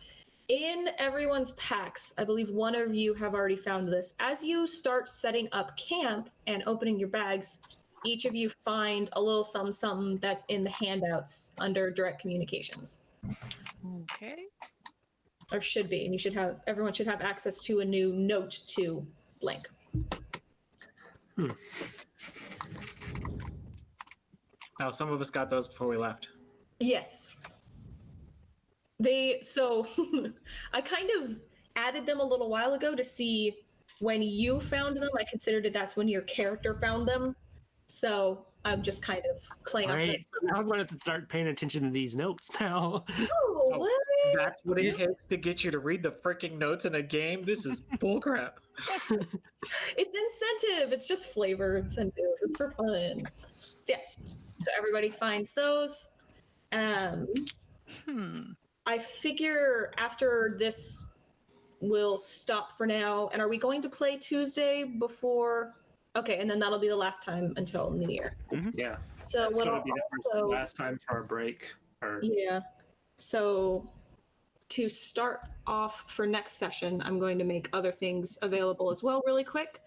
In everyone's packs, I believe one of you have already found this. As you start setting up camp and opening your bags, each of you find a little something that's in the handouts under direct communications. Okay. Or should be, and everyone should have access to a new note to blank. Now, some of us got those before we left. Yes. I kind of added them a little while ago to see when you found them. I considered that's when your character found them. So I'm just kind of playing off Right. So now I'm going to have to start paying attention to these notes now. Oh, what? That's what it takes to get you to read the freaking notes in a game? This is bullcrap. It's incentive. It's just flavor incentive. It's for fun. Yeah. So everybody finds those. I figure after this we'll stop for now. And are we going to play Tuesday before? Okay, and then that'll be the last time until New Year. Yeah. So That's what going I'll to be the also, last time for our break. yeah. So to start off for next session, I'm going to make other things available as well really quick.